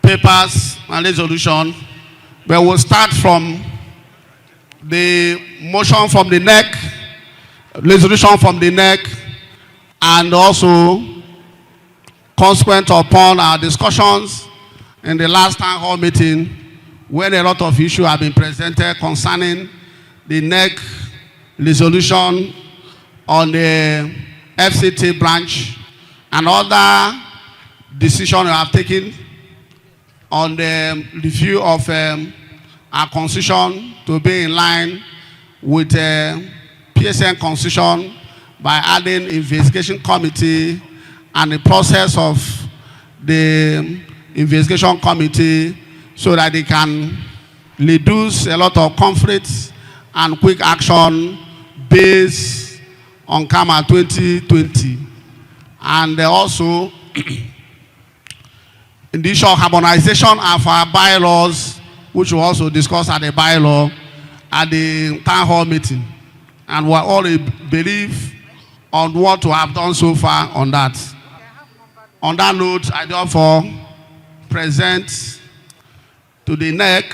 papers and resolution, but we'll start from the motion from the NEC, resolution from the NEC, and also consequent upon our discussions in the last town hall meeting, when a lot of issues have been presented concerning the NEC resolution on the FCT branch and other decisions we have taken on the review of our constitution to be in line with PSN constitution by adding investigation committee and the process of the investigation committee so that they can reduce a lot of conflicts and quick action based on CAMA 2020. And also in the issue of harmonization of our bylaws, which we also discussed at the bylaw at the town hall meeting. And we all believe on what we have done so far on that. On that note, I therefore present to the NEC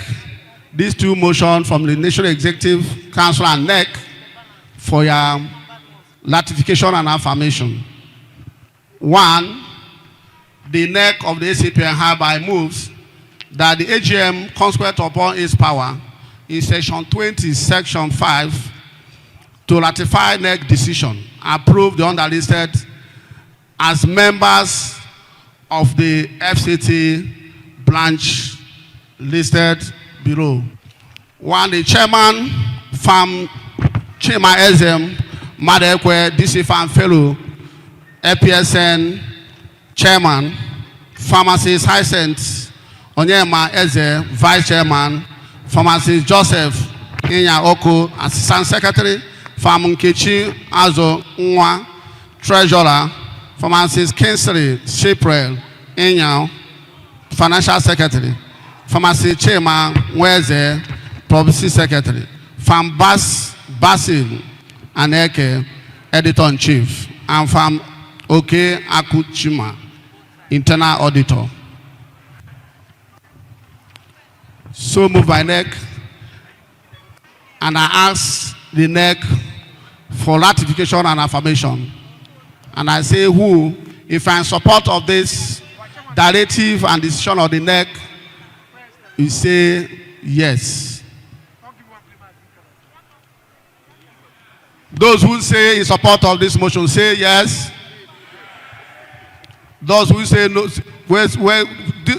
these two motions from the National Executive Council and NEC for your ratification and affirmation. One, the NEC of the ACPN hereby moves that the AGM, consequent upon its power in section 20, section 5, to ratify NEC decision, approve the underlisted as members of the FCT branch listed below. One, the chairman, Farm Chima Ezem, Madekwe, DC Farm Fellow, APSN chairman, Pharmacist Hyacinth Onyema Eze, vice chairman, Pharmacist Joseph Inya Oko, assistant secretary, Farm Nkechi Azo Nwa, treasurer, Pharmacist Kinsley Shiprel Inya, financial secretary, Pharmacist Chema Weze, publicity secretary, Farm Basil Aneke, editor-in-chief, and Farm Oke Akuchima, internal auditor. So moved by NEC, and I ask the NEC for ratification and affirmation. And I say who, if I'm in support of this directive and decision of the NEC, you say yes. Those who say in support of this motion say yes. Those who say no,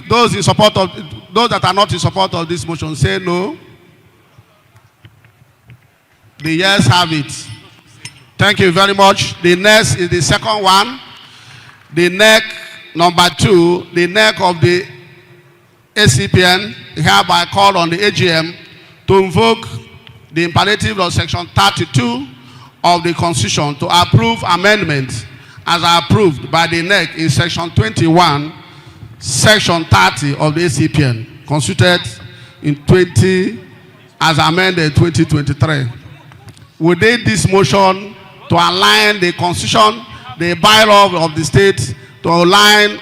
those in support of, those that are not in support of this motion say no. The years have it. Thank you very much. The next is the second one. The neck number 2, the neck of the ACPN, hereby called on the AGM to invoke the imperative of section 32 of the Constitution to approve amendments as approved by the NEC in section 21, section 30 of the ACPN, constituted in 20 as amended 2023. We did this motion to align the Constitution, the bylaw of the state, to align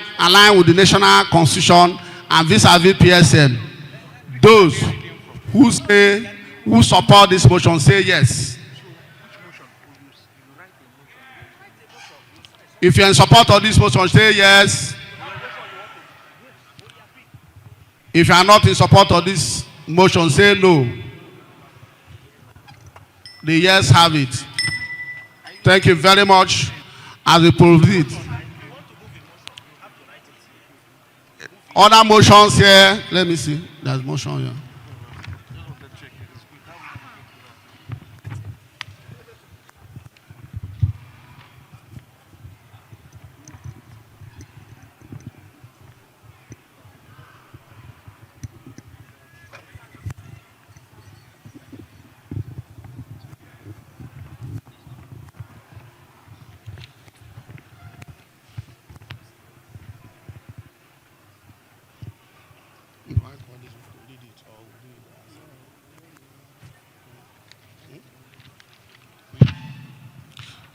with the national Constitution and vis-a-vis PSM. Those who support this motion say yes. If you're in support of this motion, say yes. If you are not in support of this motion, say no. The yes have it. Thank you very much. As we proceed. Other motions here. Let me see. There's motion here.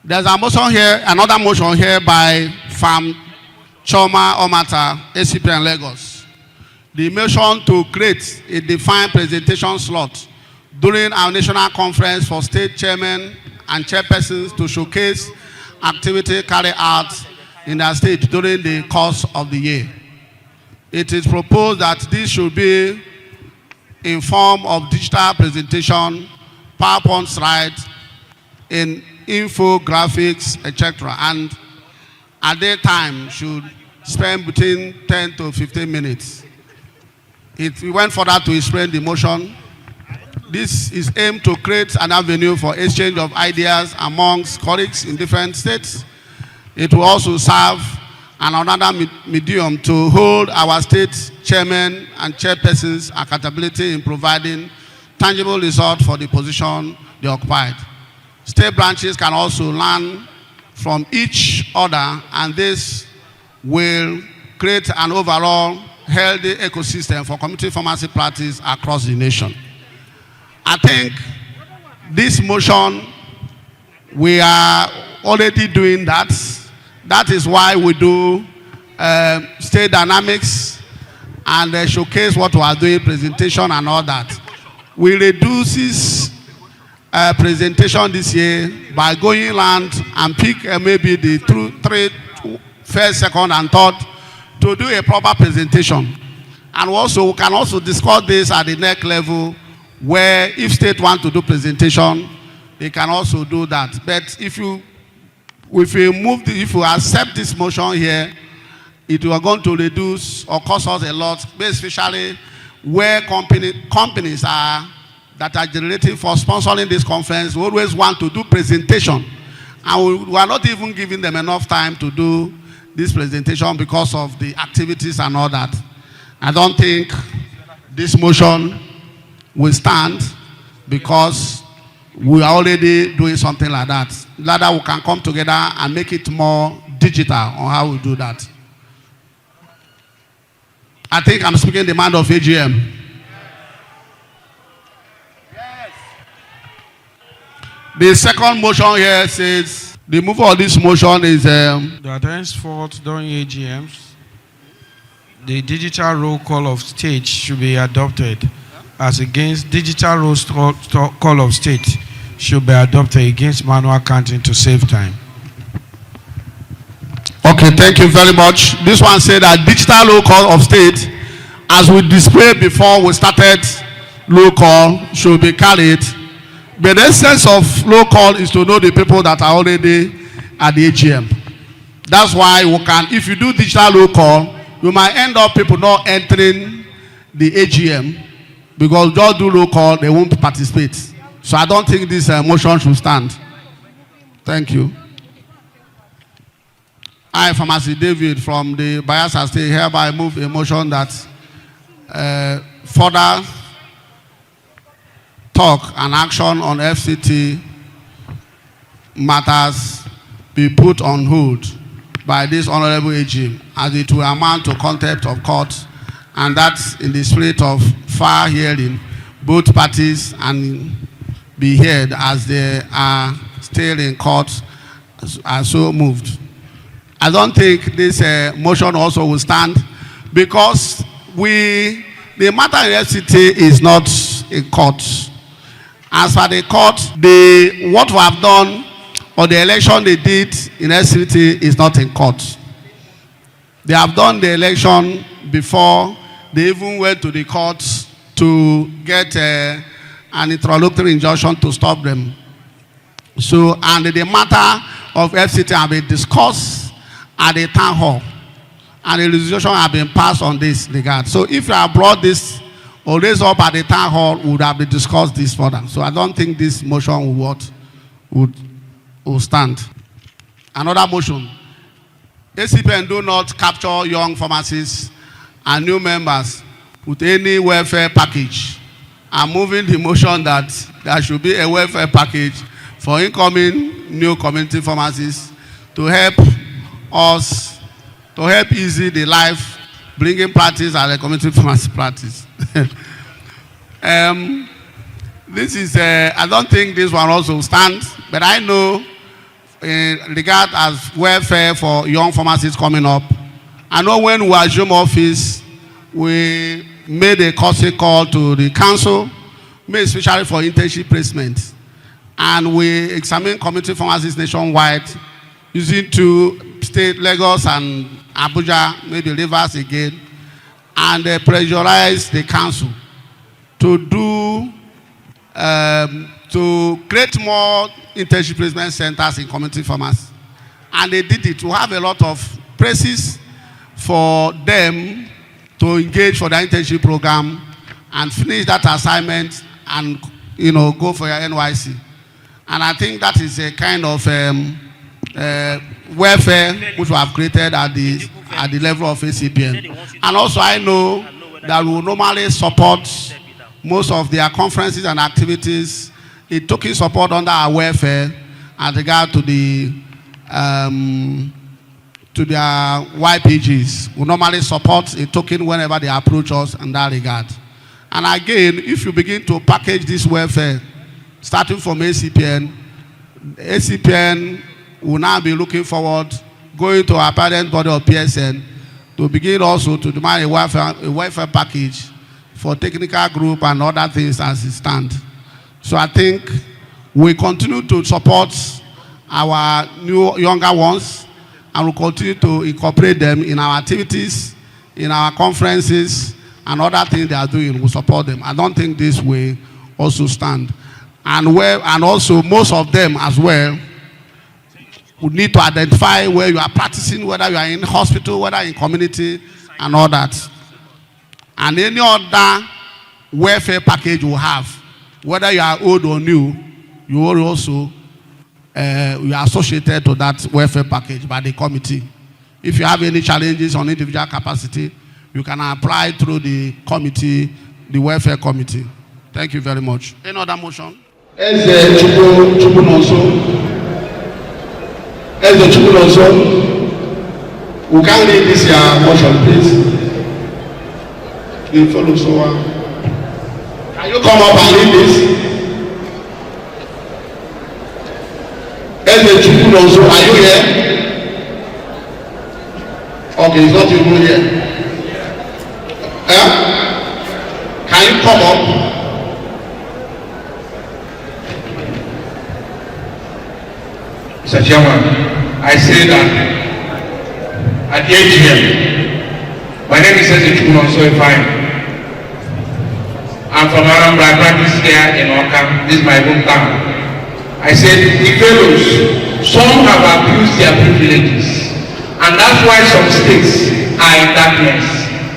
There's a motion here, another motion here by Farm Choma Omata, ACPN Lagos. The motion to create a defined presentation slot during our national conference for state chairmen and chairpersons to showcase activity carried out in their state during the course of the year. It is proposed that this should be in form of digital presentation, PowerPoint slides, in infographics, etc. And at that time should spend between 10 to 15 minutes. If we went further to explain the motion, this is aimed to create an avenue for exchange of ideas amongst colleagues in different states. It will also serve another medium to hold our state chairmen and chairpersons accountability in providing tangible results for the position they occupied. State branches can also learn from each other, and this will create an overall healthy ecosystem for community pharmacy practice across the nation. I think this motion, we are already doing that. That is why we do state dynamics and showcase what we are doing, presentation and all that. We reduce this presentation this year by going around and pick maybe the three, first, second, and third to do a proper presentation. And also, we can also discuss this at the next level, where if state want to do presentation, they can also do that. But if you accept this motion here, it will going to reduce or cost us a lot, especially where companies are that are generating for sponsoring this conference. We always want to do presentation, and we are not even giving them enough time to do this presentation because of the activities and all that. I don't think this motion will stand because we are already doing something like that. Rather, we can come together and make it more digital on how we do that. I think I'm speaking the mind of AGM. The second motion here says, the mover of this motion is... that henceforth during AGMs, the digital roll call of state should be adopted, as against digital roll call of state should be adopted against manual counting to save time. Okay, thank you very much. This one said that digital roll call of state, as we displayed before we started roll call, should be carried. But the essence of roll call is to know the people that are already at the AGM. That's why we can, if you do digital roll call, you might end up people not entering the AGM because just do roll call, they won't participate. So I don't think this motion should stand. Thank you. I, Pharmacy David from the Bayelsa State, hereby move a motion that further talk and action on FCT matters be put on hold by this honorable AGM, as it will amount to contempt of court, and that's in the spirit of fair hearing both parties and be heard as they are still in court are so moved. I don't think this motion also will stand, because the matter in FCT is not in court. As for the court, what we have done or the election they did in FCT is not in court. They have done the election before they even went to the court to get an interlocutory injunction to stop them. So, and the matter of FCT have been discussed at the town hall, and the resolution have been passed on this regard. So if you have brought this or raised up at the town hall, would have been discussed this further. So I don't think this motion would stand. Another motion. ACPN do not capture young pharmacists and new members with any welfare package. I'm moving the motion that there should be a welfare package for incoming new community pharmacists to help us, to help easy the life, bringing practice as a community pharmacy practice. This is, I don't think this one also stands, but I know in regard as welfare for young pharmacists coming up, I know when we assume office, we made a courtesy call to the council, made especially for internship placement. And we examined community pharmacists nationwide using two state, Lagos and Abuja, maybe Rivers again, and pressurized the council to do, to create more internship placement centers in community pharmacy. And they did it. We have a lot of praises for them to engage for the internship program and finish that assignment and, you know, go for your NYC. And I think that is a kind of welfare which we have created at the level of ACPN. And also I know that we will normally support most of their conferences and activities. It took in support under our welfare as regard to their YPGs. We normally support a token whenever they approach us in that regard. And again, if you begin to package this welfare, starting from ACPN will now be looking forward, going to our parent body of PSN, to begin also to demand a welfare package for technical group and other things as it stands. So I think we continue to support our younger ones, and we'll continue to incorporate them in our activities, in our conferences, and other things they are doing. We'll support them. I don't think this way also stand. And also most of them as well would need to identify where you are practicing, whether you are in hospital, whether in community, and all that. And any other welfare package you have, whether you are old or new, you will also you are associated to that welfare package by the committee. If you have any challenges on individual capacity, you can apply through the committee, the welfare committee. Thank you very much. Any other motion? Eze Chukwunonso, we can read this motion, please. You follow so well. Can you come up and read this? Eze Chukwunonso, are you here? Okay, it's not even here. Can you come up? Mr. Chairman, I say that at the AGM, my name is Eze Chukwunonso. I'm from Anambra. I practice here in Okam. This is my hometown. I said the fellows, some have abused their privileges, and that's why some states are in darkness.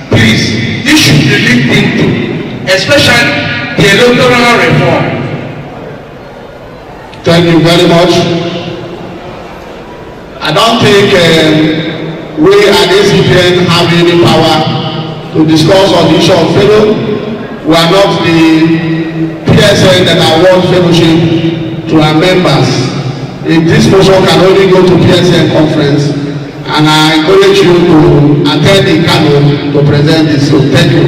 Please, this should be looked into, especially the electoral reform. Thank you very much. I don't think we at ACPN have any power to discuss on the issue of fellow. We are not the PSN that award fellowship to our members. This motion can only go to PSN conference, and I encourage you to attend the Kano to present this. So thank you.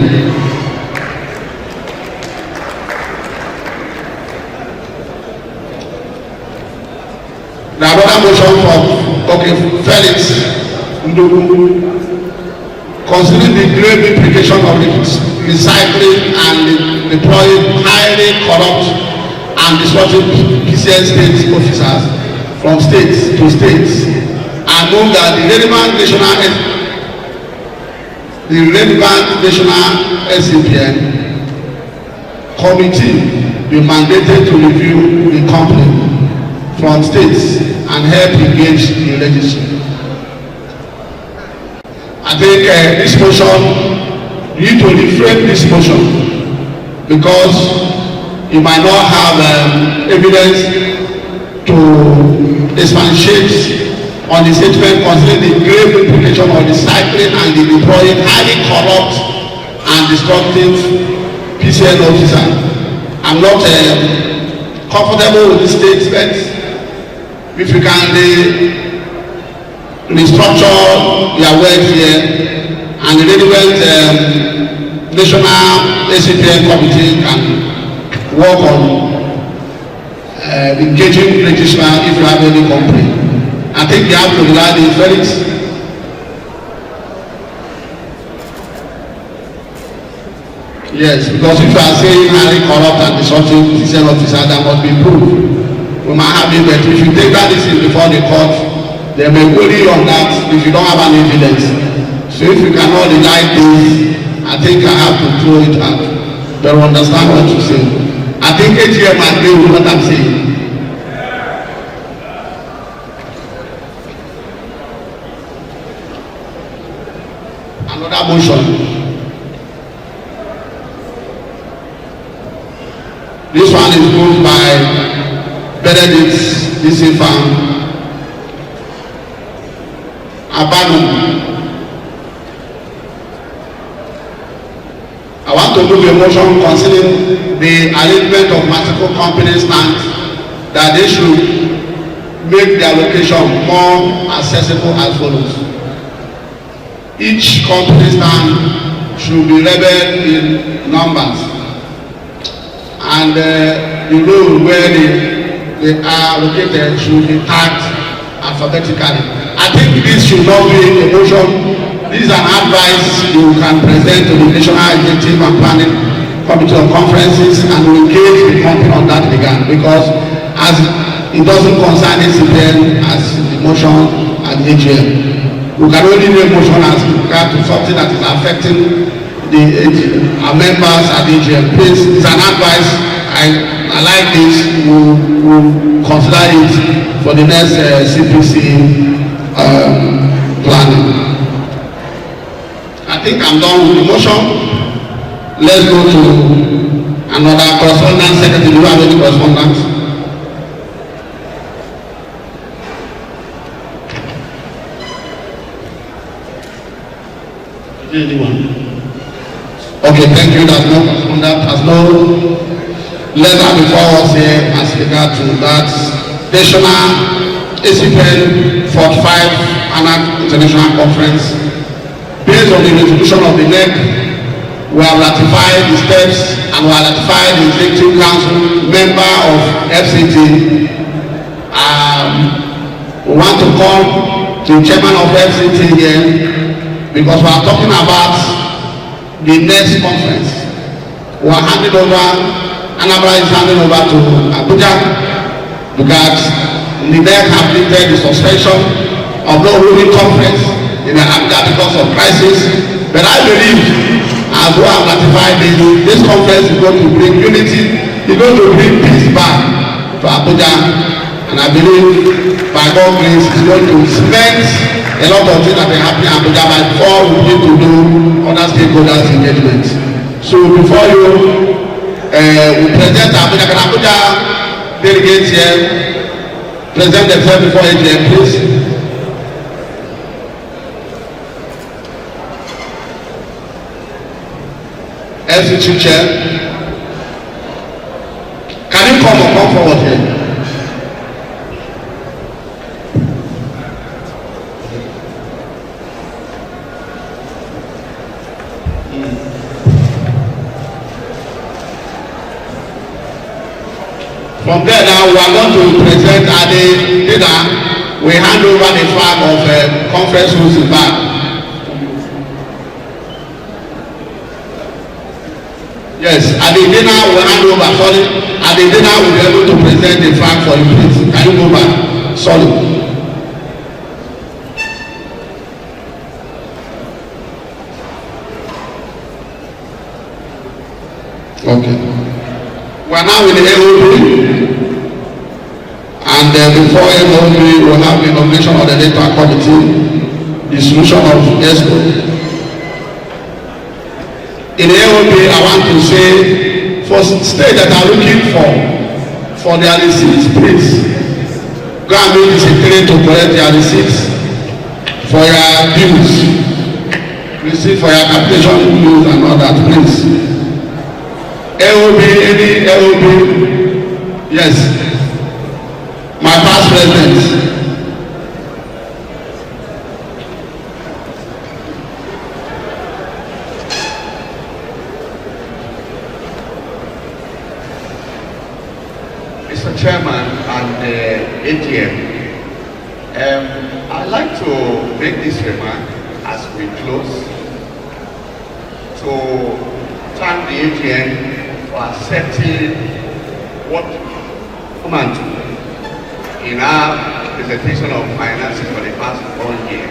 The other motion from Felix Ndogu, considering the grave implication of recycling and deploying highly corrupt and disruptive PCN state officers from states to states, and move that the relevant national ACPN committee be mandated to review the company from states and help engage the registry. I think this motion, you need to reframe this motion, because you might not have evidence to expatiate on the statement concerning the grave implication of the cycling and the deploying highly corrupt and destructive PCN officer. I'm not comfortable with this statement. If you can restructure their work here, and the relevant national ACPN committee can work on engaging registrar if you have any complaint. I think you have to rely on Felix. Yes, because if you are saying highly corrupt and disruptive PCN officer, that must be proved. We might have it, but if you take that issue before the court, they may query on that if you don't have any evidence. So if you cannot deny this, I think I have to throw it out. They will understand what you say. I think AGM agree with what I'm saying. Another motion. This one is moved by Benedict Disifan Abanu. I want to move a motion concerning the arrangement of multiple company stands, that they should make their location more accessible as follows. Each company stand should be labeled in numbers, and the road where they are located should be tagged alphabetically. I think this should not be a motion. This is an advice you can present to the National Executive and Planning Committee of Conferences, and we engage the company on that regard, because as it doesn't concern ACPN as the motion at the AGM. We can only make motion as regard to something that is affecting our members at the AGM. Please, it's an advice. I like this. We'll consider it for the next CPC planning. I think I'm done with the motion. Let's go to another correspondence. Secretary, do you have any correspondence? Anyone? Okay, thank you. There's no correspondence. There's no letter before us here as regard to that national ACPN 45th Annual International Conference. Based on the resolution of the NEC, we have ratified the steps and we have ratified the Executive Council member of FCT. We want to call the chairman of FCT here, because we are talking about the next conference. We are handing over, Anambra is handing over to Abuja, because the NEC have lifted the suspension of no holding conference in Abuja because of crisis. But I believe, as we have ratified this conference is going to bring unity, it's going to bring peace back to Abuja, and I believe by God's grace it's going to cement a lot of things that are happening in Abuja by before we need to do other stakeholders engagement. So before you we present Abuja, can Abuja delegates here present themselves before AGM, please. LC2 chair, can you come forward here? From there now, we are going to present at the dinner. We hand over the flag of conference rules in back. Yes, at the dinner we will hand over. Sorry, at the dinner we will be able to present the flag for you, please. Can you go back? Sorry. Okay. We are now in the AOB, and before AOB we will have the nomination of the data committee, the solution of ESCO. In the AOB, I want to say, for states that are looking for their receipts, please go and meet the secretary to collect their receipts for your dues, receipt for your capitation dues and all that, please. AOB, any AOB, yes, my past president. Mr. Chairman and the AGM, I'd like to make this remark as we close to thank the AGM for accepting what woman in our presentation of finances for the past 1 year.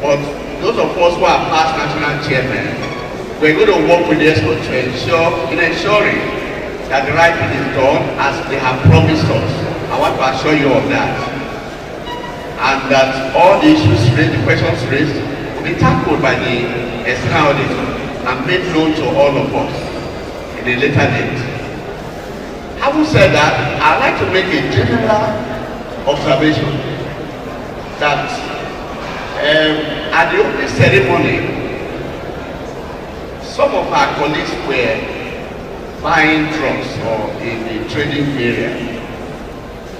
But those of us who are past national chairmen, we're going to work with the ESCO to ensuring that the right thing is done as they have promised us. I want to assure you of that. And that all the issues raised, the questions raised, will be tackled by the external auditor and made known to all of us in a later date. Having said that, I'd like to make a general observation that at the opening ceremony, some of our colleagues were buying drugs or in the trading area.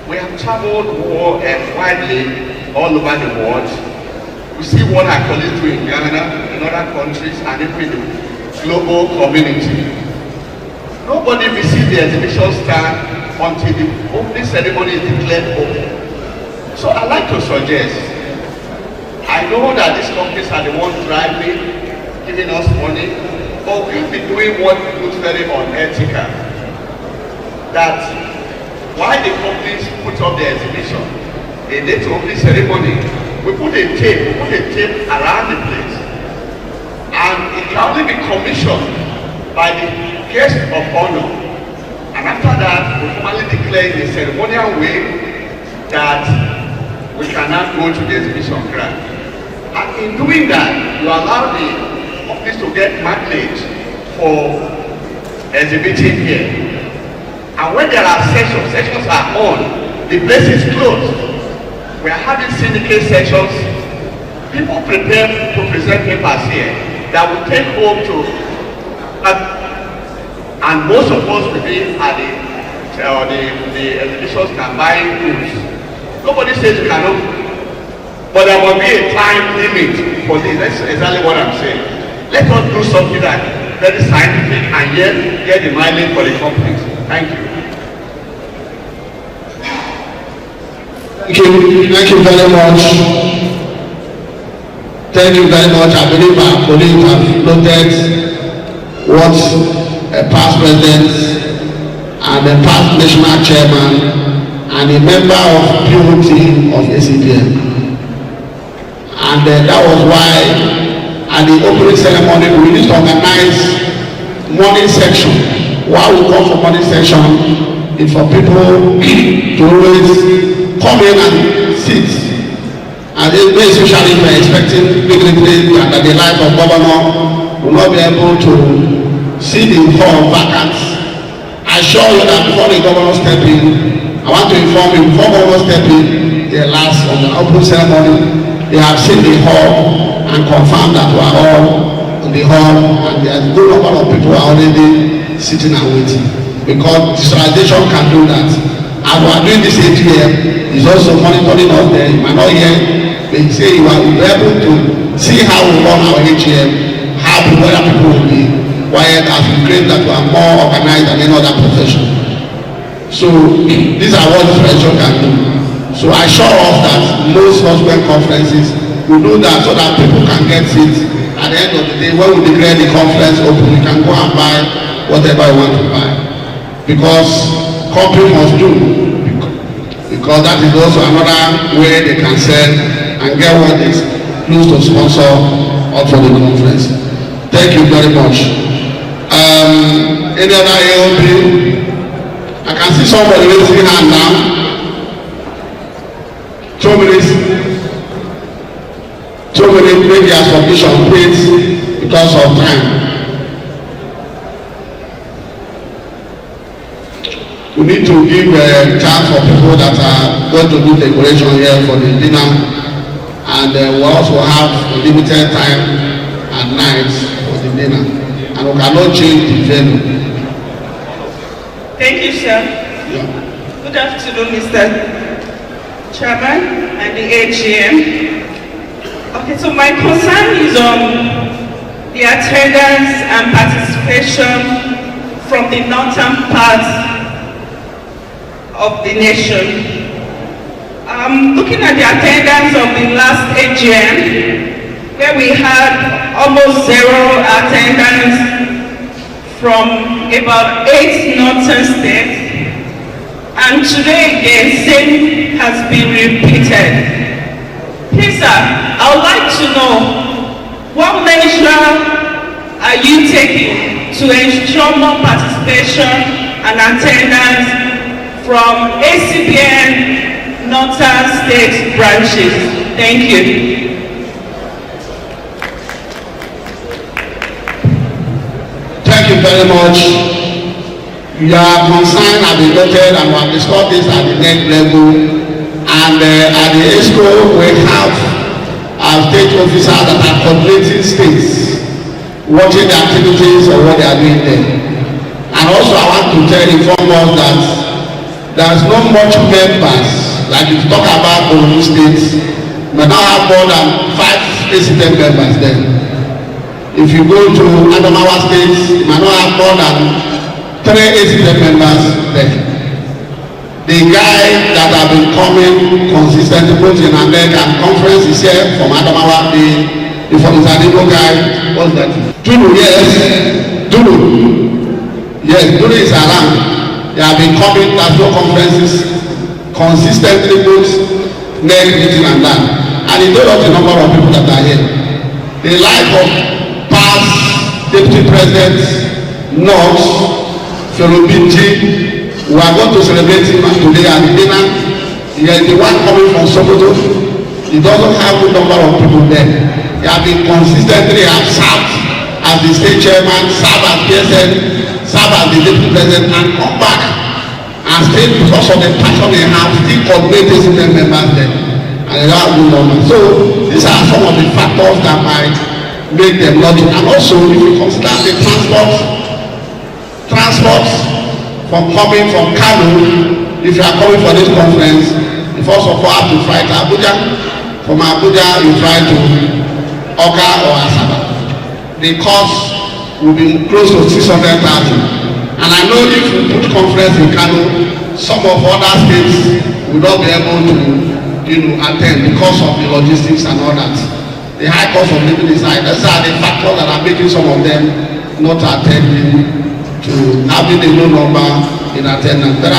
We have traveled widely all over the world. We see what our colleagues do in Ghana, in other countries, and even in the global community. Nobody visits the exhibition stand until the opening ceremony is declared open. So I'd like to suggest, I know that these companies are the ones driving, giving us money, but we'll be doing what looks very unethical. That while the companies put up the exhibition, the day to opening ceremony, we put a tape around the place. And it can only be commissioned by the guest of honor. And after that, we formally declare in a ceremonial way that we cannot go to the exhibition ground. And in doing that, you allow the companies to get mileage for exhibiting here. And when there are sessions are on, the place is closed. We are having syndicate sessions. People prepare to present papers here that will take home to, and most of us will be at the exhibitions can buy goods. Nobody says you cannot, but there will be a time limit for this. That's exactly what I'm saying. Let us do something that very scientific and yet get the mileage for the companies. Thank you. Thank you very much. Thank you very much. I believe our colleagues have noted what a past president and a past national chairman and a member of POT of ACPN. And that was why at the opening ceremony we need to organize morning section. Why we come for morning section is for people to always come in and sit, and especially if we're expecting dignity and that the life of governor will not be able to see the hall vacant. I I assure you that before the governor step in, I want to inform you, before governor step in, the last on the open ceremony, they have seen the hall and confirmed that we are all in the hall, and there is a good number of people are already sitting and waiting. Because digitalization can do that. As we are doing this AGM, is also monitoring us there. You might not hear, but you say you are able to see how we run our AGM, how whether people will be quiet as we claim that we are more organized than any other profession. So these are what this profession can do. So I assure us that most husband conferences will do that so that people can get seats. At the end of the day, when we declare the conference open, we can go and buy whatever you want to buy. Because company must do. Because that is also another way they can sell and get what is close to sponsor up for the conference. Thank you very much. Any other AOP? I can see somebody raising hand now. 2 minutes. 2 minutes, make your submission, please, because of time. We need to give a chance for people that are going to do decoration here for the dinner, and we also have a limited time at night for the dinner, and we cannot change the venue. Thank you, sir. Yeah. Good afternoon, Mr. Chairman and the AGM. Okay, so my concern is on the attendance and participation from the northern part of the nation. Looking at the attendance of the last AGM, where we had almost zero attendance from about 8 northern states, and today again, same has been repeated. Please, sir, I would like to know what measure are you taking to ensure more participation and attendance from ACPN Northern State branches? Thank you. Thank you very much. Your concern have been noted, and we have discussed this at the next level. And at the ESCO, we have our state officers that are coordinating states, watching the activities of what they are doing there. And also, I want to inform us that there's not much members, like if you talk about Borno State, we now have more than 5 ACPN members there. If you go to Adamawa State, you might not have more than 3 ACPN members there. The guy that have been coming consistently both in America and conference is here from Adamawa, the from the Sadibo guy, what's that? Dulu, yes. Dulu. Yes, Dulu is around. They have been coming to no conferences consistently, both next meeting and that. And he told us the number of people that are here. The life of past deputy presidents, North, Ferobinji, we are going to celebrate him today at the dinner. He is the one coming from Sokoto. He doesn't have a number of people there. He has been consistently served as the state chairman, served as PSN, serve as the deputy president, and come back and stay because of the passion they have, still coordinate ACPN members there, and they have good numbers. So these are some of the factors that might make them not. And also, if you consider the transport from coming from Kano, if you are coming for this conference, you first of all have to fly to Abuja. From Abuja, you fly to Oka or Asaba. The cost will be close to 600,000. And I know if we put conference in Kano, some of other states will not be able to attend because of the logistics and all that. The high cost of living is high. Those are the factors that are making some of them not attending, to having a low number in attendance. But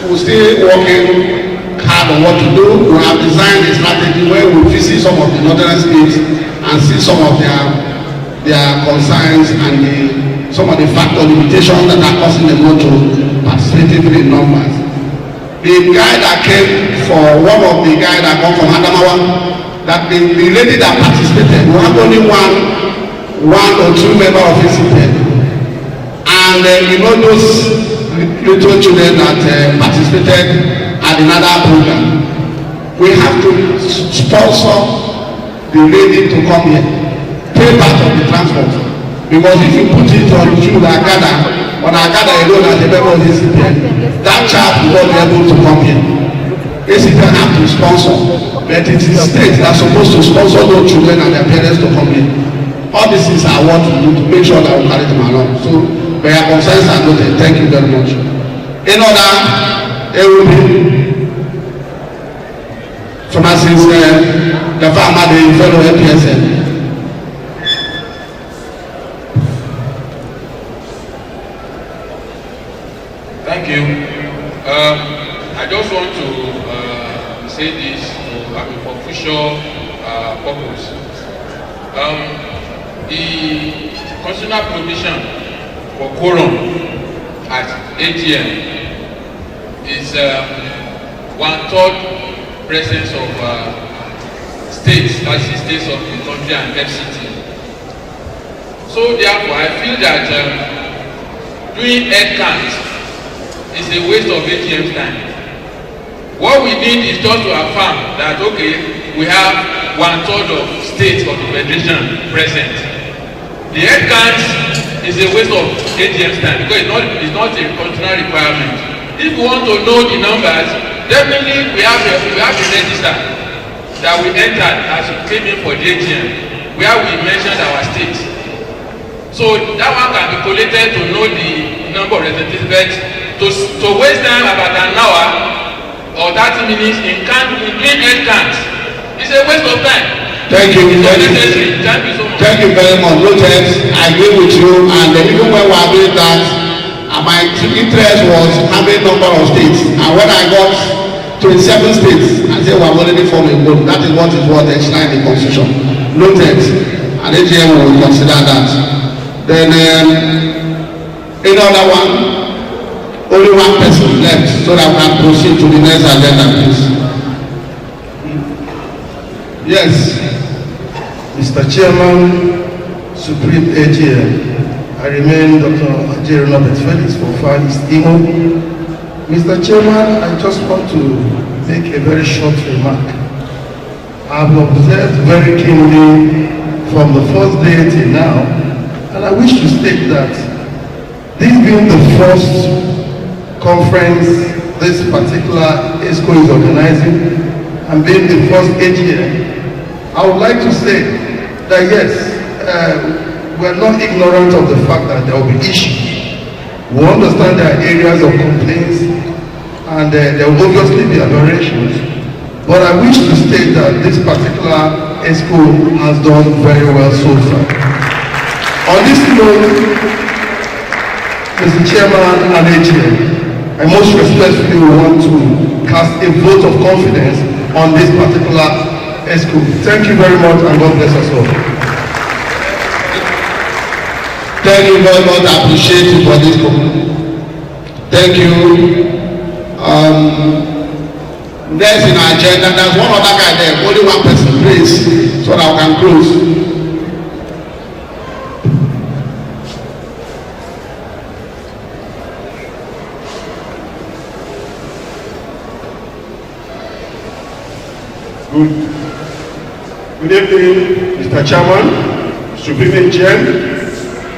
we're still working hard on what to do. We have designed a strategy where we visit some of the northern states and see some of their concerns and some of the factor limitations that are causing them not to participate in numbers. The guy that came for one of the guys that come from Adamawa, that the lady that participated, we have only one or two members of ACPN. And those little children that participated at another program. We have to sponsor the lady to come here, pay part of the transport. Because if you put it on you that gather, on Agada alone as a member of the ACPN, that child will not be able to come here. ACPN have to sponsor, but it is states that are supposed to sponsor those children and their parents to come here. All this is I want to do to make sure that we carry them along. So, my concerns are noted. Thank you very much. In order, there will be pharmacies, the farmer, the fellow APSN. Thank you. I just want to say this for future purpose. The constitutional provision for quorum at AGM is 1/3 presence of states, that's the states of the country and FCT. So therefore, I feel that doing head count is a waste of AGM time. What we need is just to affirm that, okay, we have 1/3 of states of the federation present. The head count is a waste of AGM time because it's not a constitutional requirement. If we want to know the numbers, definitely we have a register that we entered as we came in for the AGM, where we mentioned our states. So that one can be collated to know the number of representatives. But to waste time about an hour or 30 minutes in doing head counts is a waste of time. Thank you. It's unnecessary. Thank you so much. Thank you very much. Noted. I agree with you. And even when we are doing that, my interest was having number of states. And when I got 27 states, I said we have already formed a group. That is what enshrined in the constitution. Noted. And AGM will consider that. Then another one, only one person left, so that we can proceed to the next agenda, please. Yes. Mr. Chairman, Supreme AGM, I remain Dr. Ajay Robert Felix from Far East Imo. Mr. Chairman, I just want to make a very short remark. I have observed very keenly from the first day till now, and I wish to state that this being the first conference this particular ESCO is organizing and being the first AGM, I would like to say that yes, we are not ignorant of the fact that there will be issues. We understand there are areas of complaints and there will obviously be aberrations. But I wish to state that this particular ESCO has done very well so far. On this note, Mr. Chairman and AGM, I most respectfully want to cast a vote of confidence on this particular ESCO. Thank you very much and God bless us all. Thank you very much. I appreciate you for this comment. Thank you. Next in our agenda, there's one other guy there, only one person, please, so that we can close. Good evening, Mr. Chairman, Supreme AGM.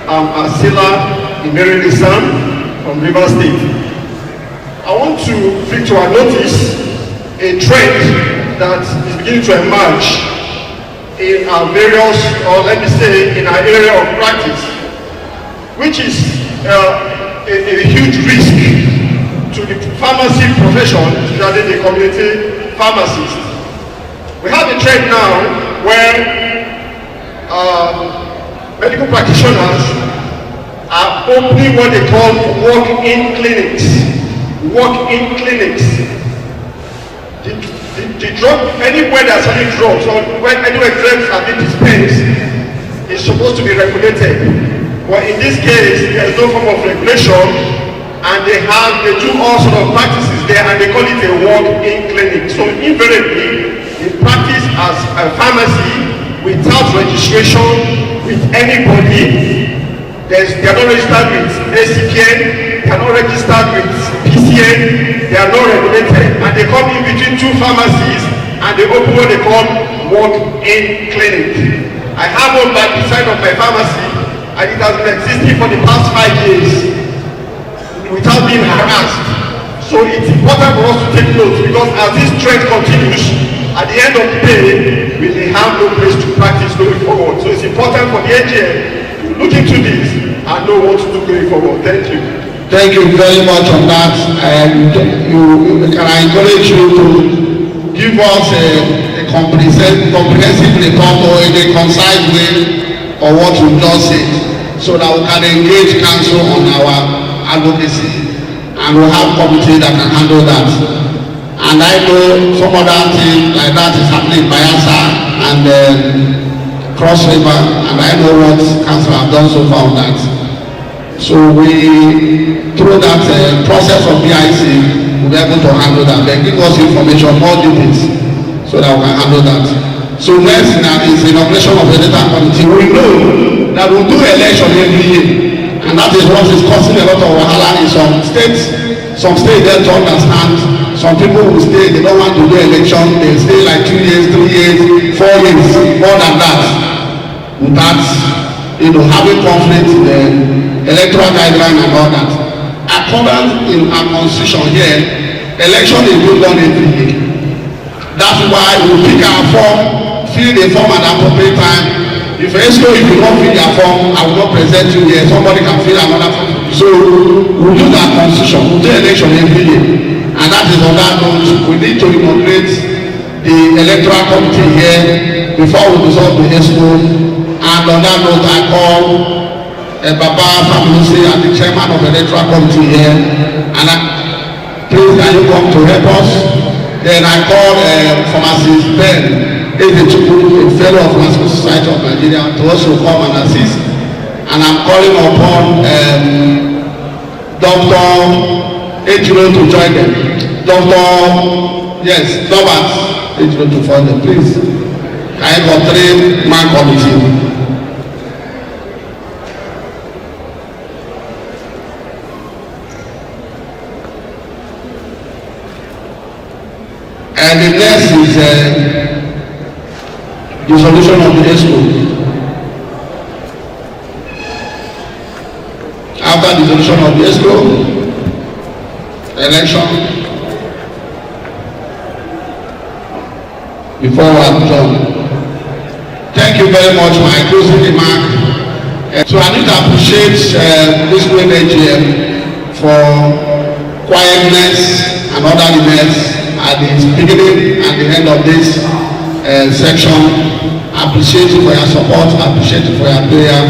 I'm Asila Imeri from Rivers State. I want to bring to our notice a trend that is beginning to emerge in our various, or let me say, in our area of practice, which is a huge risk to the pharmacy profession, especially the community pharmacists. We have a trend now where medical practitioners are opening what they call walk-in clinics. Walk-in clinics. The drug, anywhere there's any drugs or when anywhere drugs are being dispensed, is supposed to be regulated. But in this case, there's no form of regulation, and they do all sort of practices there, and they call it a walk-in clinic. So invariably, they practice as a pharmacy without registration with anybody. They are not registered with ACPN they are not registered with PCN, they are not regulated, and they come in between two pharmacies and they open what they call walk-in clinic. I have one by the side of my pharmacy, and it has been existing for the past 5 years without being harassed. So it's important for us to take note, because as this trend continues, at the end of the day, we may have no place to practice going forward. So it's important for the AGM to look into this and know what to do going forward. Thank you. Thank you very much on that, and can I encourage you to give us a comprehensive report or in a concise way of what you just said, so that we can engage council on our advocacy, and we'll have committee that can handle that. And I know some other thing like that is happening in Bayelsa and Cross River, and I know what council have done so far on that. So we, through that process of BIC, we'll be able to handle that. They give us information, more details, so that we can handle that. So next now is the inauguration of the data committee. We know that we'll do election every year, and that is what is causing a lot of wahala in some states. Some states don't understand. Some people will stay, they don't want to do election, they stay like 2 years, 3 years, 4 years, more than that, without having conflict in the electoral guideline and all that. According in our constitution here, election is being done every year. That's why we pick our form, fill the form at the appropriate time. If you don't fill your form, I will not present you here. Somebody can fill another form. So we use our constitution, we do election every year. And that is on that note, we need to inaugurate the electoral committee here before we dissolve the ESCO. And on that note, I call Baba Famusi as the chairman of the electoral committee here. And please, can you come to help us? Then I call pharmacist Ben, a fellow of Pharmaceutical Society of Nigeria, to also come and assist. And I'm calling upon Dr. Ejiro to join them. Robert Ejiro to join them, please. I got 3-man committee. And the next is the solution of the ESCO. After the solution of the ESCO, election, before we adjourn. Thank you very much, my closing remark. So I need to appreciate this great AGM for quietness and orderliness at the beginning and the end of this section. I appreciate you for your support, I appreciate you for your prayer,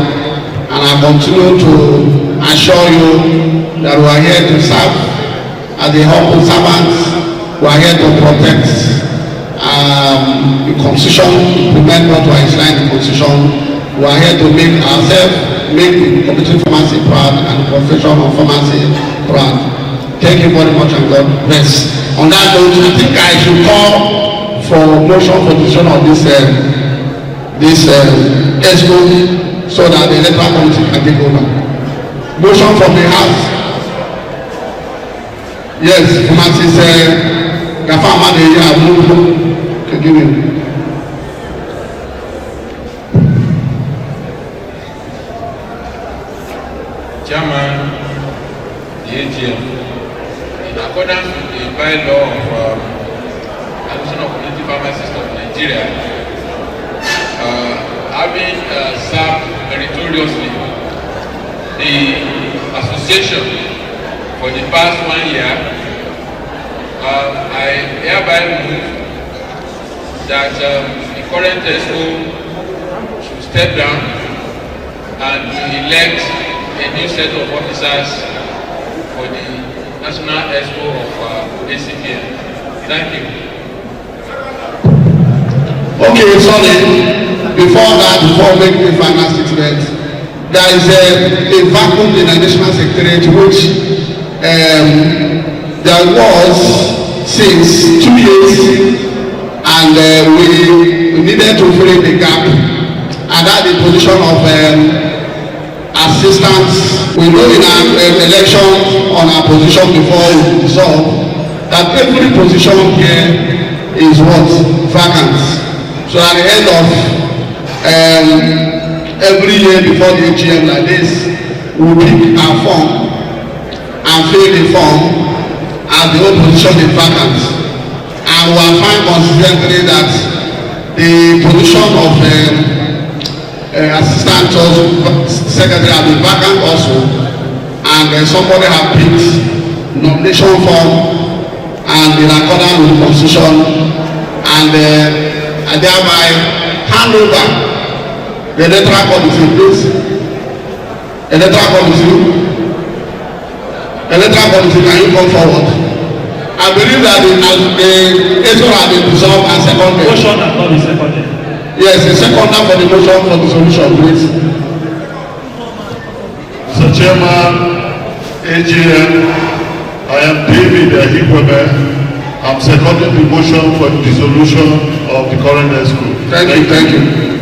and I continue to assure you that we are here to serve as the humble servants. We are here to protect the constitution, implement what was enshrined in the constitution. We are here to make ourselves, make the community pharmacy proud and the profession of pharmacy proud. Thank you very much, and God bless. On that note, I think I should call for motion for decision of this ESCO, so that the electoral committee can take over. Motion from the House. Yes, pharmacist Gafama can give me. Chairman, the AGM, in accordance with the bylaw of Association of Community Pharmacists of Nigeria, having served meritoriously the association for the past 1 year, I hereby move that the current ESCO should step down and elect a new set of officers for the National ESCO of ACPN. Thank you. Okay, sorry. Before that, before making the final statement, there is a vacuum in the National Secretariat which there was since 2 years, and we needed to fill in the gap, and that the position of assistant We know in our elections on our position before we dissolve that every position here is what? Vacant. So at the end of every year before the AGM like this, we pick our form and fill the form and the whole position is vacant. And we will find consistently that the position of assistant secretary has been vacant also, and somebody have picked nomination form and in accordance with the constitution, and I thereby hand over the electoral committee, please. Electoral committee, can you come forward? I believe that the ASO has been dissolved and seconded. Motion has not been seconded. Yes, a seconder for the motion for dissolution, please. Mr. Chairman, AGM, I am David Ehikweme. I'm seconding the motion for the dissolution of the current school. Thank you.